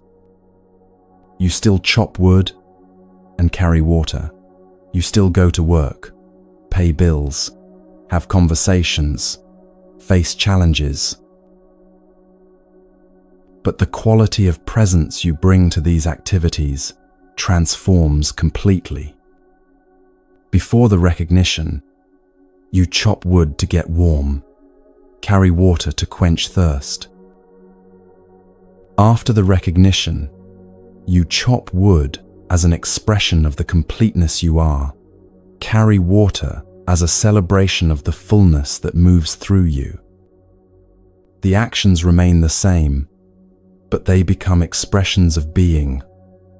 [SPEAKER 1] You still chop wood and carry water. You still go to work, pay bills, have conversations, face challenges. But the quality of presence you bring to these activities transforms completely. Before the recognition, you chop wood to get warm, carry water to quench thirst. After the recognition, you chop wood as an expression of the completeness you are, carry water as a celebration of the fullness that moves through you. The actions remain the same, but they become expressions of being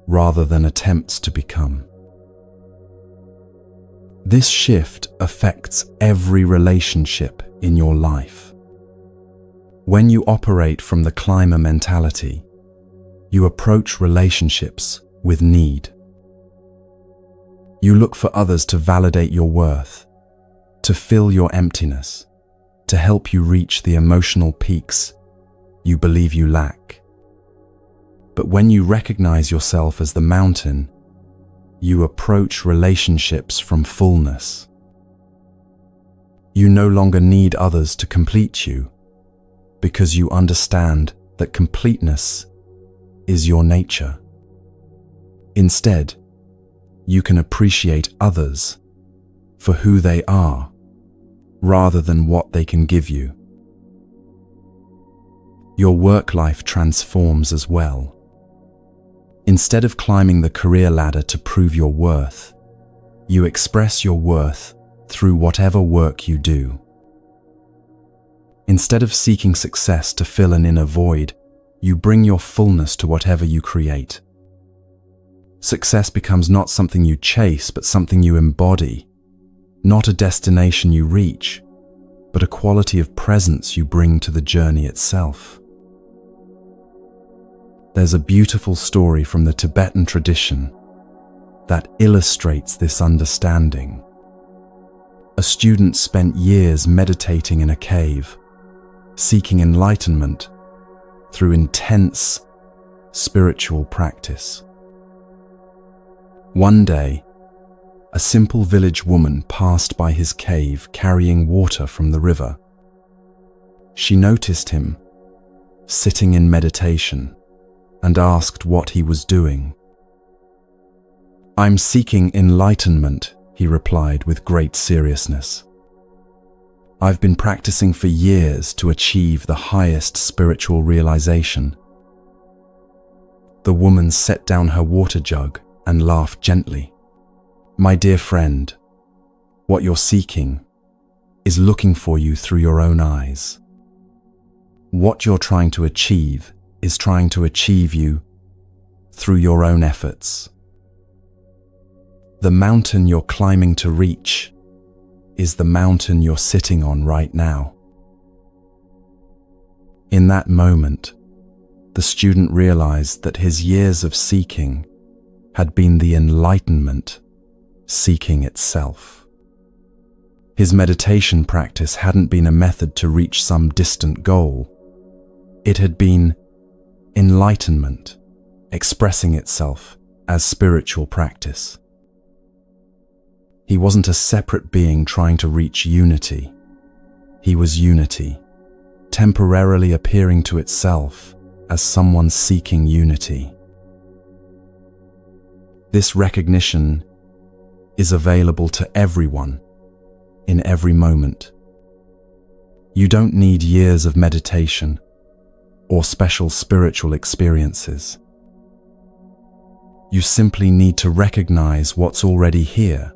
[SPEAKER 1] rather than attempts to become. This shift affects every relationship in your life. When you operate from the climber mentality, you approach relationships with need. You look for others to validate your worth, to fill your emptiness, to help you reach the emotional peaks you believe you lack. But when you recognize yourself as the mountain, you approach relationships from fullness. You no longer need others to complete you, because you understand that completeness is your nature. Instead, you can appreciate others for who they are, rather than what they can give you. Your work life transforms as well. Instead of climbing the career ladder to prove your worth, you express your worth through whatever work you do. Instead of seeking success to fill an inner void, you bring your fullness to whatever you create. Success becomes not something you chase, but something you embody, not a destination you reach, but a quality of presence you bring to the journey itself. There's a beautiful story from the Tibetan tradition that illustrates this understanding. A student spent years meditating in a cave, seeking enlightenment through intense spiritual practice. One day, a simple village woman passed by his cave carrying water from the river. She noticed him sitting in meditation and asked what he was doing. "I'm seeking enlightenment," he replied with great seriousness. "I've been practicing for years to achieve the highest spiritual realization." The woman set down her water jug and laughed gently. "My dear friend, what you're seeking is looking for you through your own eyes. What you're trying to achieve is trying to achieve you through your own efforts. The mountain you're climbing to reach is the mountain you're sitting on right now." In that moment, the student realized that his years of seeking had been the enlightenment seeking itself. His meditation practice hadn't been a method to reach some distant goal. It had been enlightenment expressing itself as spiritual practice. He wasn't a separate being trying to reach unity. He was unity, temporarily appearing to itself as someone seeking unity. This recognition is available to everyone in every moment. You don't need years of meditation or special spiritual experiences. You simply need to recognize what's already here,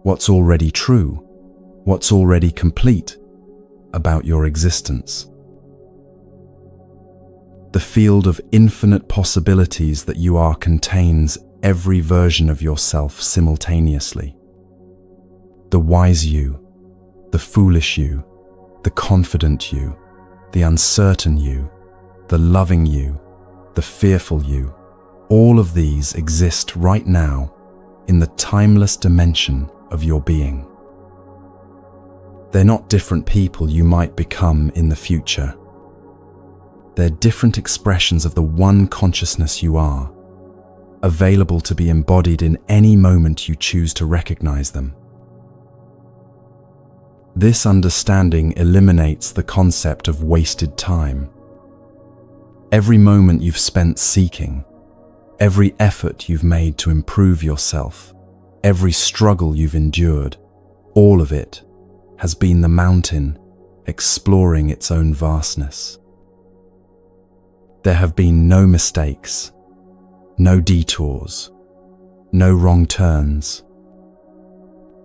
[SPEAKER 1] what's already true, what's already complete about your existence. The field of infinite possibilities that you are contains every version of yourself simultaneously. The wise you, the foolish you, the confident you, the uncertain you, the loving you, the fearful you, all of these exist right now in the timeless dimension of your being. They're not different people you might become in the future. They're different expressions of the one consciousness you are, available to be embodied in any moment you choose to recognize them. This understanding eliminates the concept of wasted time. Every moment you've spent seeking, every effort you've made to improve yourself, every struggle you've endured, all of it has been the mountain exploring its own vastness. There have been no mistakes, no detours, no wrong turns.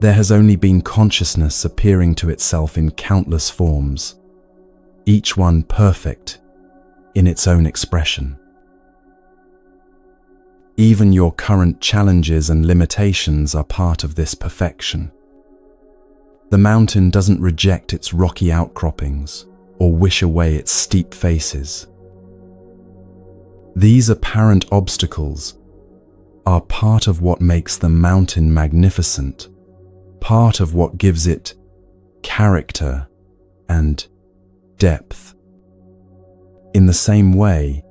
[SPEAKER 1] There has only been consciousness appearing to itself in countless forms, each one perfect in its own expression. Even your current challenges and limitations are part of this perfection. The mountain doesn't reject its rocky outcroppings or wish away its steep faces. These apparent obstacles are part of what makes the mountain magnificent, part of what gives it character and depth. In the same way,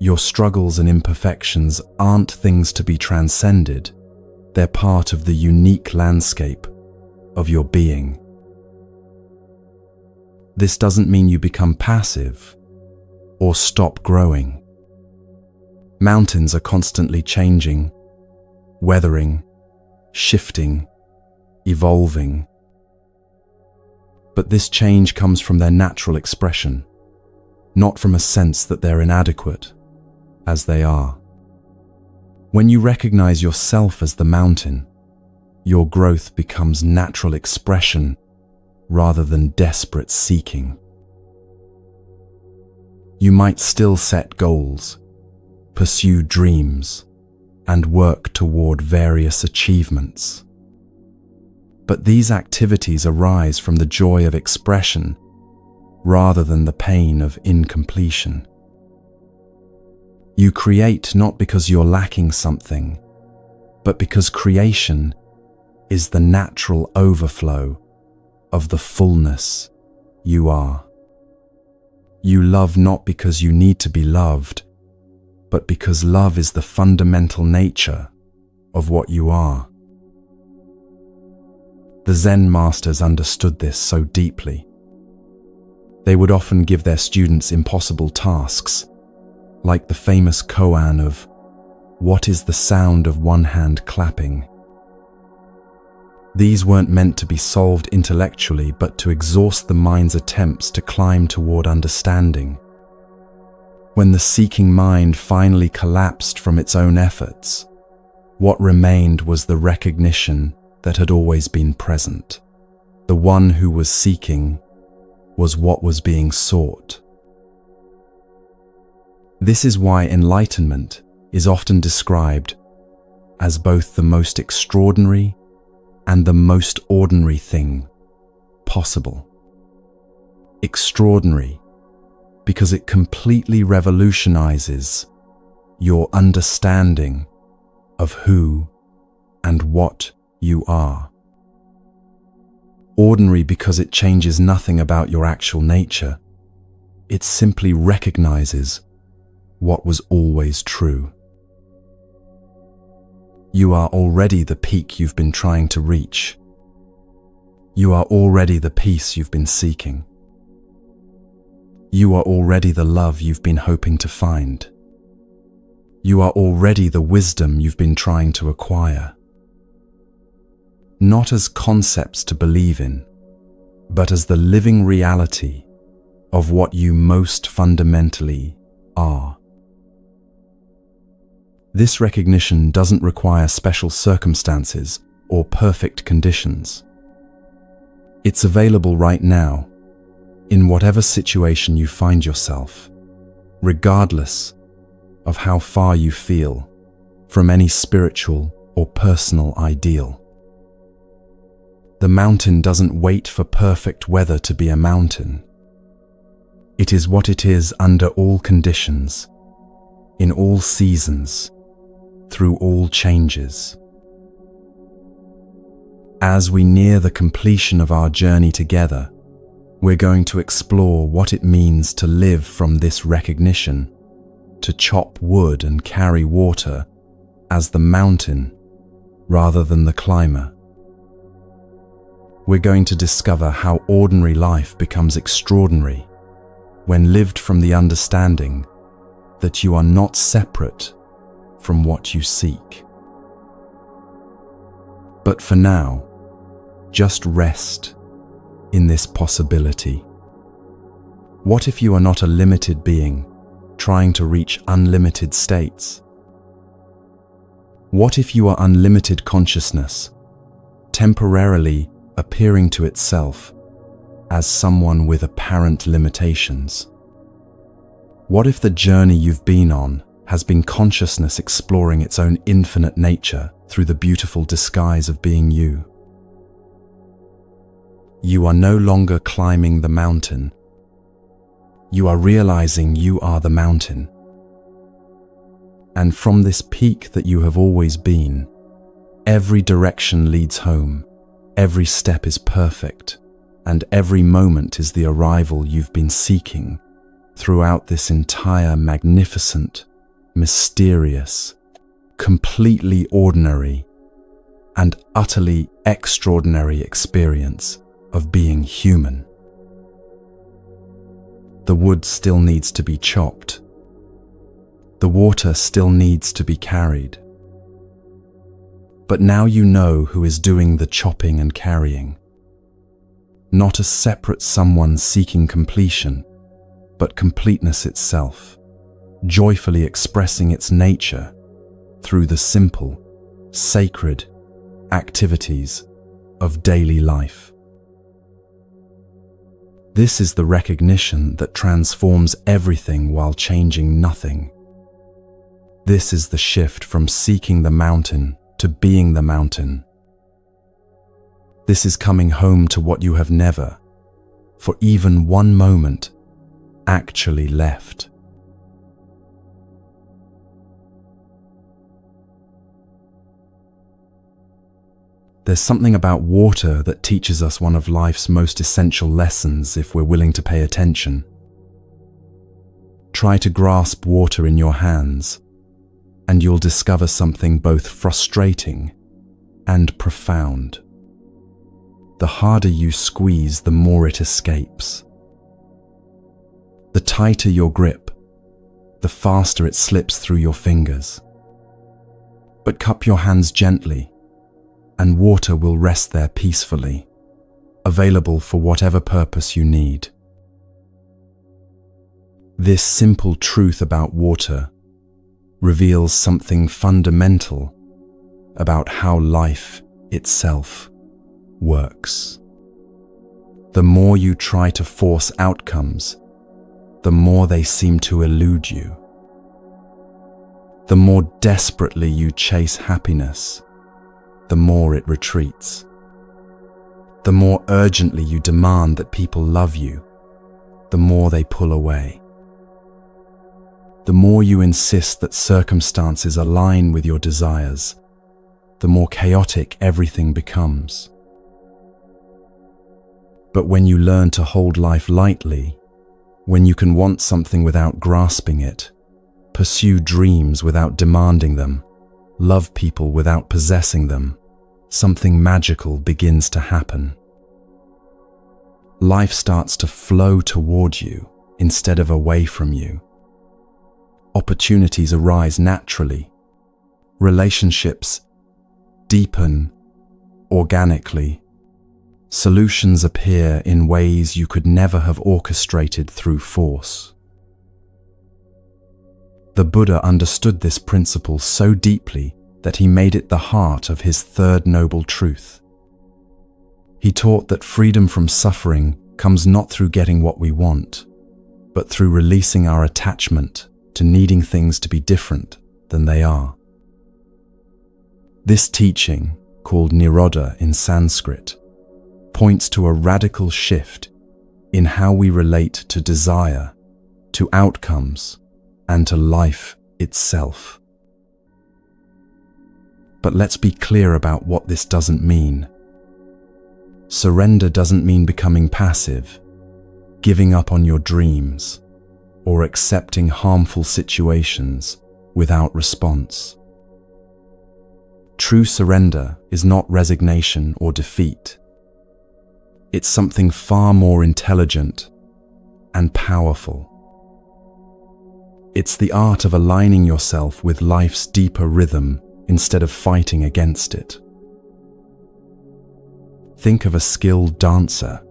[SPEAKER 1] your struggles and imperfections aren't things to be transcended. They're part of the unique landscape of your being. This doesn't mean you become passive or stop growing. Mountains are constantly changing, weathering, shifting, evolving. But this change comes from their natural expression, not from a sense that they're inadequate, as they are. When you recognize yourself as the mountain, your growth becomes natural expression rather than desperate seeking. You might still set goals, pursue dreams, and work toward various achievements. But these activities arise from the joy of expression rather than the pain of incompletion. You create not because you're lacking something, but because creation is the natural overflow of the fullness you are. You love not because you need to be loved, but because love is the fundamental nature of what you are. The Zen masters understood this so deeply. They would often give their students impossible tasks, like the famous koan of, "What is the sound of one hand clapping?" These weren't meant to be solved intellectually, but to exhaust the mind's attempts to climb toward understanding. When the seeking mind finally collapsed from its own efforts, what remained was the recognition that had always been present. The one who was seeking was what was being sought. This is why enlightenment is often described as both the most extraordinary and the most ordinary thing possible. Extraordinary because it completely revolutionizes your understanding of who and what you are. Ordinary because it changes nothing about your actual nature. It simply recognizes what was always true. You are already the peak you've been trying to reach. You are already the peace you've been seeking. You are already the love you've been hoping to find. You are already the wisdom you've been trying to acquire. Not as concepts to believe in, but as the living reality of what you most fundamentally are. This recognition doesn't require special circumstances or perfect conditions. It's available right now, in whatever situation you find yourself, regardless of how far you feel from any spiritual or personal ideal. The mountain doesn't wait for perfect weather to be a mountain. It is what it is under all conditions, in all seasons, through all changes. As we near the completion of our journey together, we're going to explore what it means to live from this recognition, to chop wood and carry water as the mountain rather than the climber. We're going to discover how ordinary life becomes extraordinary when lived from the understanding that you are not separate from what you seek. But for now, just rest in this possibility. What if you are not a limited being trying to reach unlimited states? What if you are unlimited consciousness, temporarily appearing to itself as someone with apparent limitations? What if the journey you've been on has been consciousness exploring its own infinite nature through the beautiful disguise of being you? You are no longer climbing the mountain. You are realizing you are the mountain. And from this peak that you have always been, every direction leads home, every step is perfect, and every moment is the arrival you've been seeking throughout this entire magnificent, mysterious, completely ordinary, and utterly extraordinary experience of being human. The wood still needs to be chopped. The water still needs to be carried. But now you know who is doing the chopping and carrying. Not a separate someone seeking completion, but completeness itself, joyfully expressing its nature through the simple, sacred activities of daily life. This is the recognition that transforms everything while changing nothing. This is the shift from seeking the mountain to being the mountain. This is coming home to what you have never, for even one moment, actually left. There's something about water that teaches us one of life's most essential lessons if we're willing to pay attention. Try to grasp water in your hands, and you'll discover something both frustrating and profound. The harder you squeeze, the more it escapes. The tighter your grip, the faster it slips through your fingers. But cup your hands gently, and water will rest there peacefully, available for whatever purpose you need. This simple truth about water reveals something fundamental about how life itself works. The more you try to force outcomes, the more they seem to elude you. The more desperately you chase happiness, the more it retreats. The more urgently you demand that people love you, the more they pull away. The more you insist that circumstances align with your desires, the more chaotic everything becomes. But when you learn to hold life lightly, when you can want something without grasping it, pursue dreams without demanding them, love people without possessing them, something magical begins to happen. Life starts to flow toward you instead of away from you. Opportunities arise naturally. Relationships deepen organically. Solutions appear in ways you could never have orchestrated through force. The Buddha understood this principle so deeply that he made it the heart of his third noble truth. He taught that freedom from suffering comes not through getting what we want, but through releasing our attachment to needing things to be different than they are. This teaching, called Nirodha in Sanskrit, points to a radical shift in how we relate to desire, to outcomes, and to life itself. But let's be clear about what this doesn't mean. Surrender doesn't mean becoming passive, giving up on your dreams, or accepting harmful situations without response. True surrender is not resignation or defeat. It's something far more intelligent and powerful. It's the art of aligning yourself with life's deeper rhythm instead of fighting against it. Think of a skilled dancer.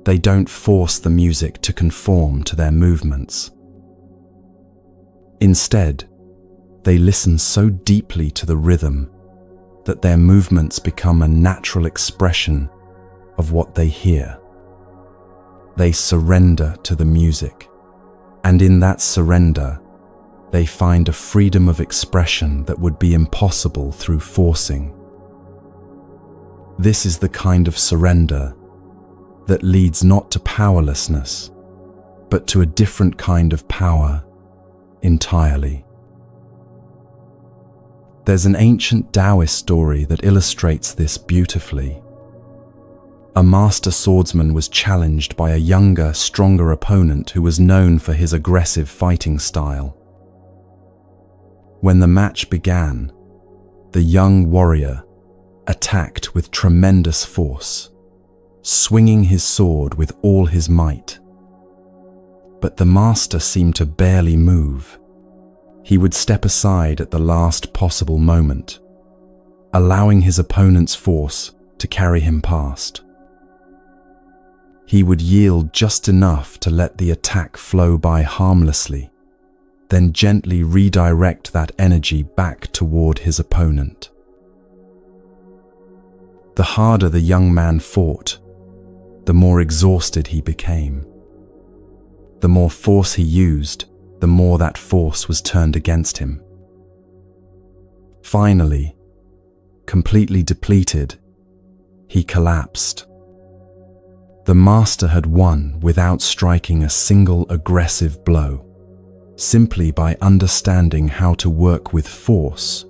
[SPEAKER 1] They don't force the music to conform to their movements. Instead, they listen so deeply to the rhythm that their movements become a natural expression of what they hear. They surrender to the music, and in that surrender, they find a freedom of expression that would be impossible through forcing. This is the kind of surrender that leads not to powerlessness, but to a different kind of power entirely. There's an ancient Taoist story that illustrates this beautifully. A master swordsman was challenged by a younger, stronger opponent who was known for his aggressive fighting style. When the match began, the young warrior attacked with tremendous force, swinging his sword with all his might. But the master seemed to barely move. He would step aside at the last possible moment, allowing his opponent's force to carry him past. He would yield just enough to let the attack flow by harmlessly, then gently redirect that energy back toward his opponent. The harder the young man fought, the more exhausted he became. The more force he used, the more that force was turned against him. Finally, completely depleted, he collapsed. The master had won without striking a single aggressive blow, simply by understanding how to work with force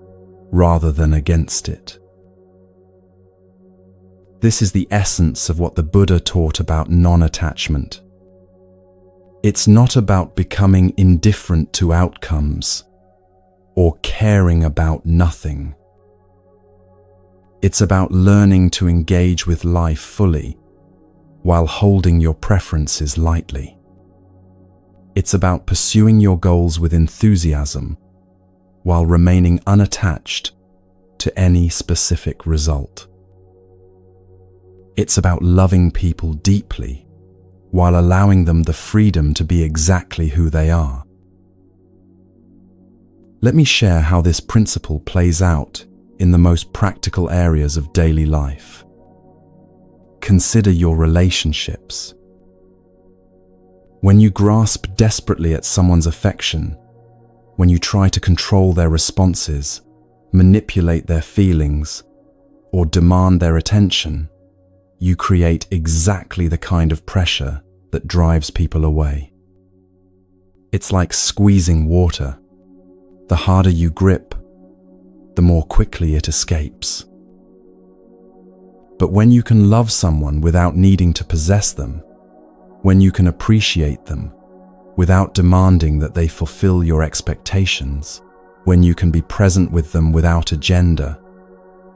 [SPEAKER 1] rather than against it. This is the essence of what the Buddha taught about non-attachment. It's not about becoming indifferent to outcomes or caring about nothing. It's about learning to engage with life fully while holding your preferences lightly. It's about pursuing your goals with enthusiasm while remaining unattached to any specific result. It's about loving people deeply while allowing them the freedom to be exactly who they are. Let me share how this principle plays out in the most practical areas of daily life. Consider your relationships. When you grasp desperately at someone's affection, when you try to control their responses, manipulate their feelings, or demand their attention, you create exactly the kind of pressure that drives people away. It's like squeezing water. The harder you grip, the more quickly it escapes. But when you can love someone without needing to possess them, when you can appreciate them without demanding that they fulfill your expectations, when you can be present with them without agenda,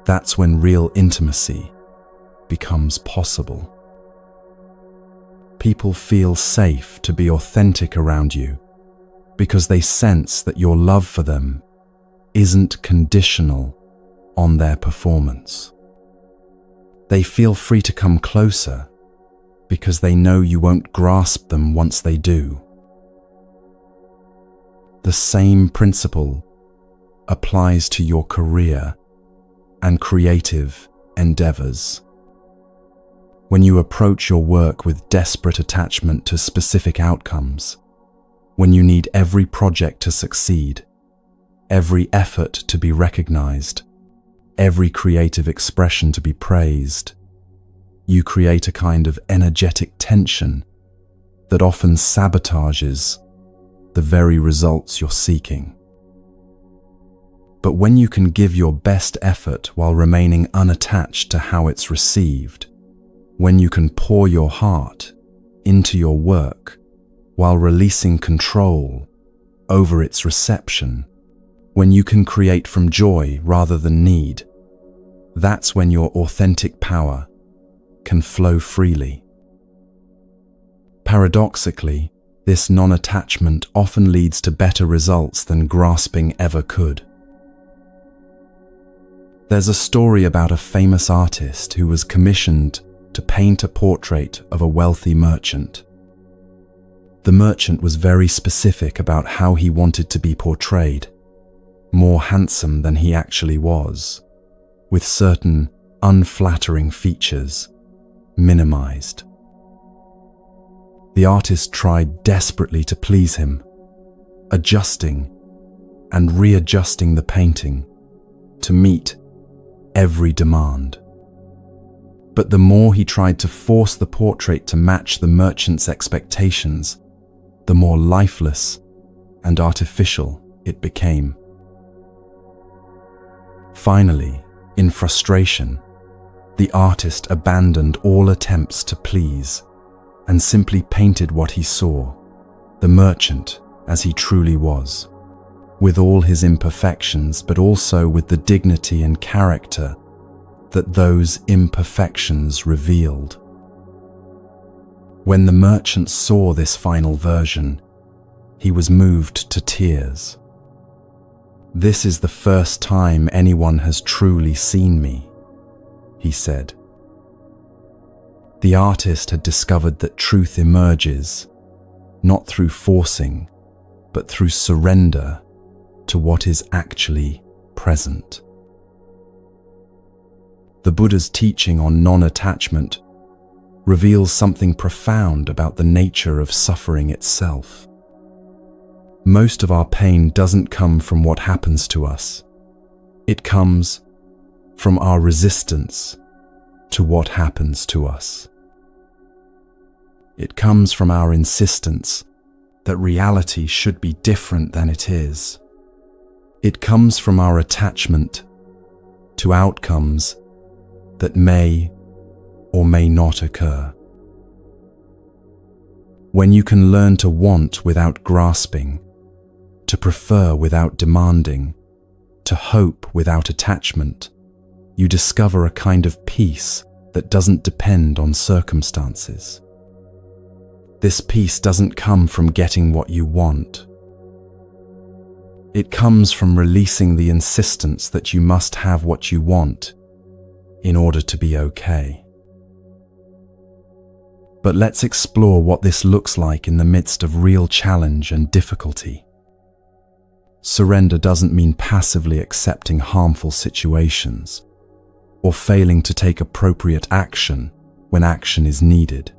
[SPEAKER 1] that's when real intimacy becomes possible. People feel safe to be authentic around you because they sense that your love for them isn't conditional on their performance. They feel free to come closer because they know you won't grasp them once they do. The same principle applies to your career and creative endeavors. When you approach your work with desperate attachment to specific outcomes, when you need every project to succeed, every effort to be recognized, every creative expression to be praised, you create a kind of energetic tension that often sabotages the very results you're seeking. But when you can give your best effort while remaining unattached to how it's received, when you can pour your heart into your work while releasing control over its reception, when you can create from joy rather than need, that's when your authentic power can flow freely. Paradoxically, this non-attachment often leads to better results than grasping ever could. There's a story about a famous artist who was commissioned to paint a portrait of a wealthy merchant. The merchant was very specific about how he wanted to be portrayed, more handsome than he actually was, with certain unflattering features minimized. The artist tried desperately to please him, adjusting and readjusting the painting to meet every demand. But the more he tried to force the portrait to match the merchant's expectations, the more lifeless and artificial it became. Finally, in frustration, the artist abandoned all attempts to please and simply painted what he saw, the merchant as he truly was, with all his imperfections, but also with the dignity and character that those imperfections revealed. When the merchant saw this final version, he was moved to tears. "This is the first time anyone has truly seen me," he said. The artist had discovered that truth emerges, not through forcing, but through surrender to what is actually present. The Buddha's teaching on non-attachment reveals something profound about the nature of suffering itself. Most of our pain doesn't come from what happens to us. It comes from our resistance to what happens to us. It comes from our insistence that reality should be different than it is. It comes from our attachment to outcomes that may or may not occur. When you can learn to want without grasping, to prefer without demanding, to hope without attachment, you discover a kind of peace that doesn't depend on circumstances. This peace doesn't come from getting what you want. It comes from releasing the insistence that you must have what you want in order to be okay. But let's explore what this looks like in the midst of real challenge and difficulty. Surrender doesn't mean passively accepting harmful situations or failing to take appropriate action when action is needed.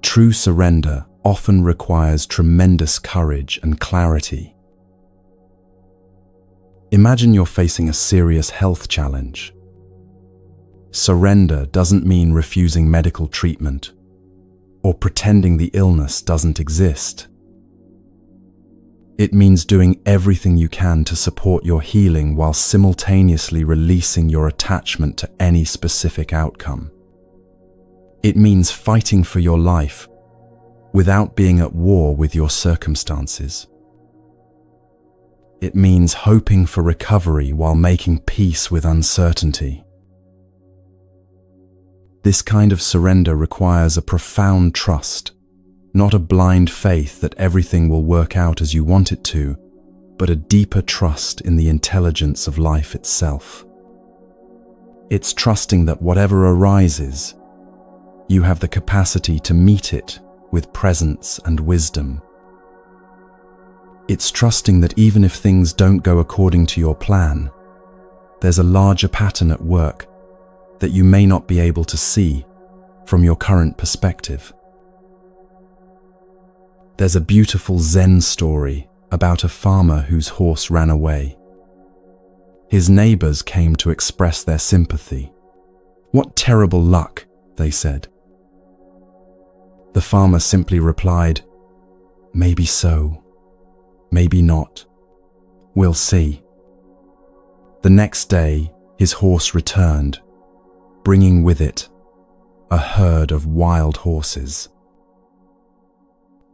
[SPEAKER 1] True surrender often requires tremendous courage and clarity. Imagine you're facing a serious health challenge. Surrender doesn't mean refusing medical treatment or pretending the illness doesn't exist. It means doing everything you can to support your healing while simultaneously releasing your attachment to any specific outcome. It means fighting for your life without being at war with your circumstances. It means hoping for recovery while making peace with uncertainty. This kind of surrender requires a profound trust, not a blind faith that everything will work out as you want it to, but a deeper trust in the intelligence of life itself. It's trusting that whatever arises, you have the capacity to meet it with presence and wisdom. It's trusting that even if things don't go according to your plan, there's a larger pattern at work that you may not be able to see from your current perspective. There's a beautiful Zen story about a farmer whose horse ran away. His neighbors came to express their sympathy. "What terrible luck," they said. The farmer simply replied, "Maybe so, maybe not. We'll see." The next day, his horse returned, bringing with it a herd of wild horses.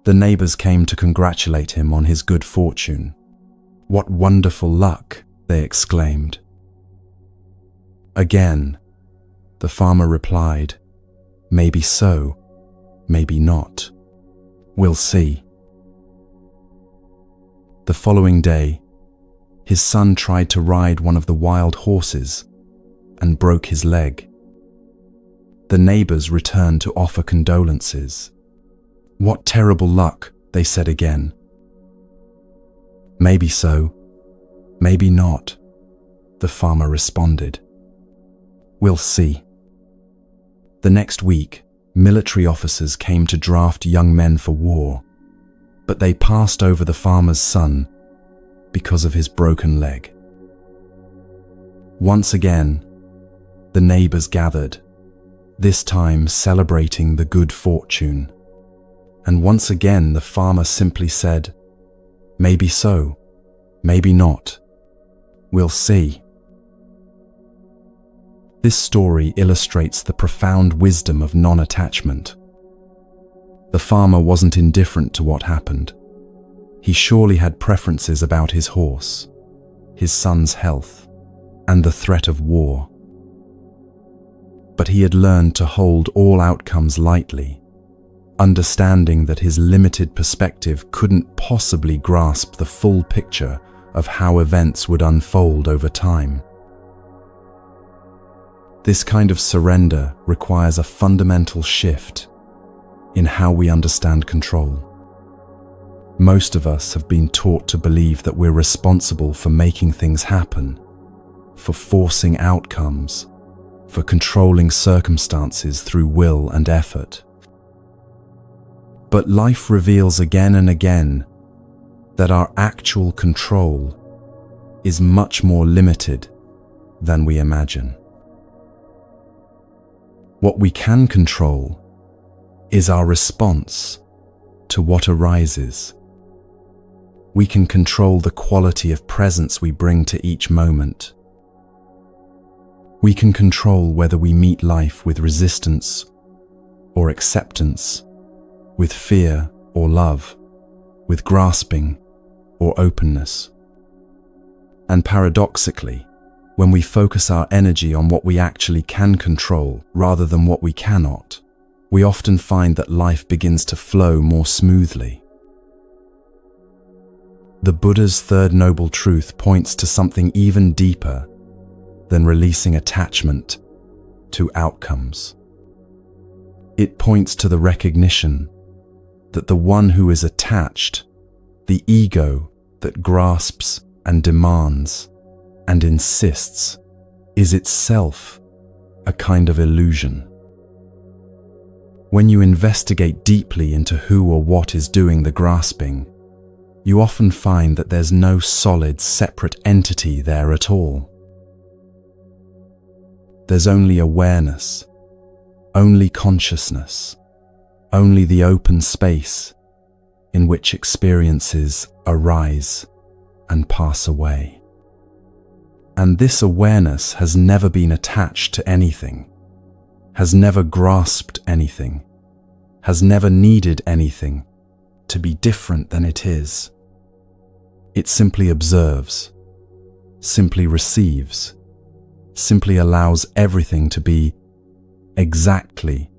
[SPEAKER 1] The neighbors came to congratulate him on his good fortune. "What wonderful luck," they exclaimed. Again, the farmer replied, "Maybe so, maybe not. We'll see." The following day, his son tried to ride one of the wild horses and broke his leg. The neighbors returned to offer condolences. "What terrible luck," they said again. "Maybe so, maybe not," the farmer responded. "We'll see." The next week, military officers came to draft young men for war, but they passed over the farmer's son because of his broken leg. Once again, The neighbors gathered, this time celebrating the good fortune. And once again the farmer simply said, "Maybe so, maybe not. We'll see." This story illustrates the profound wisdom of non-attachment. The farmer wasn't indifferent to what happened. He surely had preferences about his horse, his son's health, and the threat of war. But he had learned to hold all outcomes lightly, understanding that his limited perspective couldn't possibly grasp the full picture of how events would unfold over time. This kind of surrender requires a fundamental shift in how we understand control. Most of us have been taught to believe that we're responsible for making things happen, for forcing outcomes, for controlling circumstances through will and effort. But life reveals again and again that our actual control is much more limited than we imagine. What we can control is our response to what arises. We can control the quality of presence we bring to each moment. We can control whether we meet life with resistance or acceptance, with fear or love, with grasping or openness. And paradoxically, when we focus our energy on what we actually can control rather than what we cannot, we often find that life begins to flow more smoothly. The Buddha's third noble truth points to something even deeper than releasing attachment to outcomes. It points to the recognition that the one who is attached, the ego that grasps and demands and insists, is itself a kind of illusion. When you investigate deeply into who or what is doing the grasping, you often find that there's no solid, separate entity there at all. There's only awareness, only consciousness, only the open space in which experiences arise and pass away. And this awareness has never been attached to anything, has never grasped anything, has never needed anything to be different than it is. It simply observes, simply receives, simply allows everything to be exactly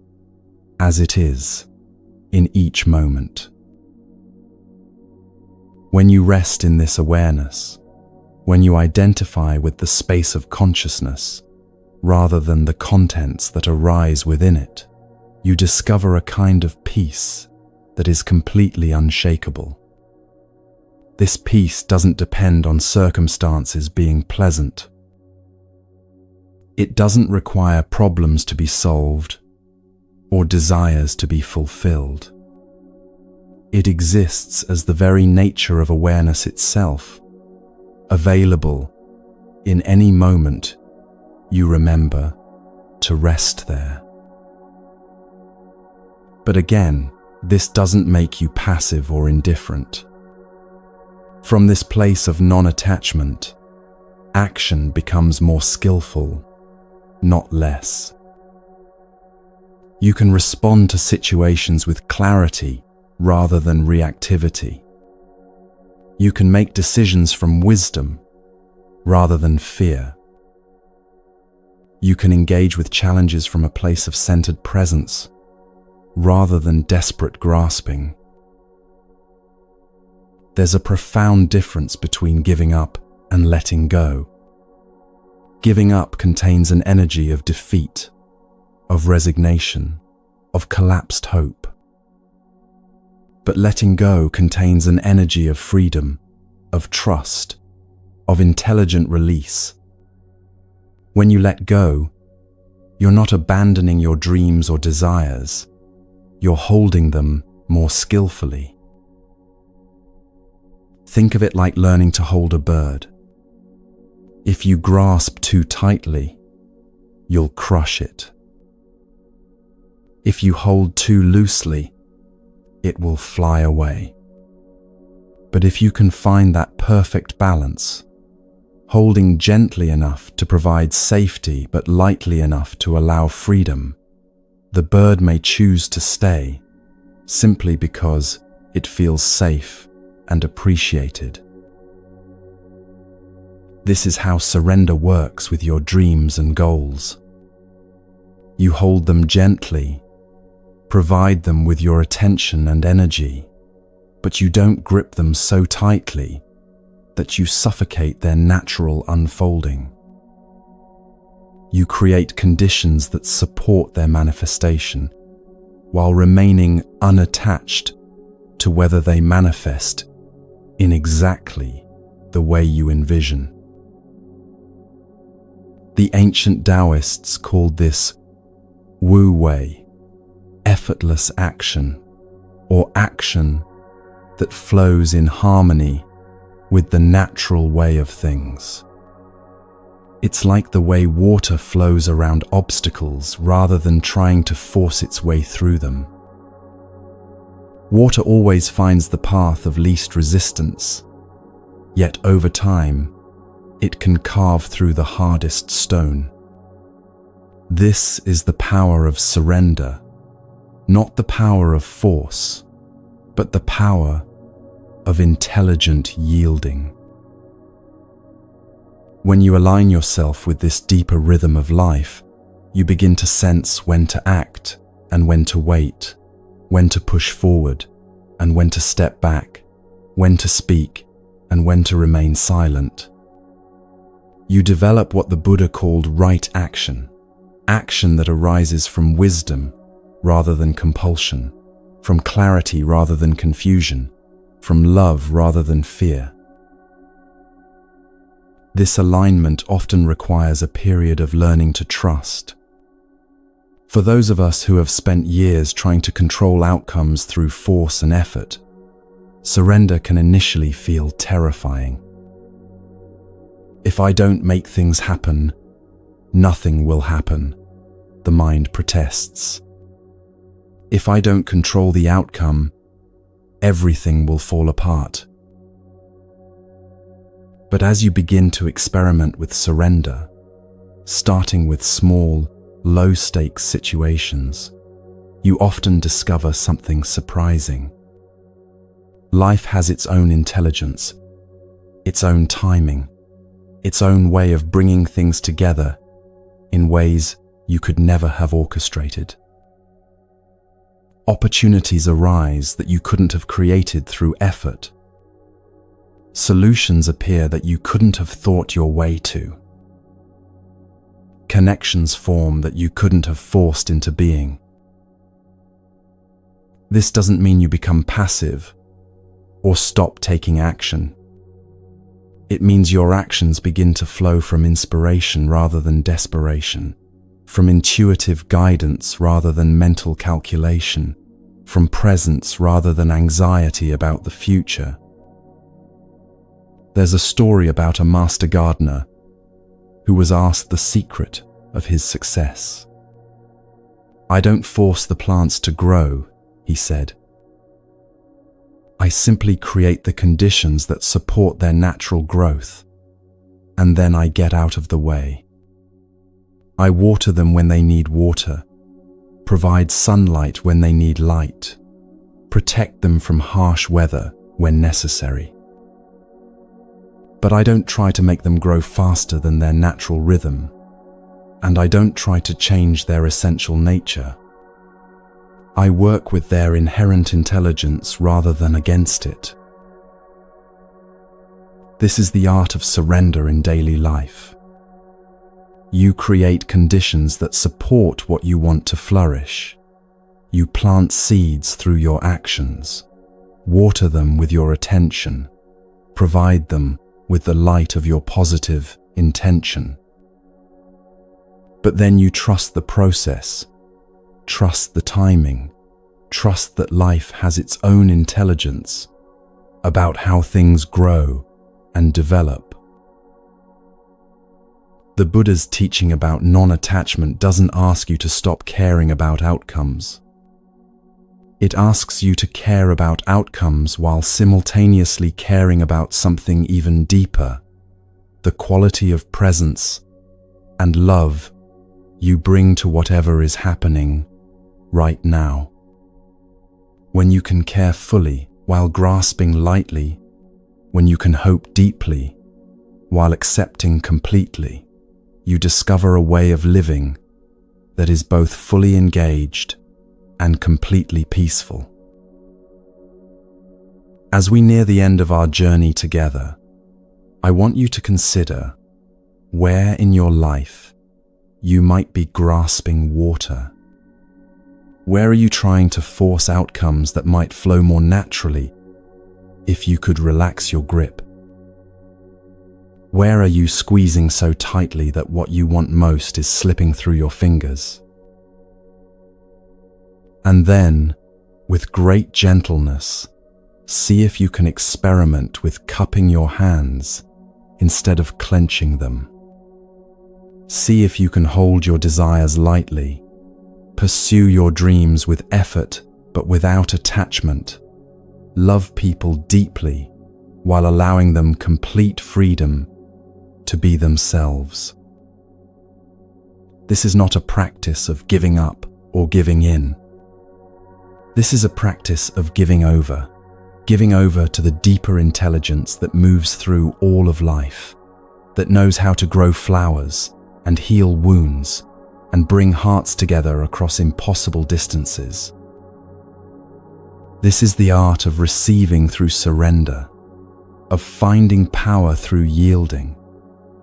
[SPEAKER 1] as it is in each moment. When you rest in this awareness, when you identify with the space of consciousness rather than the contents that arise within it, you discover a kind of peace that is completely unshakable. This peace doesn't depend on circumstances being pleasant. It doesn't require problems to be solved or desires to be fulfilled. It exists as the very nature of awareness itself, available in any moment you remember to rest there. But again, this doesn't make you passive or indifferent. From this place of non-attachment, action becomes more skillful, not less. You can respond to situations with clarity rather than reactivity. You can make decisions from wisdom rather than fear. You can engage with challenges from a place of centered presence rather than desperate grasping. There's a profound difference between giving up and letting go. Giving up contains an energy of defeat, of resignation, of collapsed hope. But letting go contains an energy of freedom, of trust, of intelligent release. When you let go, you're not abandoning your dreams or desires, you're holding them more skillfully. Think of it like learning to hold a bird. If you grasp too tightly, you'll crush it. If you hold too loosely, it will fly away. But if you can find that perfect balance, holding gently enough to provide safety but lightly enough to allow freedom, the bird may choose to stay simply because it feels safe and appreciated. This is how surrender works with your dreams and goals. You hold them gently, provide them with your attention and energy, but you don't grip them so tightly that you suffocate their natural unfolding. You create conditions that support their manifestation while remaining unattached to whether they manifest in exactly the way you envision. The ancient Taoists called this Wu Wei, effortless action, or action that flows in harmony with the natural way of things. It's like the way water flows around obstacles rather than trying to force its way through them. Water always finds the path of least resistance, yet over time, it can carve through the hardest stone. This is the power of surrender, not the power of force, but the power of intelligent yielding. When you align yourself with this deeper rhythm of life, you begin to sense when to act and when to wait, when to push forward and when to step back, when to speak and when to remain silent. You develop what the Buddha called right action, action that arises from wisdom rather than compulsion, from clarity rather than confusion, from love rather than fear. This alignment often requires a period of learning to trust. For those of us who have spent years trying to control outcomes through force and effort, surrender can initially feel terrifying. If I don't make things happen, nothing will happen, the mind protests. If I don't control the outcome, everything will fall apart. But as you begin to experiment with surrender, starting with small, low-stakes situations, you often discover something surprising. Life has its own intelligence, its own timing, its own way of bringing things together in ways you could never have orchestrated. Opportunities arise that you couldn't have created through effort. Solutions appear that you couldn't have thought your way to. Connections form that you couldn't have forced into being. This doesn't mean you become passive or stop taking action. It means your actions begin to flow from inspiration rather than desperation, from intuitive guidance rather than mental calculation, from presence rather than anxiety about the future. There's a story about a master gardener who was asked the secret of his success. "I don't force the plants to grow," he said. "I simply create the conditions that support their natural growth, and then I get out of the way. I water them when they need water, provide sunlight when they need light, protect them from harsh weather when necessary. But I don't try to make them grow faster than their natural rhythm, and I don't try to change their essential nature. I work with their inherent intelligence rather than against it." This is the art of surrender in daily life. You create conditions that support what you want to flourish. You plant seeds through your actions, water them with your attention, provide them with the light of your positive intention. But then you trust the process, trust the timing, trust that life has its own intelligence about how things grow and develop. The Buddha's teaching about non-attachment doesn't ask you to stop caring about outcomes. It asks you to care about outcomes while simultaneously caring about something even deeper, the quality of presence and love you bring to whatever is happening right now. When you can care fully while grasping lightly, when you can hope deeply while accepting completely, you discover a way of living that is both fully engaged and completely peaceful. As we near the end of our journey together, I want you to consider where in your life you might be grasping water. Where are you trying to force outcomes that might flow more naturally if you could relax your grip? Where are you squeezing so tightly that what you want most is slipping through your fingers? And then, with great gentleness, see if you can experiment with cupping your hands instead of clenching them. See if you can hold your desires lightly, pursue your dreams with effort but without attachment, love people deeply while allowing them complete freedom to be themselves. This is not a practice of giving up or giving in. This is a practice of giving over to the deeper intelligence that moves through all of life, that knows how to grow flowers and heal wounds and bring hearts together across impossible distances. This is the art of receiving through surrender, of finding power through yielding,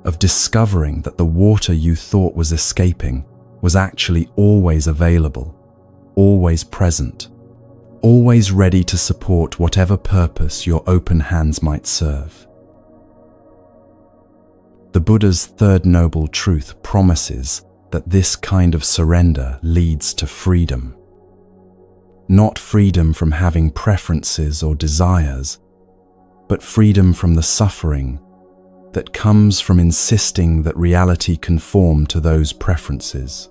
[SPEAKER 1] of discovering that the water you thought was escaping was actually always available, always present, always ready to support whatever purpose your open hands might serve. The Buddha's third noble truth promises that this kind of surrender leads to freedom. Not freedom from having preferences or desires, but freedom from the suffering that comes from insisting that reality conform to those preferences.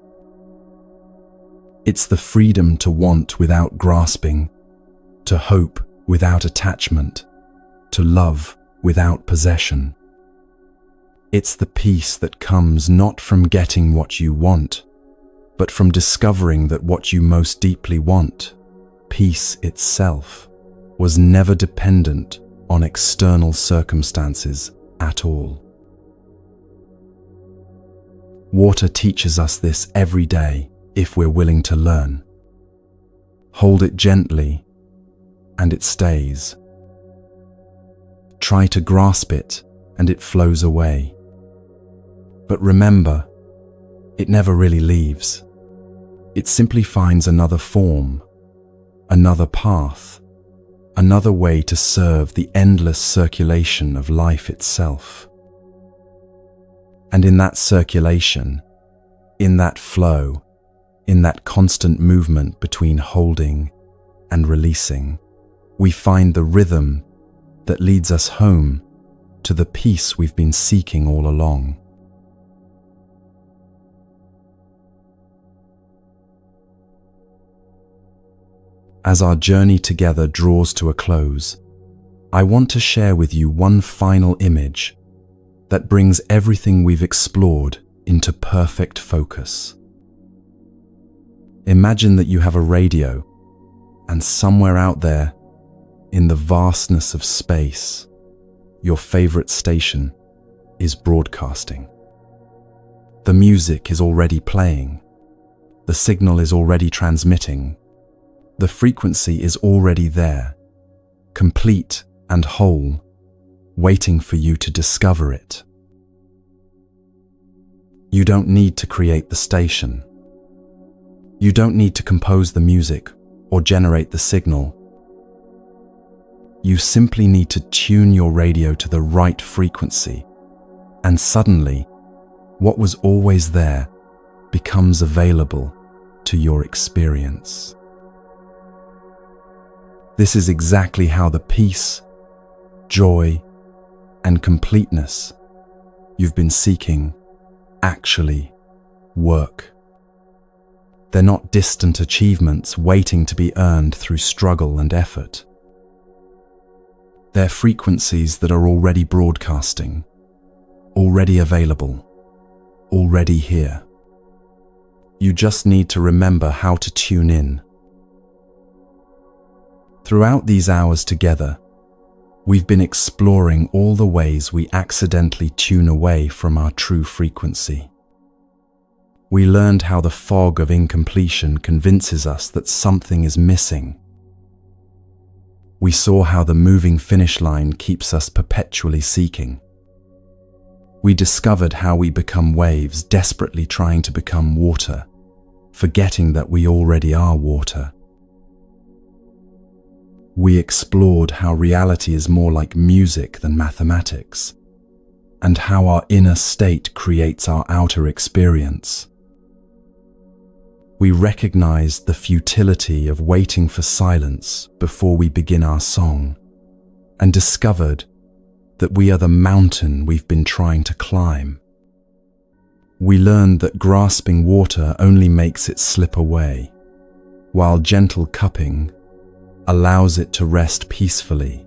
[SPEAKER 1] It's the freedom to want without grasping, to hope without attachment, to love without possession. It's the peace that comes not from getting what you want, but from discovering that what you most deeply want, peace itself, was never dependent on external circumstances at all. Water teaches us this every day if we're willing to learn. Hold it gently, and it stays. Try to grasp it, and it flows away. But remember, it never really leaves. It simply finds another form, another path, another way to serve the endless circulation of life itself. And in that circulation, in that flow, in that constant movement between holding and releasing, we find the rhythm that leads us home to the peace we've been seeking all along. As our journey together draws to a close, I want to share with you one final image that brings everything we've explored into perfect focus. Imagine that you have a radio, and somewhere out there, in the vastness of space, your favorite station is broadcasting. The music is already playing. The signal is already transmitting. The frequency is already there, complete and whole, waiting for you to discover it. You don't need to create the station. You don't need to compose the music or generate the signal. You simply need to tune your radio to the right frequency, and suddenly, what was always there becomes available to your experience. This is exactly how the peace, joy, and completeness you've been seeking actually work. They're not distant achievements waiting to be earned through struggle and effort. They're frequencies that are already broadcasting, already available, already here. You just need to remember how to tune in. Throughout these hours together, we've been exploring all the ways we accidentally tune away from our true frequency. We learned how the fog of incompletion convinces us that something is missing. We saw how the moving finish line keeps us perpetually seeking. We discovered how we become waves desperately trying to become water, forgetting that we already are water. We explored how reality is more like music than mathematics, and how our inner state creates our outer experience. We recognized the futility of waiting for silence before we begin our song, and discovered that we are the mountain we've been trying to climb. We learned that grasping water only makes it slip away, while gentle cupping allows it to rest peacefully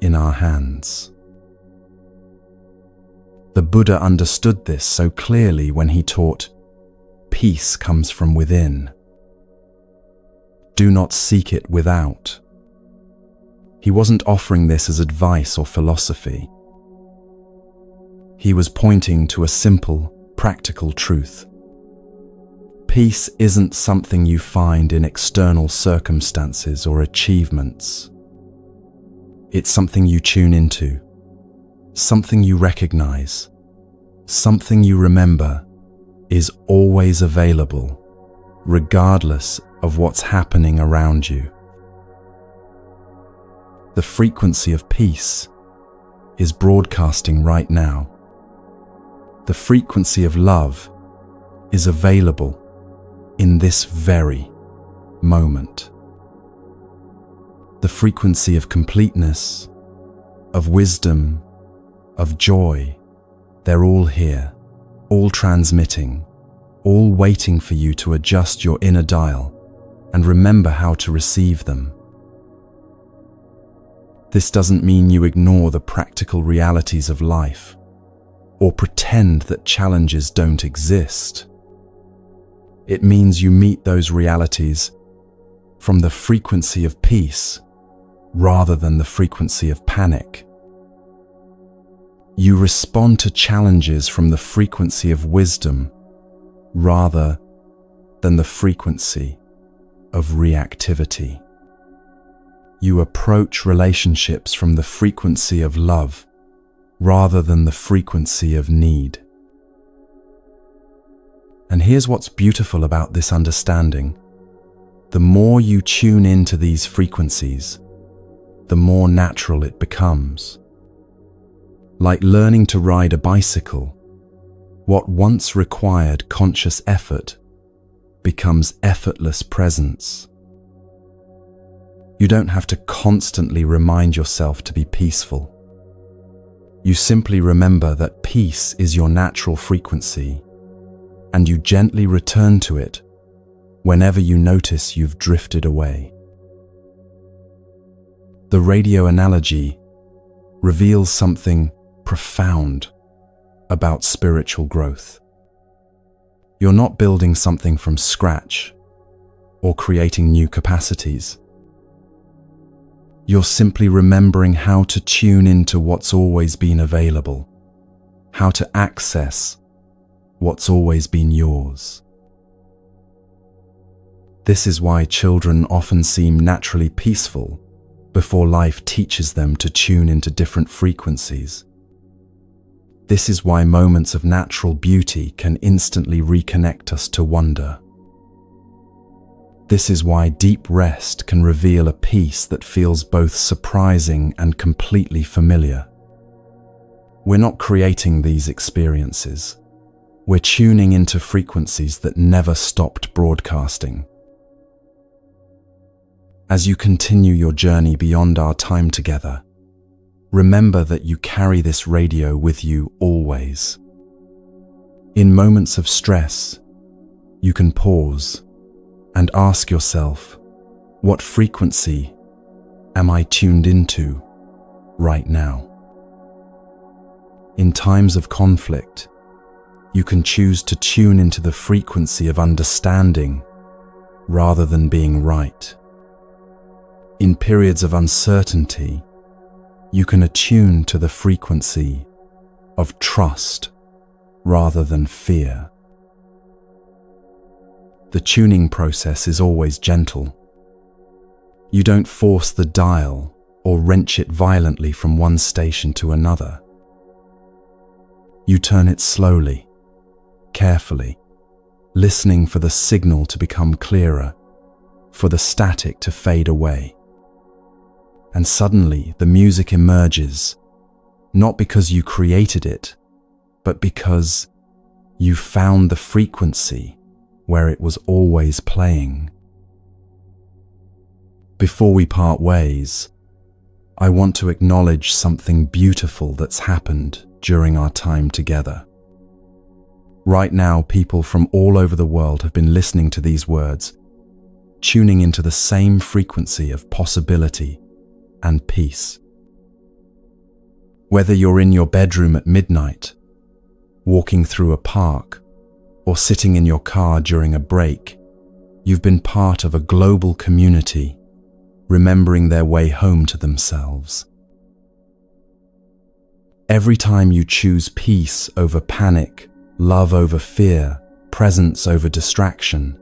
[SPEAKER 1] in our hands. The Buddha understood this so clearly when he taught, "Peace comes from within. Do not seek it without." He wasn't offering this as advice or philosophy. He was pointing to a simple, practical truth. Peace isn't something you find in external circumstances or achievements. It's something you tune into, something you recognize, something you remember is always available, regardless of what's happening around you. The frequency of peace is broadcasting right now. The frequency of love is available in this very moment. The frequency of completeness, of wisdom, of joy, they're all here, all transmitting, all waiting for you to adjust your inner dial and remember how to receive them. This doesn't mean you ignore the practical realities of life or pretend that challenges don't exist. It means you meet those realities from the frequency of peace rather than the frequency of panic. You respond to challenges from the frequency of wisdom rather than the frequency of reactivity. You approach relationships from the frequency of love rather than the frequency of need. And here's what's beautiful about this understanding. The more you tune into these frequencies, the more natural it becomes. Like learning to ride a bicycle, what once required conscious effort becomes effortless presence. You don't have to constantly remind yourself to be peaceful. You simply remember that peace is your natural frequency, and you gently return to it whenever you notice you've drifted away. The radio analogy reveals something profound about spiritual growth. You're not building something from scratch or creating new capacities. You're simply remembering how to tune into what's always been available, how to access what's always been yours. This is why children often seem naturally peaceful before life teaches them to tune into different frequencies. This is why moments of natural beauty can instantly reconnect us to wonder. This is why deep rest can reveal a peace that feels both surprising and completely familiar. We're not creating these experiences. We're tuning into frequencies that never stopped broadcasting. As you continue your journey beyond our time together, remember that you carry this radio with you always. In moments of stress, you can pause and ask yourself, what frequency am I tuned into right now? In times of conflict, you can choose to tune into the frequency of understanding rather than being right. In periods of uncertainty, you can attune to the frequency of trust rather than fear. The tuning process is always gentle. You don't force the dial or wrench it violently from one station to another. You turn it slowly, carefully, listening for the signal to become clearer, for the static to fade away. And suddenly the music emerges, not because you created it, but because you found the frequency where it was always playing. Before we part ways, I want to acknowledge something beautiful that's happened during our time together. Right now, people from all over the world have been listening to these words, tuning into the same frequency of possibility and peace. Whether you're in your bedroom at midnight, walking through a park, or sitting in your car during a break, you've been part of a global community, remembering their way home to themselves. Every time you choose peace over panic, love over fear, presence over distraction,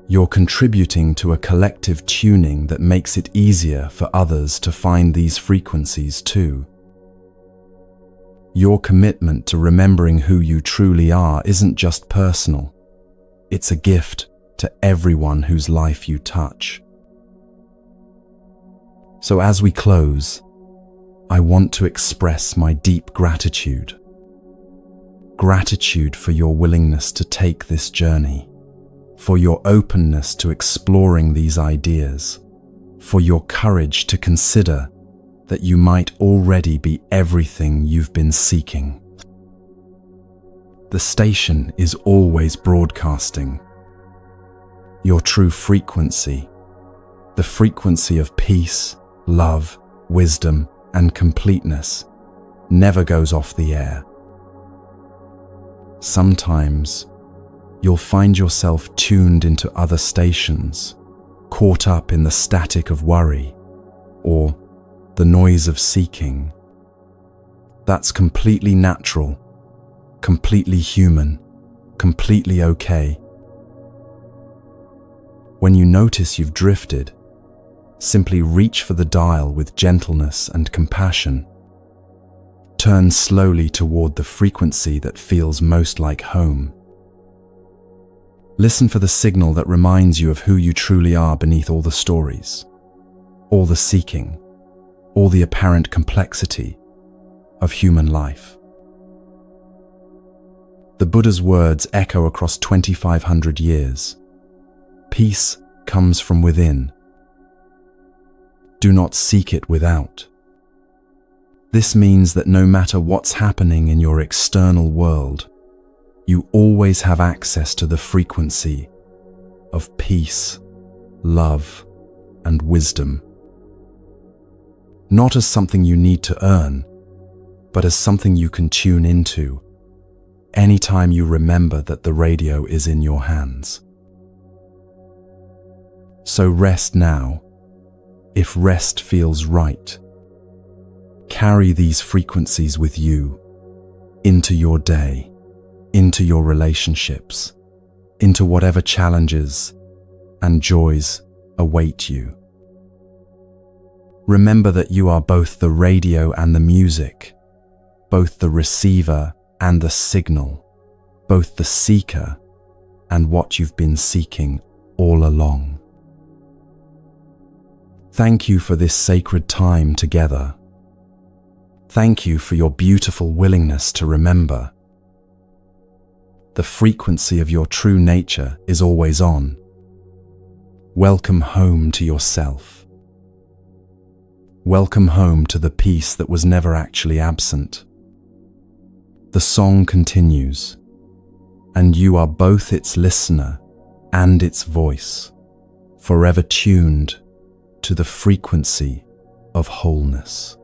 [SPEAKER 1] you're contributing to a collective tuning that makes it easier for others to find these frequencies too. Your commitment to remembering who you truly are isn't just personal. It's a gift to everyone whose life you touch. So as we close, I want to express my deep gratitude. Gratitude for your willingness to take this journey, for your openness to exploring these ideas, for your courage to consider that you might already be everything you've been seeking. The station is always broadcasting. Your true frequency, the frequency of peace, love, wisdom, and completeness, never goes off the air. Sometimes, you'll find yourself tuned into other stations, caught up in the static of worry, or the noise of seeking. That's completely natural, completely human, completely okay. When you notice you've drifted, simply reach for the dial with gentleness and compassion. Turn slowly toward the frequency that feels most like home. Listen for the signal that reminds you of who you truly are beneath all the stories, all the seeking, all the apparent complexity of human life. The Buddha's words echo across 2,500 years. Peace comes from within. Do not seek it without. This means that no matter what's happening in your external world, you always have access to the frequency of peace, love, and wisdom. Not as something you need to earn, but as something you can tune into anytime you remember that the radio is in your hands. So rest now, if rest feels right. Carry these frequencies with you into your day, into your relationships, into whatever challenges and joys await you. Remember that you are both the radio and the music, both the receiver and the signal, both the seeker and what you've been seeking all along. Thank you for this sacred time together. Thank you for your beautiful willingness to remember. The frequency of your true nature is always on. Welcome home to yourself. Welcome home to the peace that was never actually absent. The song continues. and you are both its listener and its voice, forever tuned to the frequency of wholeness.